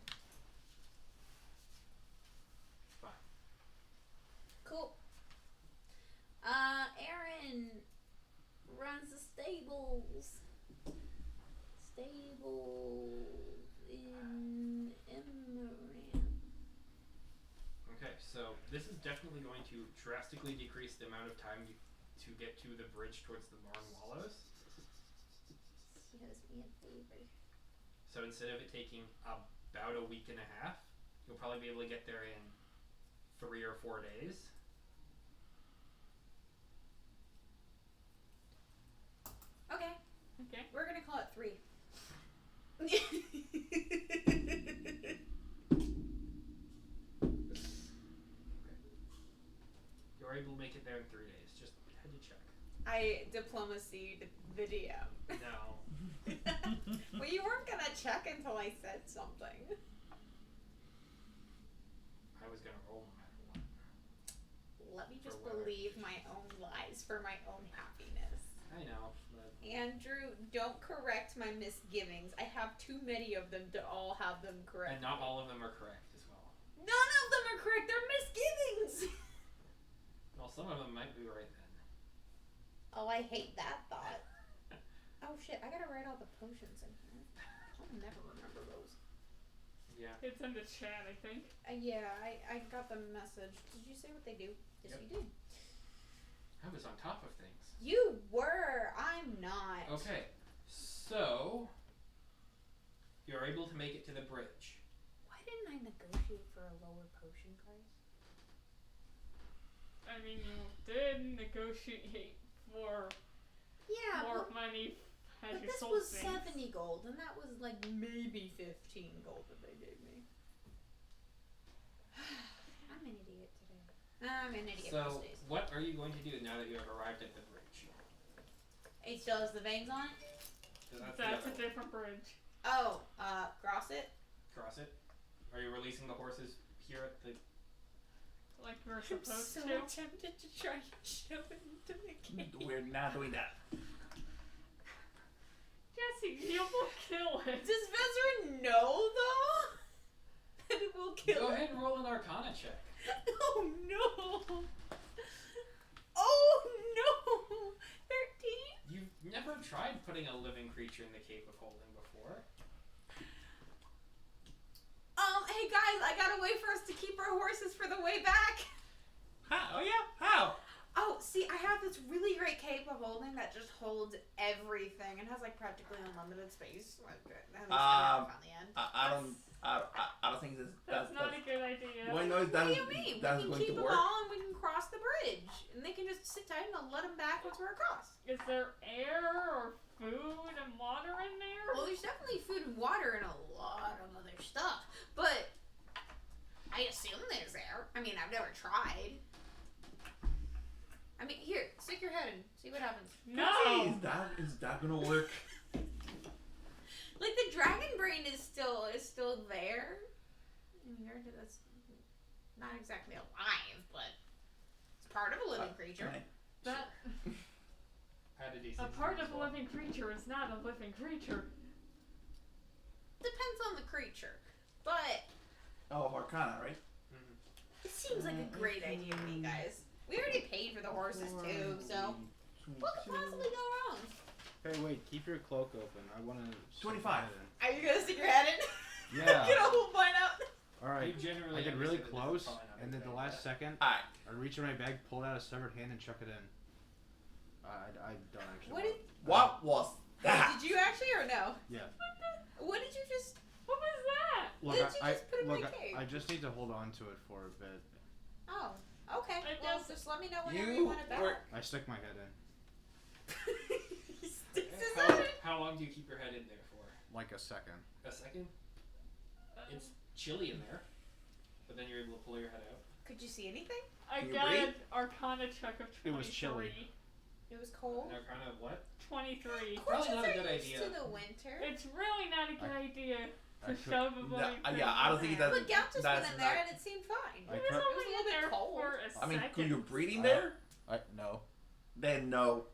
fine. Cool. Aaron runs the stables. Stables in Emerald. Okay, so this is definitely going to drastically decrease the amount of time to get to the bridge towards the Marn Wallows. She owes me a favor. So instead of it taking about a week and a half, you'll probably be able to get there in 3 or 4 days. Okay, Okay. we're gonna call it 3. You're able to make it there in 3 days. Just had to check. I diplomacied the DM. No. Well, you weren't gonna check until I said something. I was gonna roll no matter what. Let me just For whether- believe my own lies for my own happiness. I know, but Andrew, don't correct my misgivings. I have too many of them to all have them correct. and not all of them are correct as well. None of them are correct. They're misgivings. Well, some of them might be right then. Oh, I hate that thought. Oh shit! I gotta write all the potions in here. I'll never remember those. Yeah. It's in the chat, I think. Yeah, I got the message. Did you say what they do? Yes, Yep. you did. I was on top of things. You were. I'm not. Okay, so you're able to make it to the bridge. What? didn't I negotiate for a lower potion price? I mean, you did negotiate for Yeah, more money as but you this sold was things. 70 gold, and that was like maybe 15 gold that they gave me. I'm an idiot today. I'm an idiot So, most days. what are you going to do now that you have arrived at the bridge? He still has the veins on it? 'Cause That's the a other one. different bridge. Oh, cross it? Cross it. Are you releasing the horses here at the? Like we're I'm supposed so to. tempted to try and shove it into the cave. We're not doing that. Jesse, you will kill it. Does Vezra know, though? That it will kill Go him? ahead and roll an Arcana check. Oh, no. Oh, no. 13? You've never tried putting a living creature in the Cape of Holding before. Hey, guys, I got a way for us to keep our horses for the way back. How? Oh yeah. How? Oh, see, I have this really great cape of holding that just holds everything and has like practically unlimited space. Like, that on the end. I don't think That's not a good idea. Well, no, What do you mean? We that's can going keep to them work. all and we can cross the bridge. And they can just sit tight and I'll let them back once we're across. Is there air or food and water in there? Well, there's definitely food and water and a lot of other stuff. But I assume there's air. I mean, I've never tried. I mean, here, stick your head in. See what happens. No. Is that gonna work? Like, the dragon brain is still there. I mean, that's not exactly alive, but it's part of a living creature. Right. That Add a D6 a part as of a well. living creature is not a living creature. Depends on the creature. But Oh, Arcana, right? it seems like a great idea to me, guys. We already paid for the horses, too, so what could possibly go wrong? Hey, wait, keep your cloak open. I want to. 25. Are you going to stick your head in? Yeah. Get a whole point out? Alright. You generally I get really understand that this is close, probably not a and then good the idea. last second, Alright. I reach in my bag, pull out a severed hand, and chuck it in. I don't actually. What know. did- What was that? Did you actually or no? Yeah. What did you just... What was that? Look, Did you just put it in look, my cave? I just need to hold on to it for a bit. Oh, okay. I Well, guess just let me know whenever you You want it back. were I stick my head in. He sticks his How, head in. how long do you keep your head in there for? Like a second. A second? It's chilly in there, but then you're able to pull your head out. Could you see anything? I Can you got breathe? an Arcana check of 23. It was chilly. It was cold. Now, kind of what? 23. Probably not a Horses good are used idea. to the winter. It's really not a good idea I to could- shove a living yeah, I don't think creature that- But Gout just that's went in there not- and it seemed fine. I He was could- only It was a in little bit there cold. for a I mean, second. could you breathe in there? No. Then no.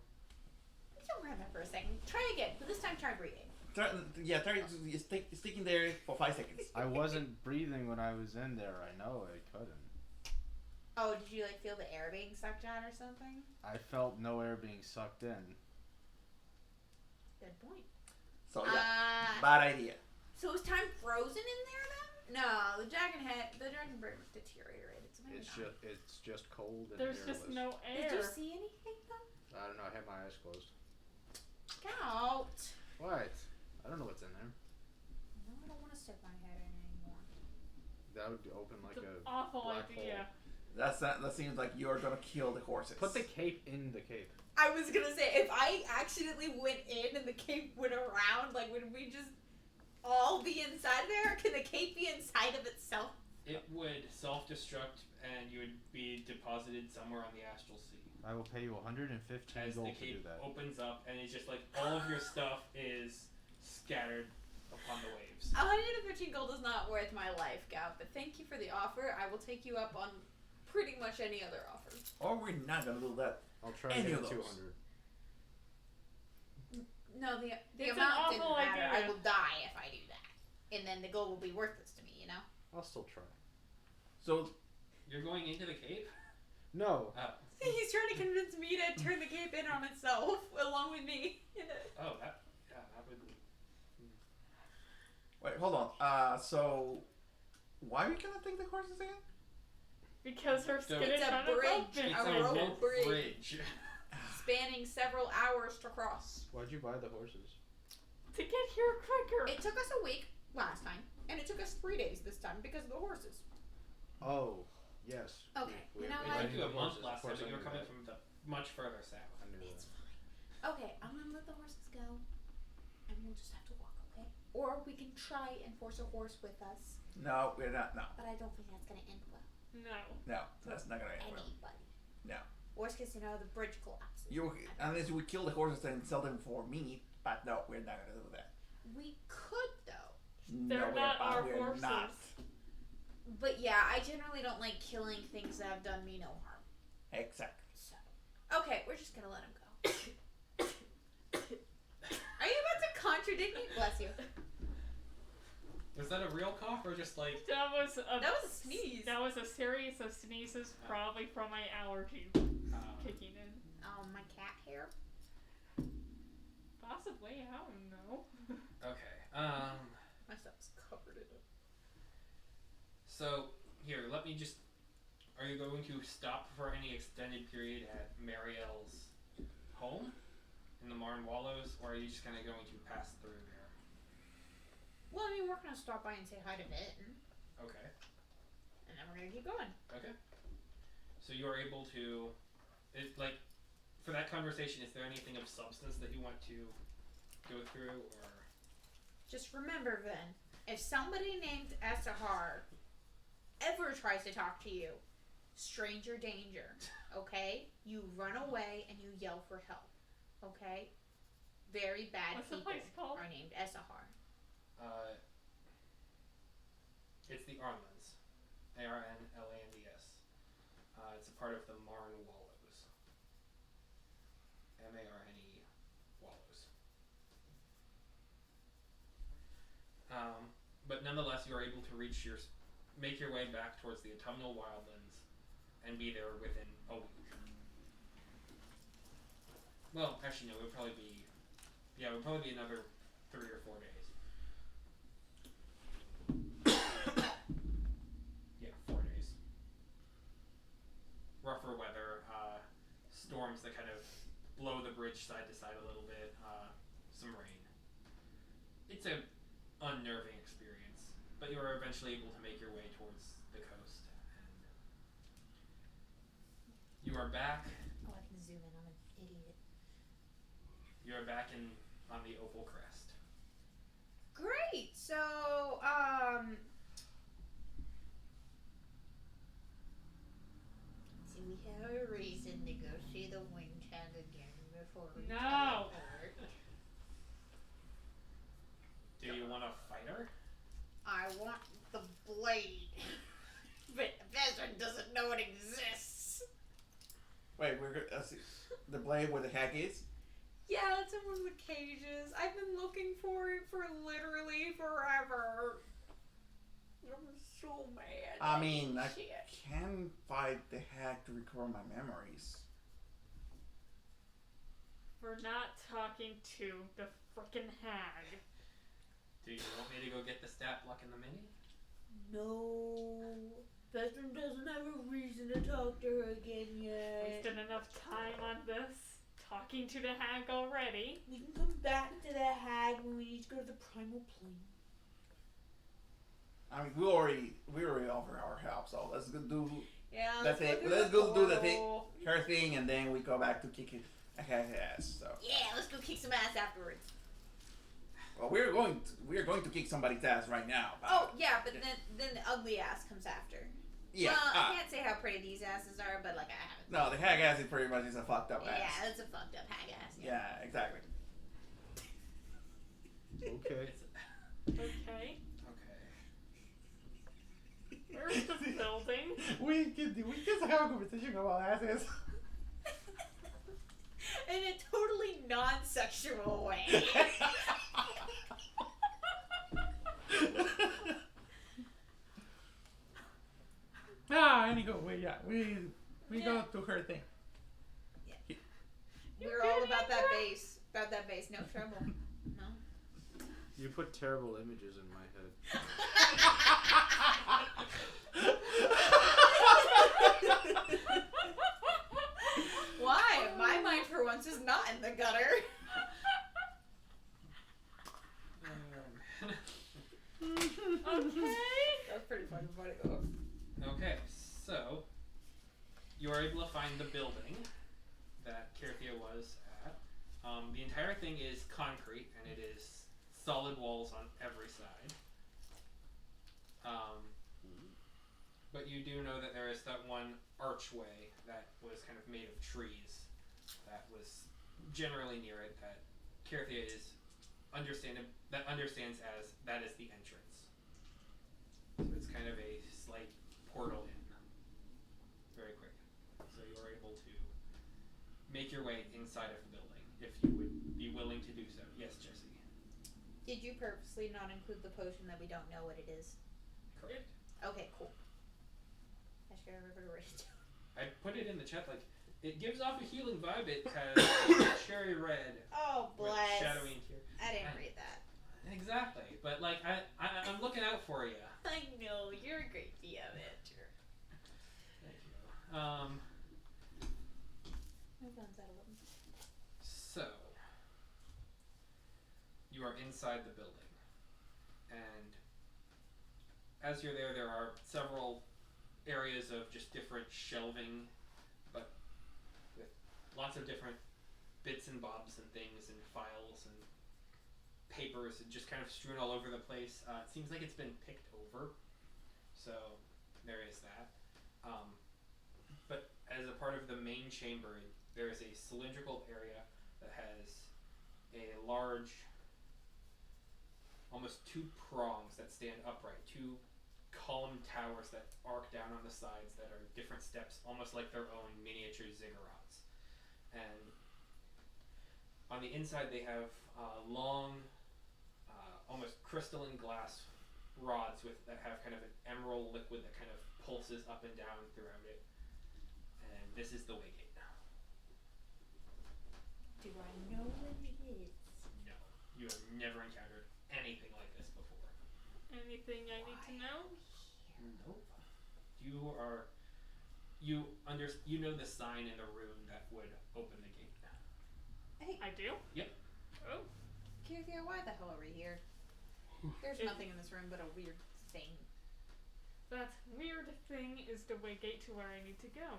Don't grab that for a second. Try again, but this time try breathing. Try sticking there for 5 seconds. I wasn't breathing when I was in there. I know I couldn't. Oh, did you like feel the air being sucked out or something? I felt no air being sucked in. Good point. So yeah, bad idea. So is time frozen in there then? No, the dragon brain was deteriorated. So maybe not. It's just cold and There's airless. just no air. Did you see anything though? I don't know. I had my eyes closed. Gout. What? I don't know what's in there. No, I don't want to stick my head in anymore. That would open like It's an a awful black idea. That seems like you're gonna kill the horses. Put the cape in the cape. I was gonna say, if I accidentally went in and the cape went around, like, would we just all be inside there? Can the cape be inside of itself? It would self-destruct, and you would be deposited somewhere on the astral sea. I will pay you 115 As the gold to do cape that. opens up, and it's just like all of your stuff is scattered upon the waves. 115 gold is not worth my life, Gout, but thank you for the offer. I will take you up on pretty much any other offer. Or we're not gonna do that. I'll try to Any get of it those. 200. No, the It's an amount didn't awful matter. idea. I will die if I do that. And then the gold will be worthless to me, you know? I'll still try. So You're going into the cave? No. He's trying to convince me to turn the cape in on itself, along with me. Oh, that would be... wait, hold on. So why are we gonna take the horses again? Because her So- skin It's is a on bridge. open. It's A a rope rope bridge. bridge. Spanning several hours to cross. Why'd you buy the horses? To get here quicker. It took us a week, last time, and it took us 3 days this time because of the horses. Oh, yes. Okay, We you know We what? went to a month horses, of last time, course but I you were knew coming that. from much further south. I knew It's that. fine. Okay, I'm gonna let the horses go, and we'll just have to walk, okay? Or we can try and force a horse with us, No, we're not. No, but I don't think that's gonna end well. No. that's not gonna end well. Anybody. No. Worst case scenario, the bridge collapses. Unless we kill the horses and sell them for meat, but no, we're not gonna do that. We could though. They're not our we're horses. not. But yeah, I generally don't like killing things that have done me no harm. Exactly. So, okay, we're just gonna let him go. Are you about to contradict me? Bless you. Was that a real cough or just like? That was a sneeze. That was a series of sneezes, probably from my allergy kicking in. My cat hair. Possibly, I don't know. Okay. My stuff's covered in it. So here, let me just. Are you going to stop for any extended period at Marielle's home in the Marne Wallows, or are you just kind of going to pass through there? Well, I mean, we're gonna stop by and say hi to Mitten, Okay. and then we're gonna keep going. Okay. So you are able to, for that conversation, is there anything of substance that you want to go through, or? Just remember, then, if somebody named Esahar ever tries to talk to you, stranger danger, okay? You run away and you yell for help, okay? Very bad What's the people place called? are named Esahar. It's the Arnlands. Arnlands. It's a part of the Marne Wallows. Marne Wallows. But nonetheless, you are able to make your way back towards the autumnal wildlands, and be there within a week. Well, actually, no. It would probably be another 3 or 4 days. Yeah, 4 days. Rougher weather, storms that kind of blow the bridge side to side a little bit, some rain. It's an unnerving experience, but you are eventually able to make your way towards the coast. And you are back. Oh, I can zoom in. I'm an idiot. You are back on the Opal Crest. Great. So, Do we have a reason to go see the wing tag again before we No. teleport? Do you want to fight her? I want the blade. But Vezran doesn't know it exists. Wait, we're the blade where the hack is. yeah, that's in one of the cages. I've been looking for it for literally forever. I'm so mad. I mean, I Shit. can fight the hack to recover my memories. We're not talking to the frickin' hag. Do you want me to go get the stat block in the mini? No. Vezran doesn't have a reason to talk to her again yet. Wasted enough time on this. Talking to the hag already. We can come back to the hag when we need to go to the primal plane. I mean, we already offered our help, so let's go do Yeah, That's let's it. go Let's through go do the thing, portal. her thing, and then we go back to kicking a hack's ass. So, Yeah, let's go kick some ass afterwards. well, we are going to kick somebody's ass right now. Oh yeah, but then the ugly ass comes after. Yeah. Well, I can't say how pretty these asses are, but like I haven't. No, the hack ass is pretty much a fucked up ass. Yeah, it's a fucked up hag ass. Yeah, exactly. Okay. Okay. Where's the building? we can have a conversation about asses. In a totally non-sexual way. Anywho, we go to her thing. We're all about that bass. About that bass. No trouble. No. You put terrible images in my head. Why? My mind for once is not in the gutter. fucking funny though. Okay, so you are able to find the building that Kirthia was at. The entire thing is concrete, and it is solid walls on every side. But you do know that there is that one archway that was kind of made of trees that was generally near it that Kirthia understands as that is the entrance. So it's kind of a slight portal in. Very quick. So you are able to make your way inside of the building if you would be willing to do so. Yes, Jesse. Did you purposely not include the potion that we don't know what it is? Correct. Okay, cool. I should remember to write it down. I put it in the chat, like, it gives off a healing vibe. It has cherry red Oh, with bless. shadowy interior. I didn't read that. Exactly. But, like, I'm looking out for you. I know, you're a great DM manager. Thank you. My phone's at 11. So, you are inside the building. And as you're there, there are several areas of just different shelving, but with lots of different bits and bobs and things and files and papers and just kind of strewn all over the place. It seems like it's been picked over, so there is that. But as a part of the main chamber, there is a cylindrical area that has a large, almost two prongs that stand upright, two column towers that arc down on the sides that are different steps, almost like their own miniature ziggurats. And on the inside they have long, almost crystalline glass rods that have kind of an emerald liquid that kind of pulses up and down throughout it. And this is the Waygate. Do I know what it is? No, you have never encountered anything like this before. Anything I need to know? Nope. You know the sign in the room that would open the gate. Hey, I do? Yep. Oh. Kirthia, why the hell are we here? There's nothing in this room but a weird thing. That weird thing is the way gate to where I need to go.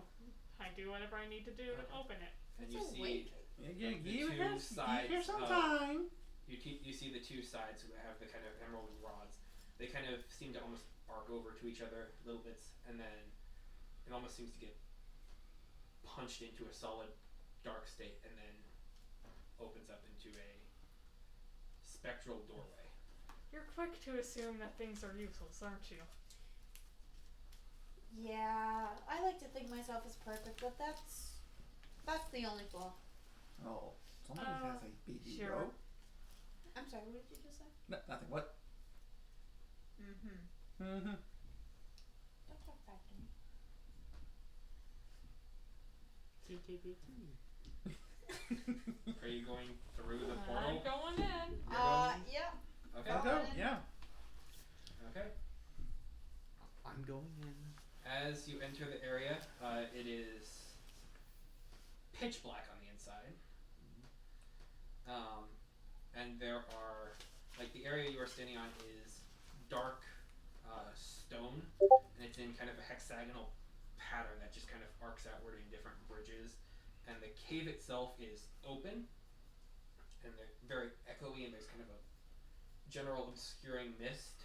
I do whatever I need to do to open it. And It's you a see Waygate. Yeah, two sides. Give some time. You see the two sides that have the kind of emerald rods. They kind of seem to almost arc over to each other little bits, and then it almost seems to get punched into a solid dark state, and then opens up into a spectral doorway. You're quick to assume that things are useless, aren't you? Yeah, I like to think myself as perfect, but that's the only flaw. Oh, somebody has a baby sure. bro. I'm sorry, what did you just say? No, nothing. What? Mm-hmm. Don't talk back to me. Are you going through the I'm portal? going in. You're going in? Yeah. Okay. I'll go. Yeah. Okay. I'm going in. As you enter the area, it is pitch black on the inside. And there are, like, the area you are standing on is dark stone, and it's in kind of a hexagonal pattern that just kind of arcs outward in different bridges. And the cave itself is open, and they're very echoey, and there's kind of a general obscuring mist.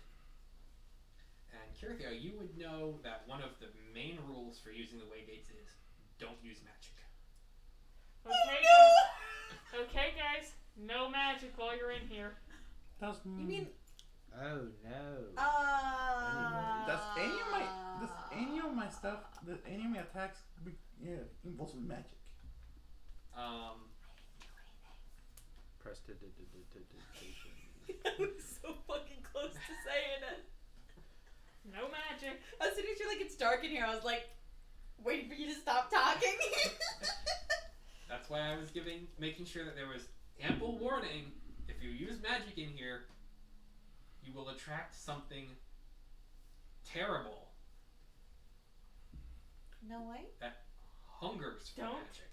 And Kirthia, you would know that one of the main rules for using the Waygates is don't use magic. Okay, guys. No magic while you're in here. You mean? Oh no. Does any of my stuff? Does any of my attacks involve magic? Prestidigitation. I was so fucking close to saying it. No magic. As soon as you're like, it's dark in here, I was like, waiting for you to stop talking. That's why I was making sure that there was ample warning. If you use magic in here, you will attract something terrible No way. that hungers for Don't. magic.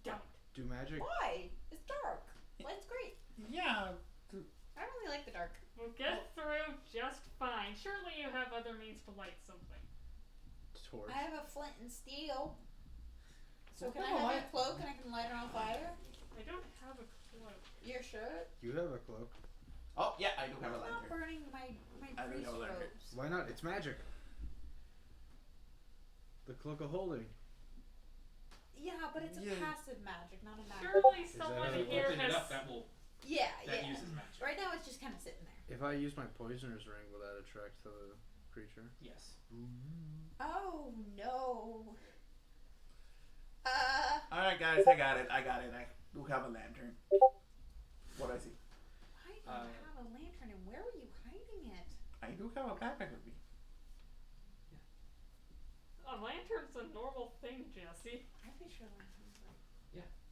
Don't. Do magic? Why? It's dark. Light's great. Yeah. I really like the dark. We'll get through just fine. Surely you have other other means to light something? Torch. I have a flint and steel. So What can I kind of have light- your cloak and I can light it on fire? I don't have a cloak. You're sure? You have a cloak. Oh yeah, I do have a I'm not lantern. burning my I do priest have a lantern. robes. Why not? It's magic. The cloak of holding. Yeah, but it's a Yeah. passive magic, not a magic. Surely that someone how If you it here open it has. up, that Yeah, that yeah. uses magic. Right now it's just kind of sitting there. If I use my poisoner's ring, will that attract the creature? Yes. Oh no. Alright guys, I got it. I do have a lantern. What I see? I don't have a lantern, and where were you hiding it? I do have a backpack with me. A lantern's a normal thing, Jesse. I'm pretty sure lanterns are.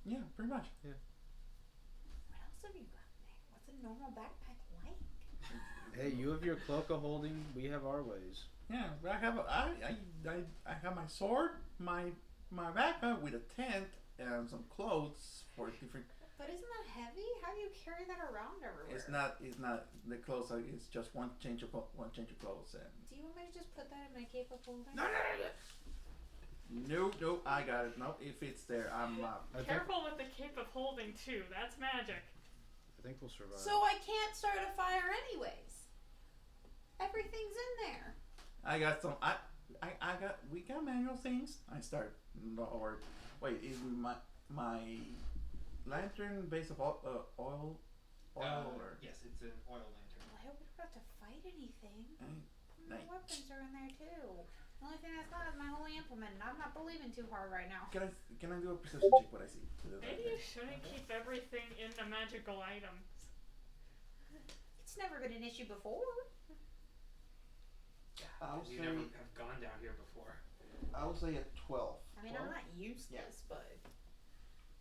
Yeah, pretty much. What else have you got there? What's a normal backpack like? Hey, you have your cloak of holding. We have our ways. Yeah, but I have my sword, my backpack with a tent and some clothes for different. But isn't that heavy? How do you carry that around everywhere? It's not the clothes. It's just one change of clothes and. Do you want me to just put that in my cape of holding? No, I got it. No, if it's there, I'm. Careful with the cape of holding too. That's magic. I think we'll survive. So I can't start a fire anyways. Everything's in there. I got some. We got manual things. I start or wait. Is my lantern base of oil or? Yes, it's an oil lantern. Well, I hope we don't have to fight anything. My Nice. weapons are in there too. The only thing that's not is my holy implement, and I'm not believing too hard right now. Can I do a perception check? What I see? Maybe you shouldn't keep everything in the magical items. It's never been an issue before. I'll You say never have gone down here before. I'll say a 12. I mean, I'm not useless, but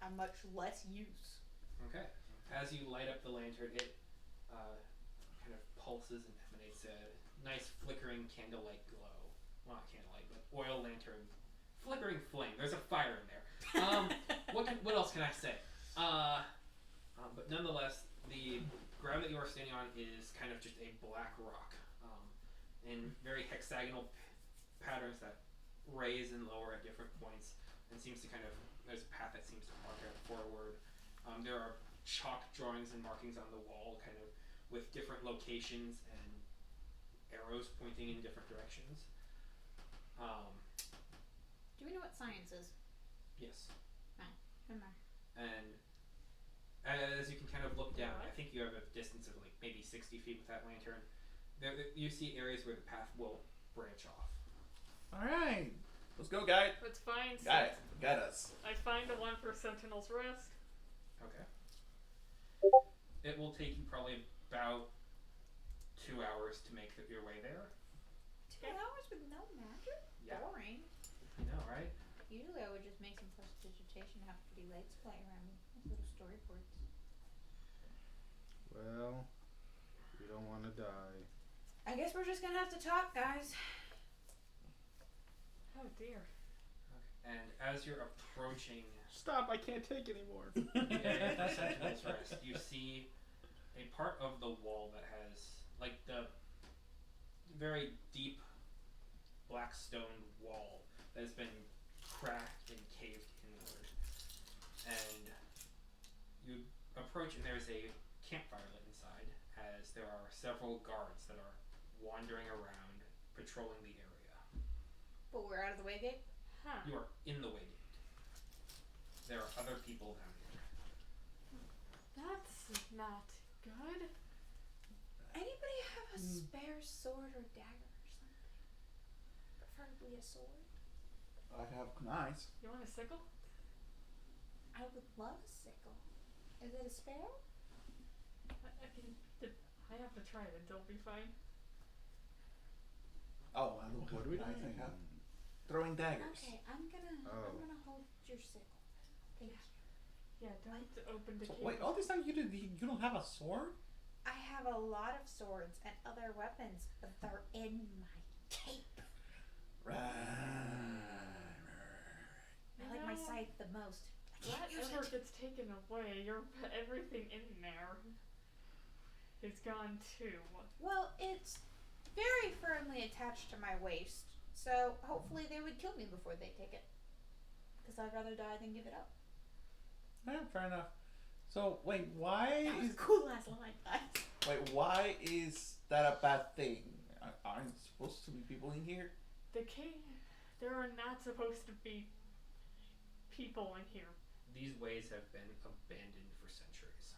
I'm much less use. Okay. As you light up the lantern, it kind of pulses and emanates a nice flickering candlelight glow. Well, not candlelight, but oil lantern flickering flame. There's a fire in there. What else can I say? But nonetheless, the ground that you are standing on is kind of just a black rock in very hexagonal patterns that raise and lower at different points, and seems to kind of, there's a path that seems to arc out forward. There are chalk drawings and markings on the wall, kind of with different locations and arrows pointing in different directions. Do we know what science is? Yes. Remember. And as you can kind of look down, I think you have a distance of like maybe 60 feet with that lantern. There you see areas where the path will branch off. Alright. Let's go, guy. Let's find. Got us. I find the one for Sentinel's Rest. Okay. It will take you probably about 2 hours to make your way there. 2 hours with no magic? Yeah. Boring. I know, right? Usually I would just make some prestidigitation and have pretty lights play around me. Like little storyboards. Well, we don't want to die. I guess we're just gonna have to talk, guys. Oh dear. And as you're approaching Stop! I can't take anymore. the Sentinel's Rest, you see a part of the wall that has, like, the very deep black stone wall that has been cracked and caved inward. And you approach, and there's a campfire lit inside, as there are several guards that are wandering around, patrolling the area. But we're out of the way gate? Huh. You are in the way gate. There are other people down here. That's not good. Anybody have a spare sword or dagger or something? Preferably a sword. I have knives. You want a sickle? I would love a sickle. Is it a spare? I have to try it. They'll be fine. Oh, I don't What have do we knives. do? I have throwing daggers. Okay, I'm gonna hold your sickle. Thank you. Yeah, don't open the cave. Wait, all this time you don't have a sword? I have a lot of swords and other weapons, but they're in my cape. Right. I like my scythe the most. I can't use Whatever it. gets taken away, everything in there is gone too. Well, it's very firmly attached to my waist. So hopefully they would kill me before they take it. Because I'd rather die than give it up. Yeah, fair enough. So wait, why That was is a cool ass line, guys. why is that a bad thing? Aren't supposed to be people in here? There are not supposed to be people in here. These ways have been abandoned for centuries.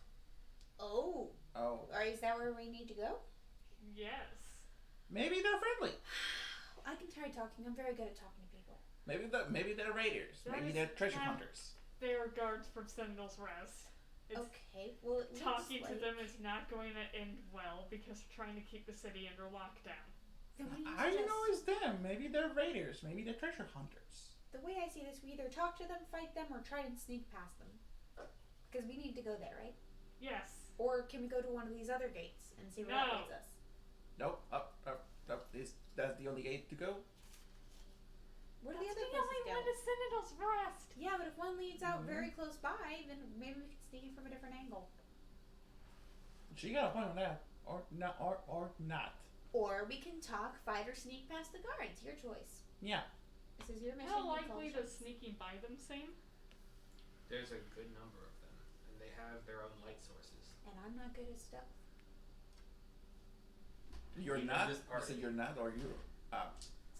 Oh. Oh, Or is that where we need to go? Yes. maybe they're friendly. I can try talking. I'm very good at talking to people. Maybe they're raiders. Maybe they're treasure hunters. They are guards from Sentinel's Rest. It's Okay, well it looks talking like... to them is not going to end well because we're trying to keep the city under lockdown. Then we need How to do you just, know it's them? Maybe they're raiders. Maybe they're treasure hunters. The way I see this, we either talk to them, fight them, or try and sneak past them. Because we need to go there, right? Yes. Or can we go to one of these other gates and see where that No. leads us? Nope. Up. That's the only gate to go. Where do the That's other the only places go? one to Sentinel's Rest. Yeah, but if one leads out very close by, then maybe we can sneak in from a different angle. She got a point on that, or not, or not. Or we can talk, fight, or sneak past the guards. Your choice. Yeah. This is your mission. How you likely call does shots. sneaking by them seem? There's a good number of them, and they have their own light sources. And I'm not good at stealth. You're Even not. this You party. said you're not, or you.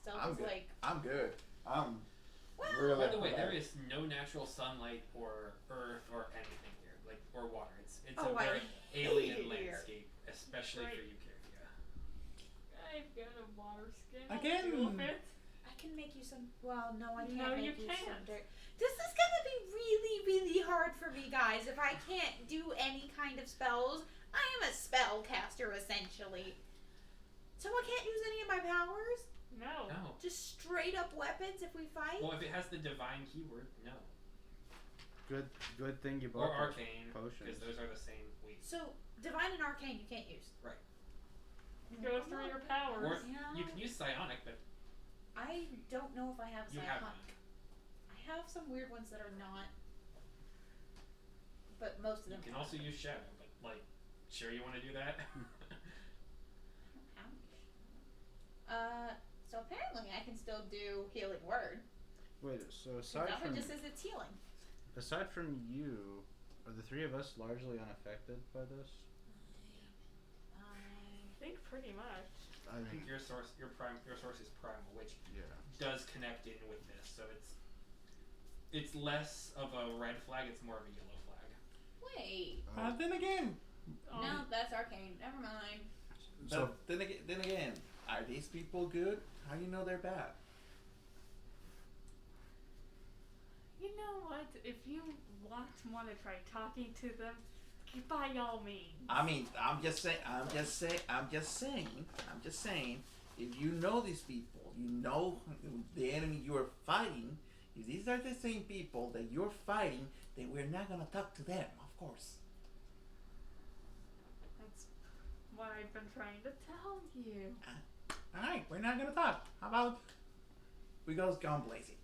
Stealth I'm is good. like, I'm good. I'm well, really. By the way, there is no natural sunlight or earth or anything here, like or water. It's Oh, a I very hate alien it here. landscape, especially for Right. you, Carria. I've got a water skin. Again. I'll deal with it. I can make you some. Well, no, I can't No, make you you some can't. dirt. This is gonna be really, really hard for me, guys. If I can't do any kind of spells, I am a spellcaster essentially. So I can't use any of my powers. No. No. Just straight up weapons if we fight. Well, if it has the divine keyword, no. Good thing you Or both have arcane, potions. because those are the same weight. So divine and arcane you can't use. Right. Go through your powers. Or Yeah. you can use psionic, but I don't know if I have you have psionic. none. I have some weird ones that are not. But most of You them. can are. also use shadow, but like, sure you want to do that? I don't have. So apparently I can still do healing word. Wait, so Because that one just says it's healing. aside from you, are the three of us largely unaffected by this? I think pretty much. I think. your source is primal, which Yeah. does connect in with this, so it's less of a red flag, it's more of a yellow flag. Wait. Then again. No, that's arcane. Never mind. So Then again, are these people good? How do you know they're bad? You know what? If you want to try talking to them, by all means. I mean, I'm just saying. If you know these people, you know the enemy you are fighting. If these are the same people that you're fighting, then we're not gonna talk to them, of course. That's what I've been trying to tell you. All right, we're not gonna talk. How about we go gone blazing?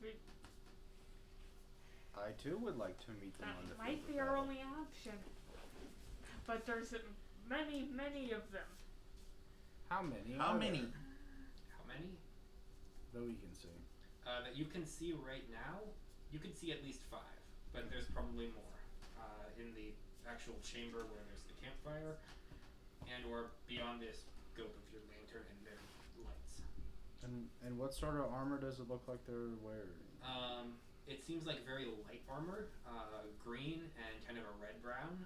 I too would like to meet them on the That might field be of our battle. only option. But there's many, many of them. How many? How are many? there How many? that we can see? That you can see right now, you can see at least 5, but there's probably more in the actual chamber where there's the campfire, and or beyond the scope of your lantern and their lights. And what sort of armor does it look like they're wearing? It seems like very light armor, green and kind of a red brown,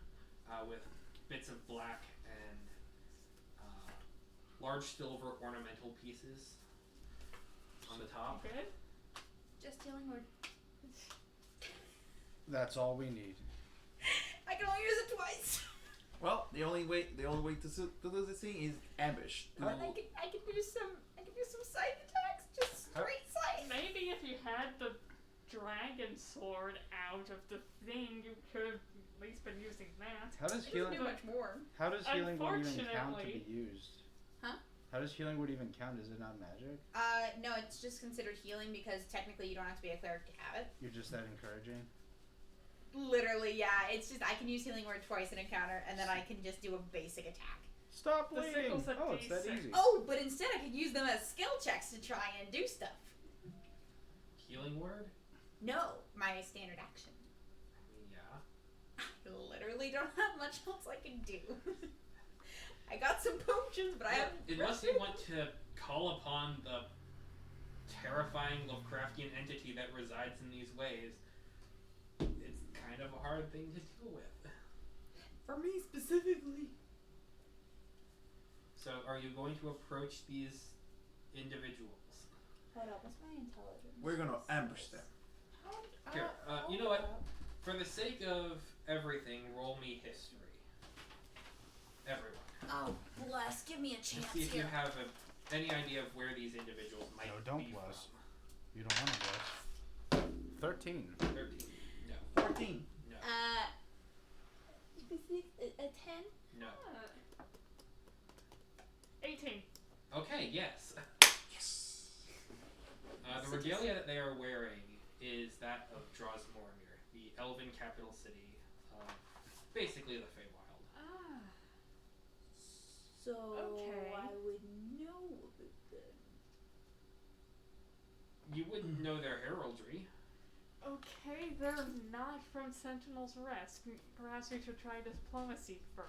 with bits of black and large silver ornamental pieces on the top. Good? Just healing word. That's all we need. I can only use it twice. Well, the only way to do this thing is ambush. And I can do some sight attacks. Just straight sight. Maybe if you had the dragon sword out of the thing, you could have at least been using that. How does It doesn't healing? do much more. How does healing would even count to be Unfortunately- used? Huh? How does healing would even count? Is it not magic? No, it's just considered healing because technically you don't have to be a cleric to have it. You're just that encouraging. Literally, yeah. It's just I can use healing word twice in encounter, and then I can just do a basic attack. Stop The bleeding! sickle's a Oh, it's that D6. easy. Oh, but instead I could use them as skill checks to try and do stuff. Healing word? No, my standard action. I mean, yeah. I literally don't have much else I can do. I got some potions, but I haven't. Unless you want to call upon the terrifying Lovecraftian entity that resides in these ways, it's kind of a hard thing to deal with. For me specifically. So, are you going to approach these individuals? Hold up, what's my intelligence? We're gonna ambush them. Here, you know what? For the sake of everything, roll me history. Everyone. Oh, bless. Give me a And chance see if you here. have any idea of where these individuals might No, don't be bless. from. You don't want to bless. 13. 13. No. 14. No. A 10? No. 18. Okay, yes. Yes. The regalia that they are wearing is that of Drosmormir, the elven capital city of basically the Feywild. Ah. So Okay. I would know of it then. You wouldn't know their heraldry. Okay, they're not from Sentinel's Rest. Perhaps we should try diplomacy first.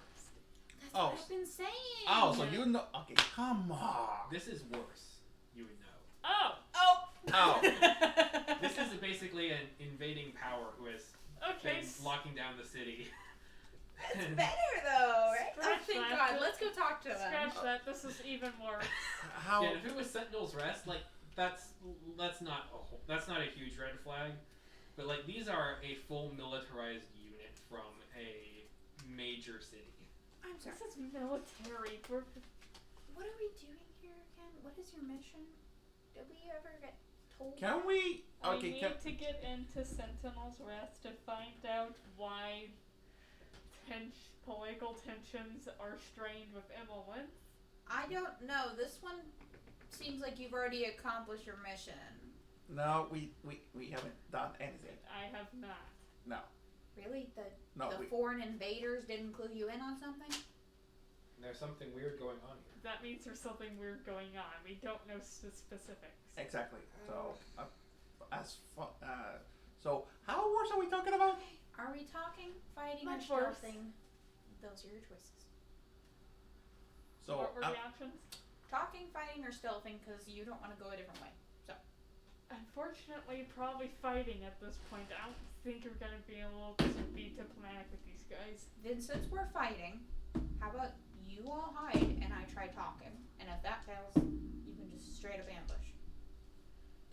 That's Oh. what I've been saying. Oh, so you know? Okay, come on. This is worse. You would know. Oh! Oh. Oh. This is basically an invading power who has Okay. been locking down the city. That's better though, right? Oh, Scratch thank that. God. Let's go talk to them. Scratch that. This is even worse. How? Yeah, if it was Sentinel's Rest, like that's not a huge red flag, but like these are a full militarized unit from a major city. I'm sorry. This is military. What are we doing here again? What is your mission? Did we ever get told? Can we? We Okay, need to get into Sentinel's Rest to find out why political tensions are strained with Emmeline. I don't know. This one seems like you've already accomplished your mission. No, we haven't done anything. I have not. No. Really? The No. foreign invaders didn't clue you in on something? There's something weird going on here. That means there's something weird going on. We don't know specifics. Exactly. So, so how worse are we talking about? Are we talking, fighting, Much or worse. stealthing? Those are your choices. So, What were the options? Talking, fighting, or stealthing, because you don't want to go a different way. So. Unfortunately, probably fighting at this point. I don't think we're gonna be able to be diplomatic with these guys. Then since we're fighting, how about you all hide and I try talking? And if that fails, you can just straight up ambush.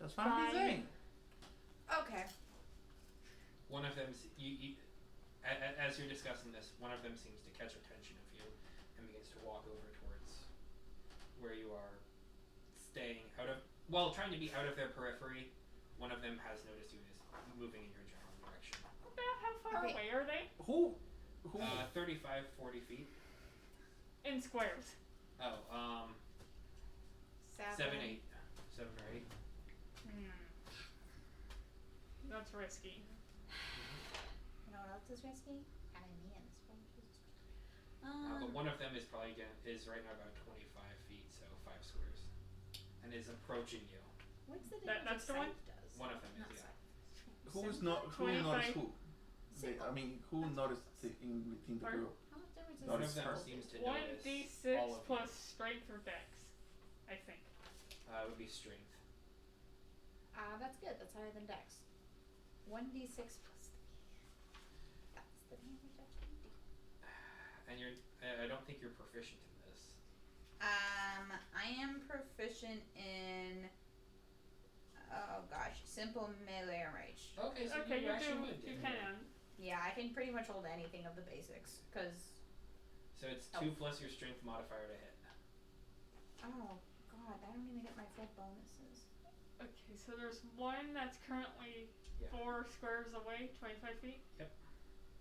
that's what I'm Fine. saying. Okay. One of them, as you're discussing this, one of them seems to catch attention of you and begins to walk over towards where you are staying trying to be out of their periphery. One of them has noticed you and is moving in your general direction. About how far Okay. away are they? Who? 35, 40 feet. In squares. Oh, 7, 8. 7 or 8. That's risky. You know what else is risky? Having me in this one. But one of them is probably is right now about 25 feet, so 5 squares, and is approaching you. What's the That- damage that's the one? sight does? One of them is, Not yeah. sight. Who's not? Who 25. noticed who? Simple. I mean, who noticed in between the Pardon? group? How much damage One does of this them spell seems do? to notice 1d6 all of plus strength or dex, I think. It would be strength. That's good. That's higher than Dex. 1d6 plus 3. That's the damage I can do. And I don't think you're proficient in this. I am proficient in. Oh gosh, simple melee range. Okay, so Okay, you you actually do. would. You yeah. can. Yeah, I can pretty much hold anything of the basics. Cause So it's 2 plus your strength modifier to hit. oh god, I don't even get my full bonuses. Okay, so there's one that's currently Yeah. 4 squares away, 25 feet. Oh,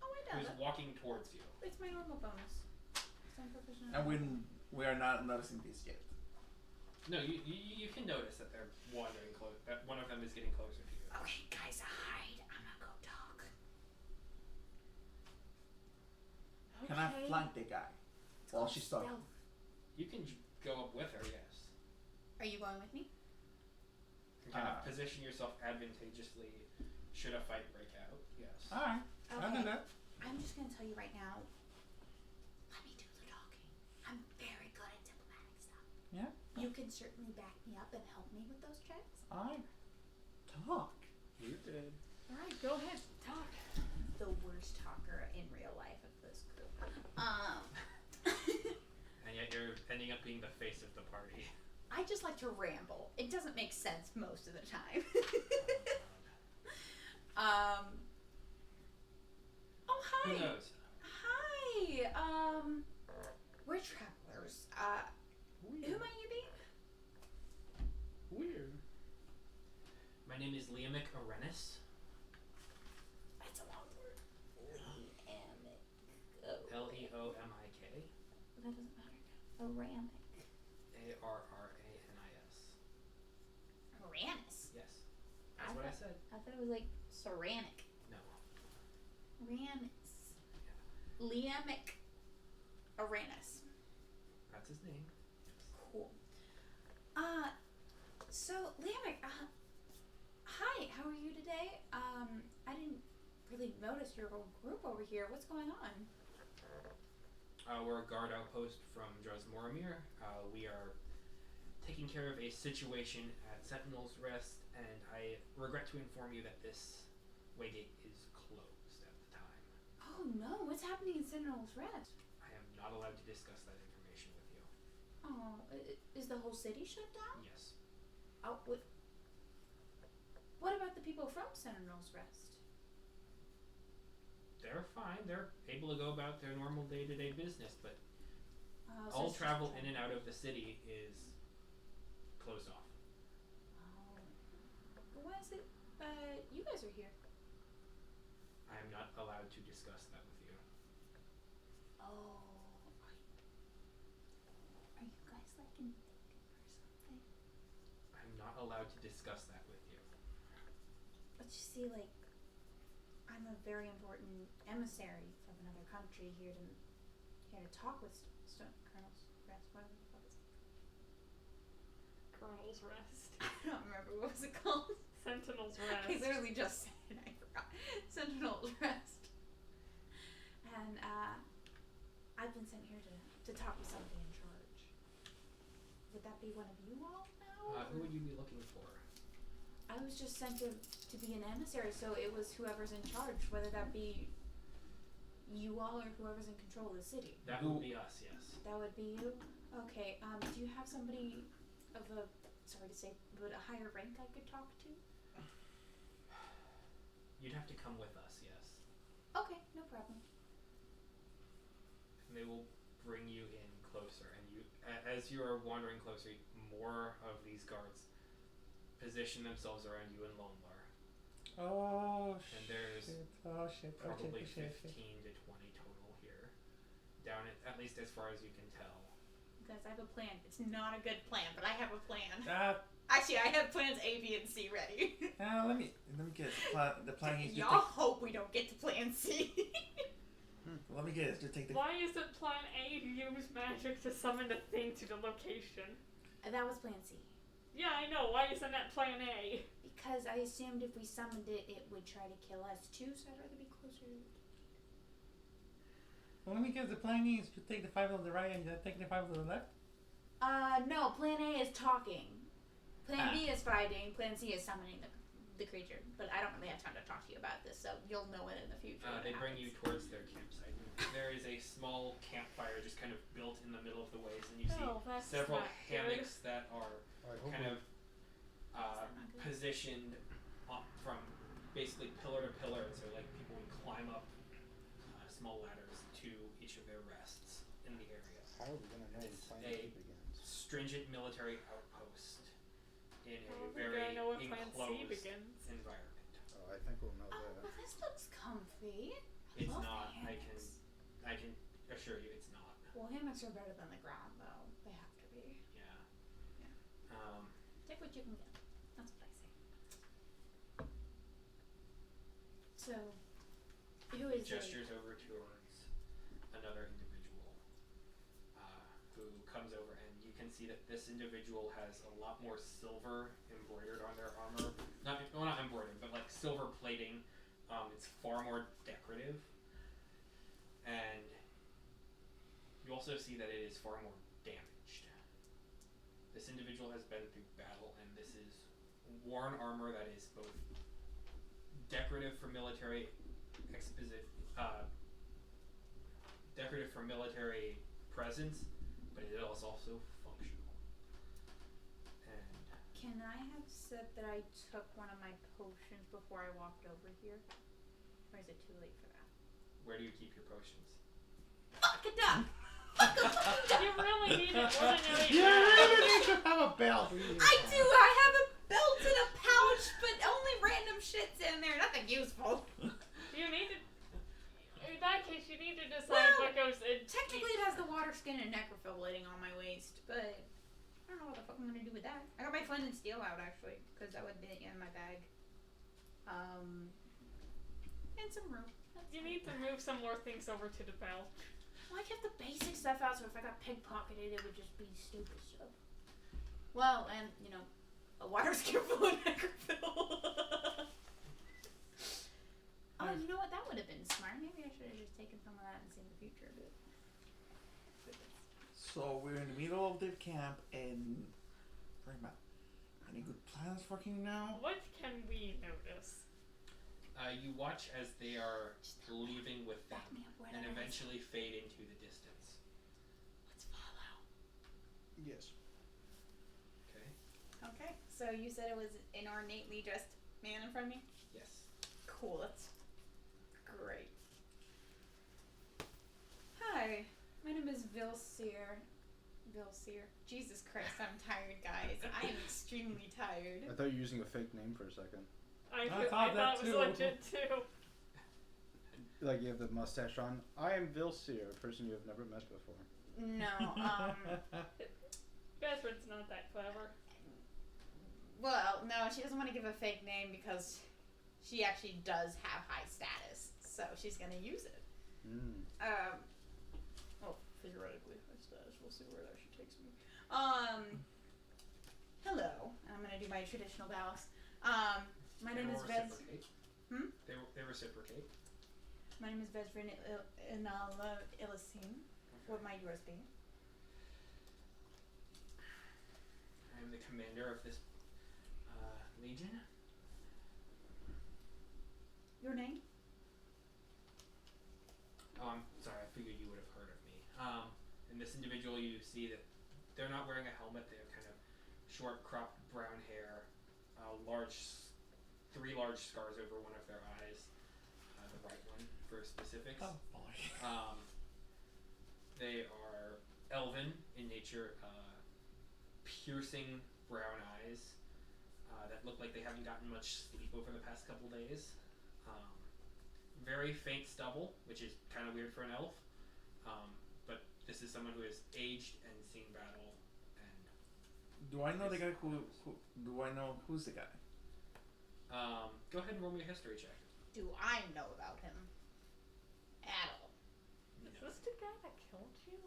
I know Who's that. walking towards you? It's my normal bonus. So I'm proficient. And we are not noticing this yet. No, you can notice that they're wandering close. That one of them is getting closer to you. Okay, guys, hide. I'm gonna go talk. Can I flank the guy while she's talking? You can go up with her, yes. Are you going with me? And kind of position yourself advantageously should a fight break out, yes. Alright, I'll do that. I'm just gonna tell you right now. Let me do the talking. I'm very good at diplomatic stuff. Yeah. You can certainly back me up and help me with those checks. Alright. Talk. You did. Alright, go ahead. Talk. The worst talker in real life of this group. And yet you're ending up being the face of the party. I just like to ramble. It doesn't make sense most of the time. Oh, hi. Who knows? Hi. We're travelers. Who Weird. might you be? Weird. My name is Leomic Arenis. That's a long word. Leamic. Leomik. That doesn't matter. Aramic. Arranis. Aranis. Yes. That's what I said. I thought it was like Ceranic. No. Ranis. Leamic. Aranis. That's his name. Cool. So Leamic, hi, how are you today? I didn't really notice your whole group over here. What's going on? We're a guard outpost from Drosmoramir. We are taking care of a situation at Sentinel's Rest, and I regret to inform you that this waygate is closed at the time. Oh no, what's happening in Sentinel's Rest? I am not allowed to discuss that information with you. Oh, is the whole city shut down? Yes. Oh, what about the people from Sentinel's Rest? They're fine. They're able to go about their normal day-to-day business, but So all it's just travel a- in and out of the city is closed off. Oh. Why is it you guys are here? I am not allowed to discuss that with you. Oh. Are you guys like invaded or something? I'm not allowed to discuss that with you. But you see, like, I'm a very important emissary from another country here to talk with Colonel's Rest. What the fuck is it? Colonel's Rest. I don't remember, what was it called? Sentinel's I Rest. literally just said it, I forgot. Sentinel's Rest. And I've been sent here to talk with somebody in charge. Would that be one of you all now? Who would you be looking for? I was just sent to be an emissary, so it was whoever's in charge, whether that be you all or whoever's in control of the city. That would be us, yes. That would be you? Okay, do you have somebody of a, sorry to say, but a higher rank I could talk to? You'd have to come with us, yes. Okay, no problem. And they will bring you in closer, and you, as you are wandering closer, more of these guards position themselves around you in Lonelar. Oh, And there's probably 15 to 20 total here. Down at least as far as you can tell. Guys, I have a plan. It's not a good plan, but I have a plan. let Actually, I have plans A, B, and C ready. me get it. The plan is Y'all hope we don't get to plan C. let me get it. Just take the. Why isn't Plan A to use magic to summon a thing to the location? That was plan C. Yeah, I know. Why isn't that Plan A? Because I assumed if we summoned it, it would try to kill us too, so I'd rather be closer. Well, let me get the plan is to take the 5 on the right and take the 5 on the left. No, plan A is talking. Plan B is fighting, plan C is summoning the creature. But I don't really have time to talk to you about this, so you'll know it in the future. when They it bring you happens. towards their campsite. There is a small campfire just kind of built in the middle of the ways, and you see That's several not hammocks that are I hope kind we- of that not good? positioned up from basically pillar to pillar, and so like people would climb up small ladders to each of their rests in the area. How are we gonna know It's when a plan B begins? Stringent military outpost in How a are we very gonna know when Plan C enclosed begins? environment. Oh, I think we'll know Oh, that. well, this looks comfy. It's love not. hammocks. I can assure you, it's not. Well, hammocks are better than the ground, though. They have to be. Yeah. Take what you can get. That's what I say. So, who He is gestures over towards another individual who comes over see that this individual has a lot more silver embroidered on their armor. Not embroidered, but like silver plating. It's far more decorative. And you also see that it is far more damaged. This individual has been through battle, and this is worn armor that is both decorative for military decorative for military presence, but it is also functional. And Can I have said that I took one of my potions before I walked over here? Or is it too late for that? where do you keep your potions? Fuck it up! You really need it more than You really need to have a belt. I do! I have a belt and a pouch, but only random shit's in there. Nothing useful. You need to. In that case, you need to decide Well, what goes in. Technically, it has the water skin and necrophiliating on my waist, but I don't know what the fuck I'm gonna do with that. I got my flint and steel out actually, because that would be in my bag. And some rope. You need to move some more things over to the belt. Well, I kept the basic stuff out, so if I got pickpocketed, it would just be stupid stuff. Well, and you know, a water skin full of necrophil. Oh, you know what? That would have been smart. Maybe I should have just taken some of that and seen the future of it. So we're in the middle of the camp and any good plans working now? What can we notice? You watch as they are leaving with them, Back me up where and that is. eventually fade into the distance. Let's follow. Yes. Okay? Okay, so you said it was an ornately dressed man in front of me? Yes. Cool, that's great. Hi, my name is Vilseer. Jesus Christ, I'm tired, guys. I am extremely tired. I thought you were using a fake name for a second. I thought that thought it was too. legit too. Like you have the mustache on. I am Vilseer, a person you have never met before. No, Veteran's not that clever. well, no, she doesn't want to give a fake name because she actually does have high status, so she's gonna use it. Well, theoretically, high status. We'll see where that she takes me. Hello. I'm gonna do my traditional bows. My name is Vez. Hmm? They reciprocate. My name is Vezrin Inala Illisim. What might yours be? I am the commander of this legion. Your name? Oh, I'm sorry. I figured you would have heard of me. And this individual, you see that they're not wearing a helmet. They have kind of short, cropped brown hair, three large scars over one of their eyes, the right one for specifics. Oh boy. They are elven in nature, piercing brown eyes that look like they haven't gotten much sleep over the past couple days. Very faint stubble, which is kind of weird for an elf. But this is someone who has aged and seen battle. And Do I know the guy who? Do I know who's the guy? go ahead and roll me a history check. Do I know about him? At all? Is this the guy that killed you?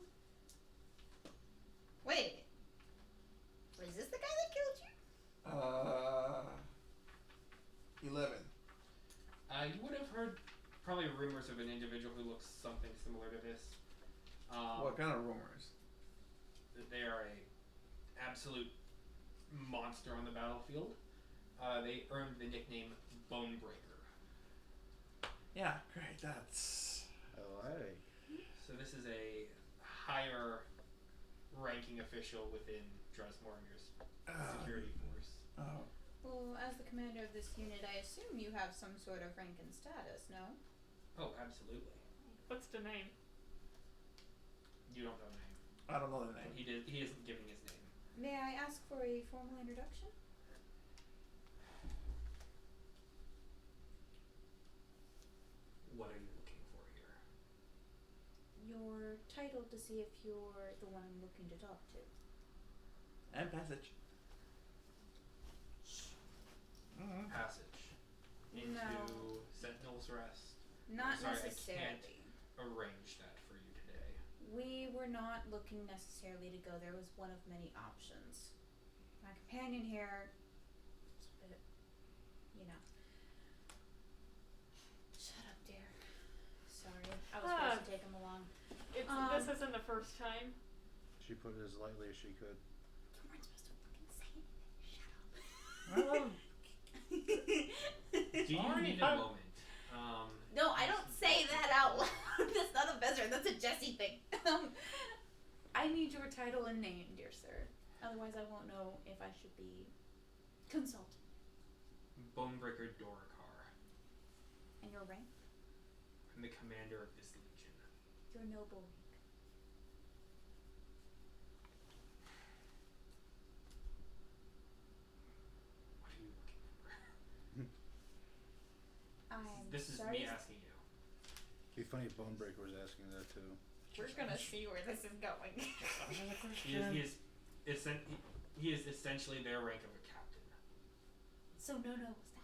Wait. Was this the guy that killed you? 11. You would have heard probably rumors of an individual who looks something similar to this. What kind of rumors? That they are a absolute monster on the battlefield. They earned the nickname Bonebreaker. Yeah, great. That's. Oh, hey. So this is a higher ranking official within Dresmornger's security force. Oh. Well, as the commander of this unit, I assume you have some sort of rank and status, no? Oh, absolutely. What's the name? You don't know the name. I don't know the name. He isn't giving his name. May I ask for a formal introduction? What are you looking for here? Your title to see if you're the one I'm looking to talk to. And passage. Passage into No. Sentinel's Rest. Not Sorry, I necessarily. Arrange that for you today. We were not looking necessarily to go. There was one of many options. My companion here is a bit, you know. Shut up, dear. Sorry, I was supposed to take him along. This isn't the first time. She put it as lightly as she could. You weren't supposed to fucking say anything. Shut up. Do you need a moment? No, I don't say that out loud. That's not a Bezra. That's a Jesse thing. I need your title and name, dear sir. Otherwise, I won't know if I should be consulted. Bonebreaker Dorakar. And your rank? I'm the commander of this legion. Your noble rank. What are you looking for? This is sorry. me asking you. It'd be funny if Bonebreaker was asking that too. We're gonna see where this is going. He is essentially their rank of a captain. So no status.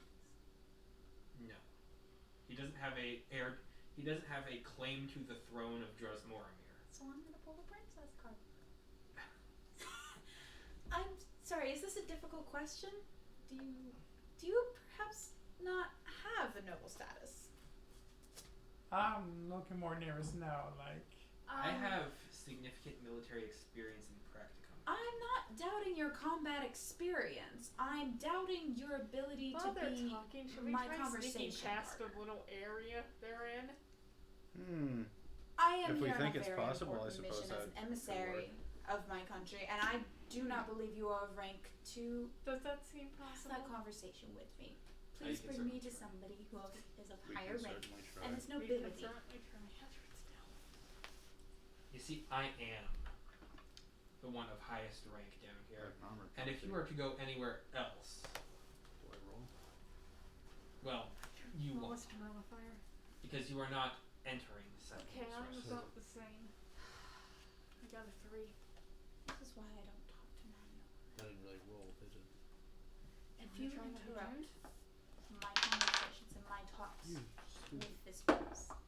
No. He doesn't have a claim to the throne of Drosmoramir. So I'm gonna pull the princess card. I'm sorry, is this a difficult question? Do you perhaps not have a noble status? I'm looking more nervous now, like. I have significant military experience in practicum. I'm not doubting your combat experience. I'm doubting your ability While to they're be talking, should we my try sneaking conversation past the partner. little area they're in? I am If we here think on a it's very possible, I important suppose mission as that an emissary of my country, and I do not believe you are of rank to Does that seem have possible? that conversation with me. Oh, you Please can bring me to certainly try. somebody who is of we higher can rank certainly try. and is We can nobility. certainly try. Hazard still. You see, I am the one of highest rank down here. Armor And if you were to go anywhere else, Do I roll? well, you won't. Lowest modifier. Because you are not entering the Sentinel's Okay, I'm rest. about the same. I got a 3. This is why I don't talk to non-noble. That didn't really roll, did it? If Wanna you try that interrupt again? my conversations and my talks You with this prince, I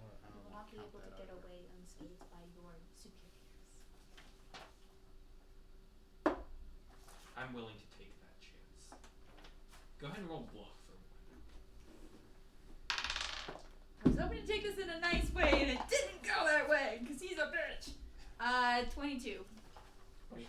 you don't will wanna not be count able to that get either. away unscathed by your superiors. I'm willing to take that chance. Go ahead and roll bluff for one. I was hoping to take this in a nice way, and it didn't go that way, because he's a bitch. 22. 22.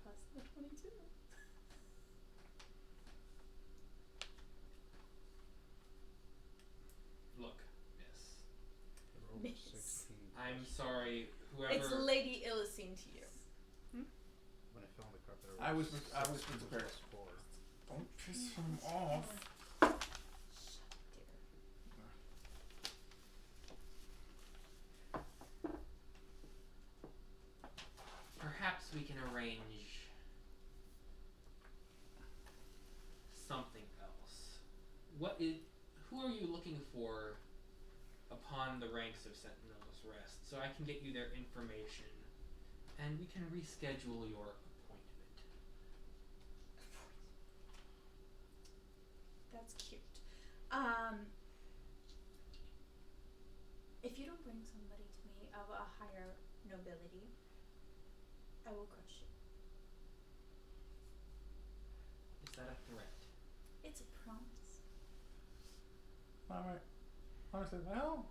Plus the 22. Look, miss. I rolled Miss. 16. I'm sorry, whoever. It's Lady Illicine to you. When I fell on the carpet, I was rolled with 16 the pair. plus 4. Don't piss him off. Shut up, dear. Perhaps we can arrange something else. Who are you looking for upon the ranks of Sentinel's Rest, so I can get you their information, and we can reschedule your appointment. That's cute. If you don't bring somebody to me of a higher nobility, I will crush you. Is that a threat? It's a promise. Alright. Honestly, well,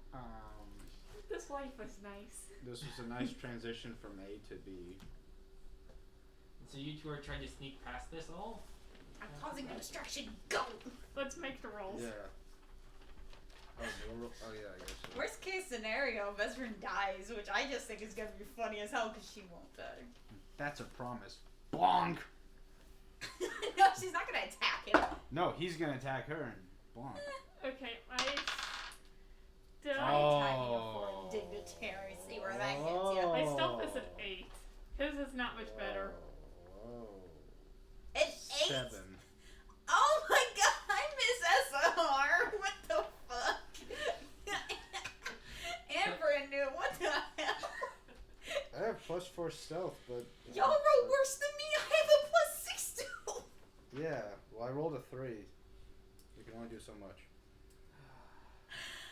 This life was nice. This was a nice transition from A to B. And so you two are trying to sneak past this all? I'm causing a distraction. Go! Let's make the rolls. Yeah. Oh yeah, I guess so. Worst case scenario, Vesperin dies, which I just think is gonna be funny as hell because she won't die. That's a promise. Bonk! No, she's not gonna attack him. No, he's gonna attack her and bonk. Okay, I still Tiny uniform dignitary. See where that gets you. my stealth is an 8. His is not much better. Whoa. An 8? 7. Oh my god, I miss SR. What the fuck? And brand new. What the hell? I have +4 stealth, but Y'all roll worse than me. I Yeah. Well, I rolled a 3. You can only do so much.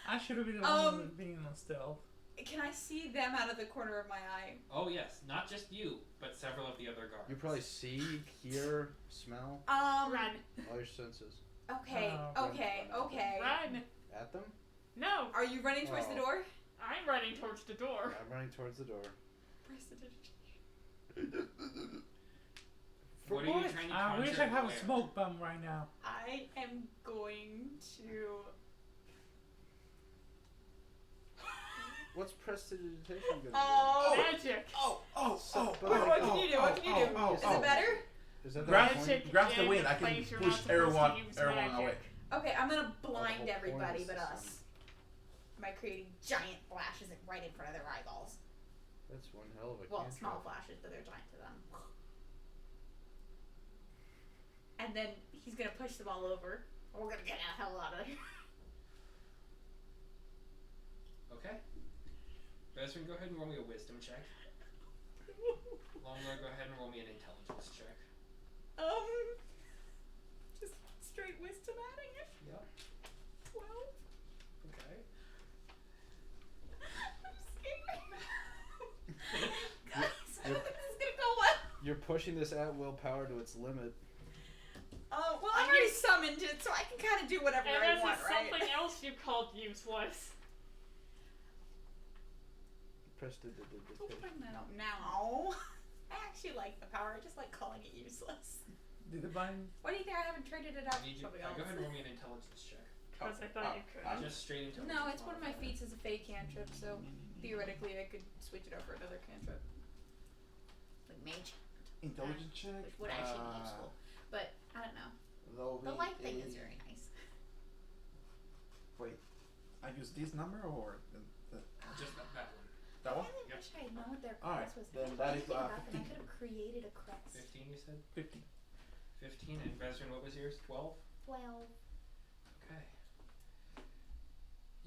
I should have been the one being on stealth. Can I see them out of the corner of my eye? Oh yes, not just you, but several of the other guards. You probably see, hear, smell, Run. all your senses. Okay, Oh, okay, okay. Run. At them? No. Are you running towards the Oh. door? I'm running towards the door. I'm running towards the door. What are you trying to I wish conjure I have a where? smoke bomb right now. I am going to. What's prestidigitation gonna Oh. Magic. What can you do? What can you do? Is it better? do? Is that the Grab- point? Magic grabs the in wind, I can place you're push not supposed everyone- to use everyone magic. away. Okay, I'm gonna whole blind point everybody is but the us sun. by creating giant flashes right in front of their eyeballs. That's one hell of a Well, cantrip. small flashes, but they're giant to them. And then he's gonna push them all over. We're gonna get the hell out of here. Okay. Bezrin, go ahead and roll me a wisdom check. Longler, go ahead and roll me an intelligence check. Just straight wisdom adding it. Yep. 12. Okay. I'm scared. Guys, I don't think this is gonna go well. You're pushing this at-will power to its limit. Well, I've already summoned it, so I can kind of do whatever And I this want, is right? something else you called useless. Don't Prestidigitation. bring that up now. I actually like the power. I just like calling it useless. Did it bind? Why do you think I haven't traded it out I need for you, somebody go else? ahead and roll me an intelligence check. Because I thought you could. Just straight intelligence. No, it's one of my modifier. feats as a fey cantrip, so theoretically I could switch it over to another cantrip. Like mage, Intelligence check. which would actually be useful. But, I don't know. The light thing is very nice. Wait, I use this number or Just that one. that one? I really Yep. wish I had known what their Alright, crest was. then If that I is, think about them, 15. I could have created a crest. 15, you said? 50. 15, and Bezrin, what was yours? 12? Well, Okay.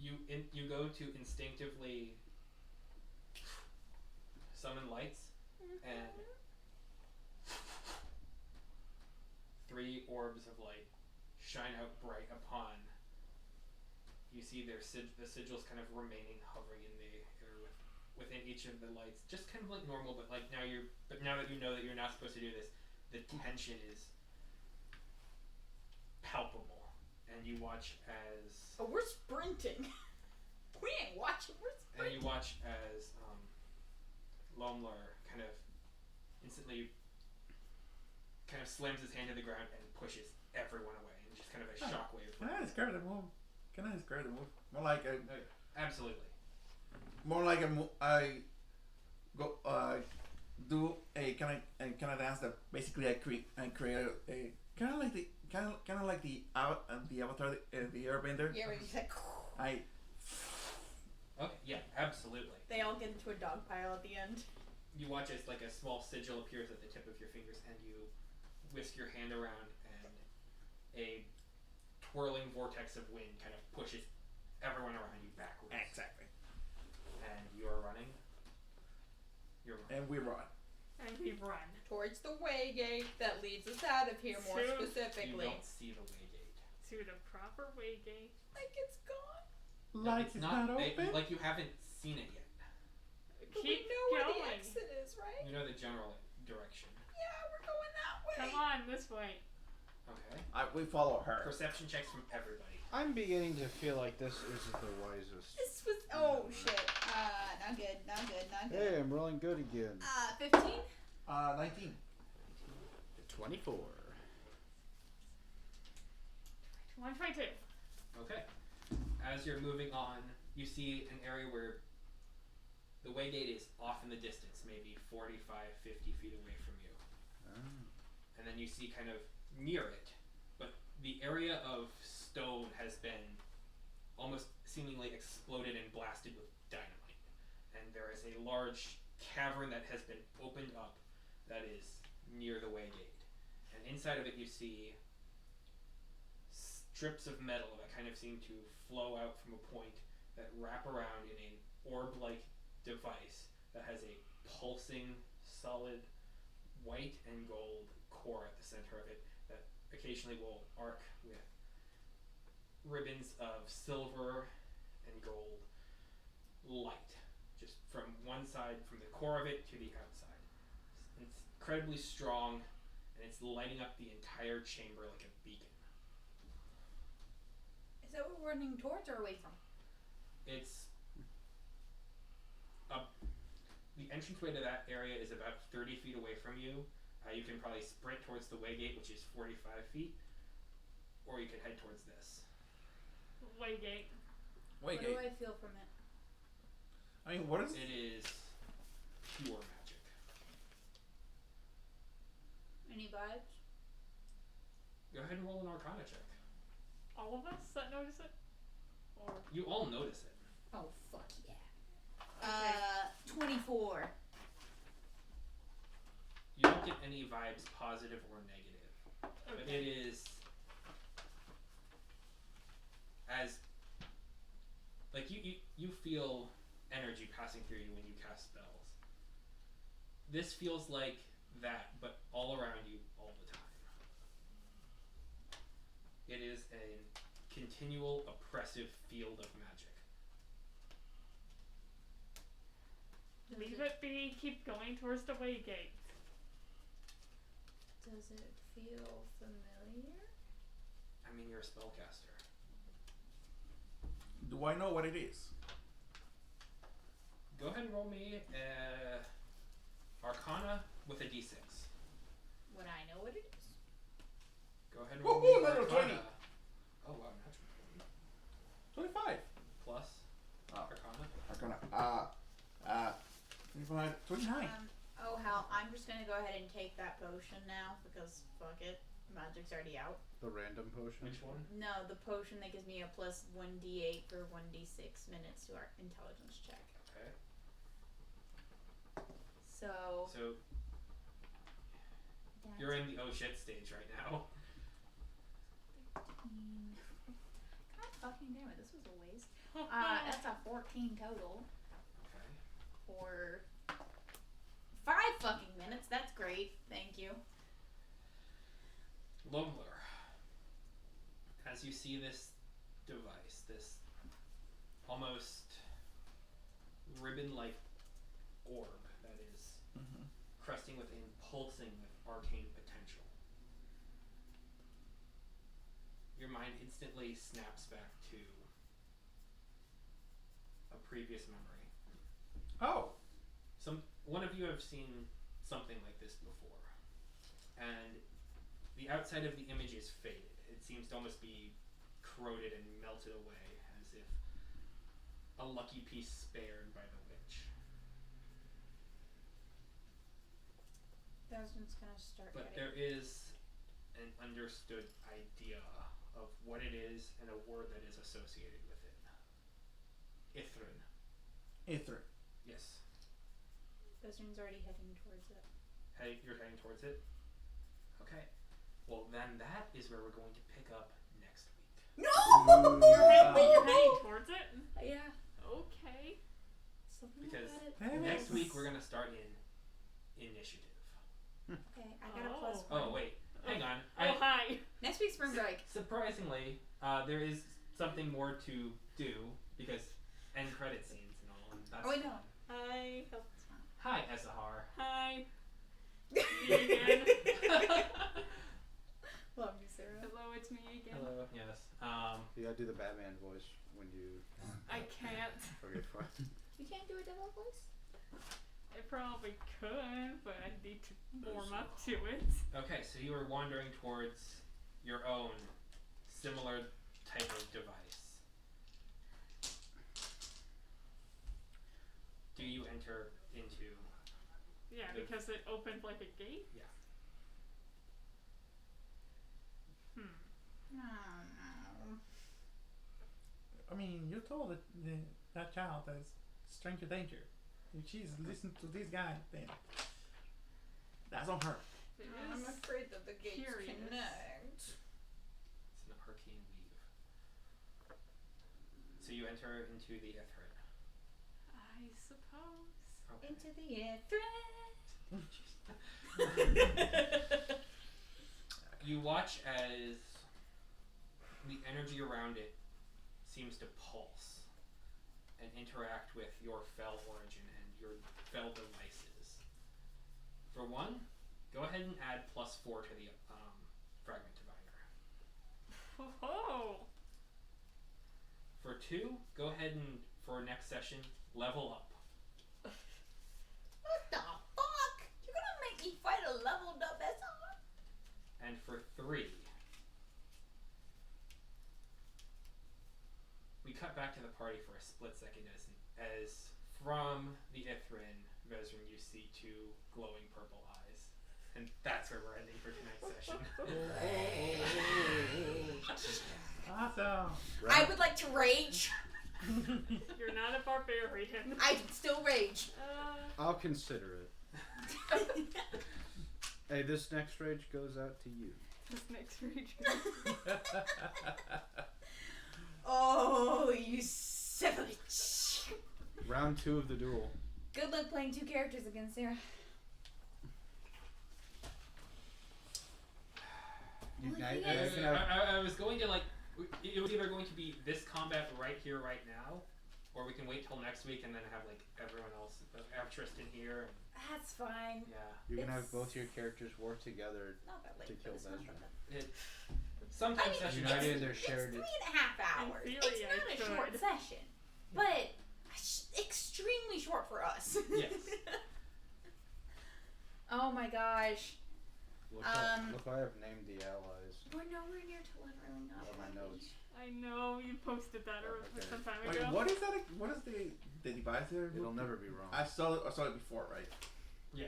You go to instinctively summon lights, and 3 orbs of light shine out bright upon. You see their the sigils kind of remaining hovering in the air within each of the lights, just kind of like normal, but like now that you know that you're not supposed to do this, the tension is palpable, and you watch as oh, we're sprinting. We ain't watching, we're and sprinting. you watch as Lomlar kind of instantly kind of slams his hand to the ground and pushes everyone away, and just kind of a shockwave. Can I describe the move? Can I describe the move? More like a Absolutely. I go do a kind of dance that basically I create a kind of like the Avatar, the Airbender. Yeah, where you said, I Okay. Yeah. Absolutely. they all get into a dog pile at the end. You watch as like a small sigil appears at the tip of your fingers, and you whisk your hand around, and a twirling vortex of wind kind of pushes everyone around you backwards. exactly, And you are running. You're running. and we run. And we run. Towards the way gate that leads us out of here, more Soon. You specifically. don't see the way gate. To the proper way gate. Like it's gone. Like it's it's not open? like you haven't seen it yet. But we Keep know where the going. exit is, right? You know the general direction. Yeah, we're going that way. Come on, this way. Okay. We follow her. Perception checks from everybody. I'm beginning to feel like this isn't the wisest. This was oh shit. Not good, not good, not good. Hey, I'm rolling good again. 15? 19. 24. 122. Okay. As you're moving on, you see an area where the way gate is off in the distance, maybe 45, 50 feet away from you. And then you see kind of near it, but the area of stone has been almost seemingly exploded and blasted with dynamite. And there is a large cavern that has been opened up that is near the way gate. And inside of it you see strips of metal that kind of seem to flow out from a point that wrap around in an orb-like device that has a pulsing, solid white and gold core at the center of it that occasionally will arc with ribbons of silver and gold light, just from one side, from the core of it to the outside. It's incredibly strong, and it's lighting up the entire chamber like a beacon. Is that what we're running towards or away from? It's the entranceway to that area is about 30 feet away from you. You can probably sprint towards the way gate, which is 45 feet, or you can head towards this. Waygate. What do I feel from it? I mean, what is It is pure magic. Any vibes? Go ahead and roll an Arcana check. All of us that notice it? Or You all notice it. Oh, fuck yeah. Okay. 24. You don't get any vibes, positive or negative, but it is as like you feel energy passing through you when you cast spells. This feels like that, but all around you all the time. It is a continual oppressive field of magic. Leave it be, keep going towards the waygate. Does it feel familiar? I mean, you're a spellcaster. Do I know what it is? Go ahead and roll me Arcana with a d6. Would I know what it is? Go ahead and roll Woohoo, me level Arcana. 20. Oh wow, natural 20. 25. Plus Arcana. Arcana. 25, 29. Oh hell, I'm just gonna go ahead and take that potion now because fuck it. Magic's already out. The random potion. Which one? No, the potion that gives me a plus 1d8 for 1d6 minutes to our intelligence check. Okay. So You're in the oh shit stage right now. God fucking damn it, this was a waste. That's a 14 total Okay. for 5 fucking minutes. That's great. Thank you. Lobler. As you see this device, this almost ribbon-like orb that is crusting within, pulsing with arcane potential. Your mind instantly snaps back to a previous memory. Oh. One of you have seen something like this before, and the outside of the image is faded. It seems to almost be corroded and melted away, as if a lucky piece spared by the witch. Desmond's gonna start But getting... there is an understood idea of what it is and a word that is associated with it. Ithrin. Aether. Yes. Desmond's already heading towards it. Hey, you're heading towards it? Okay. Well, then that is where we're going to pick up next week. No! You're heading towards it? Yeah. Okay. Something Because about it. next week we're going to start in initiative. Okay, I got a plus 1. Oh, wait. Hang on. Hi. Next week's spring break. Surprisingly, there is something more to do because end credit scenes and all. And that's Oh, wait, no. Hi. Hi, Esahar. Hi. Me again. Love you, Sarah. Hello, it's me again. Hello. Yes. You gotta do the Batman voice when you. I can't. Okay, fine. You can't do a devil voice? I probably could, but I need to warm up to it. Okay, so you are wandering towards your own similar type of device. Do you enter into... Yeah, because it opened like a gate? Yeah. Oh, no. I mean, you told that child that it's stranger danger. If she's listening to this guy, then That's on her. It I'm is afraid that the gates curious. connect. It's an arcane weave. So you enter into the Ithrin. I suppose. Okay. Into the air thread. You watch as the energy around it seems to pulse and interact with your fel origin and your fel devices. For one, go ahead and add +4 to the fragment diviner. Oh. For two, go ahead and for next session level up. What the fuck? You're gonna make me fight a leveled up SR? And for three, we cut back to the party for a split second as from the Ithrin, Vezrin, you see two glowing purple eyes. And that's where we're ending for tonight's session. Awesome. I would like to rage. You're not a barbarian. I can still rage. I'll consider it. Hey, this next rage goes out to you. This next rage. Oh, you son of a bitch. Round 2 of the duel. Good luck playing 2 characters against Sarah. You, Well, now, he now you is- can have- I was going to it was either going to be this combat right here, right now, or we can wait till next week and then have everyone else, have Tristan here. That's fine. And, yeah. you can have It's- both your characters work together Not that late to for kill this one, Vezrin. but Sometimes I mean, sessions United in their it's shared. 3.5 hours. theory, It's I not a could. short session, but extremely short for us. Yes. Oh my gosh. Look, look, I have named the allies We're nowhere near to leveling up. on my notes. I know you posted that Okay. some time Wait, ago. what is that? What is the device there? It'll never be wrong. I saw it before, right? Yeah.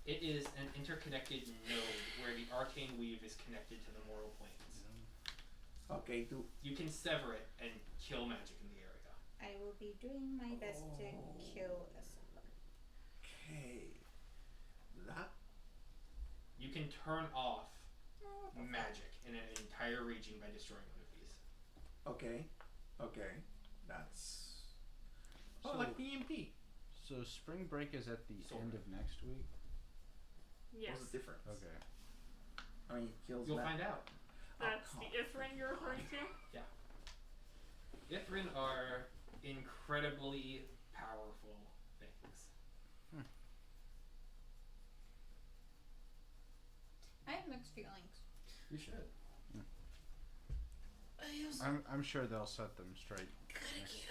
It is an interconnected node where the arcane weave is connected to the mortal planes. Okay, You can sever it and kill magic in the area. I will be doing my best to kill a okay. That You can turn off Oh, magic in an entire region by destroying one of these. okay. That's So- like EMP. So spring break is at the Sort end of. of next week? Yes. what's the difference? Okay. I mean, it kills You'll ma- find out. That's come the on. Ithrin you're referring to? Ithrin are incredibly powerful things. I have mixed feelings. You should. I'm sure they'll set them straight next session.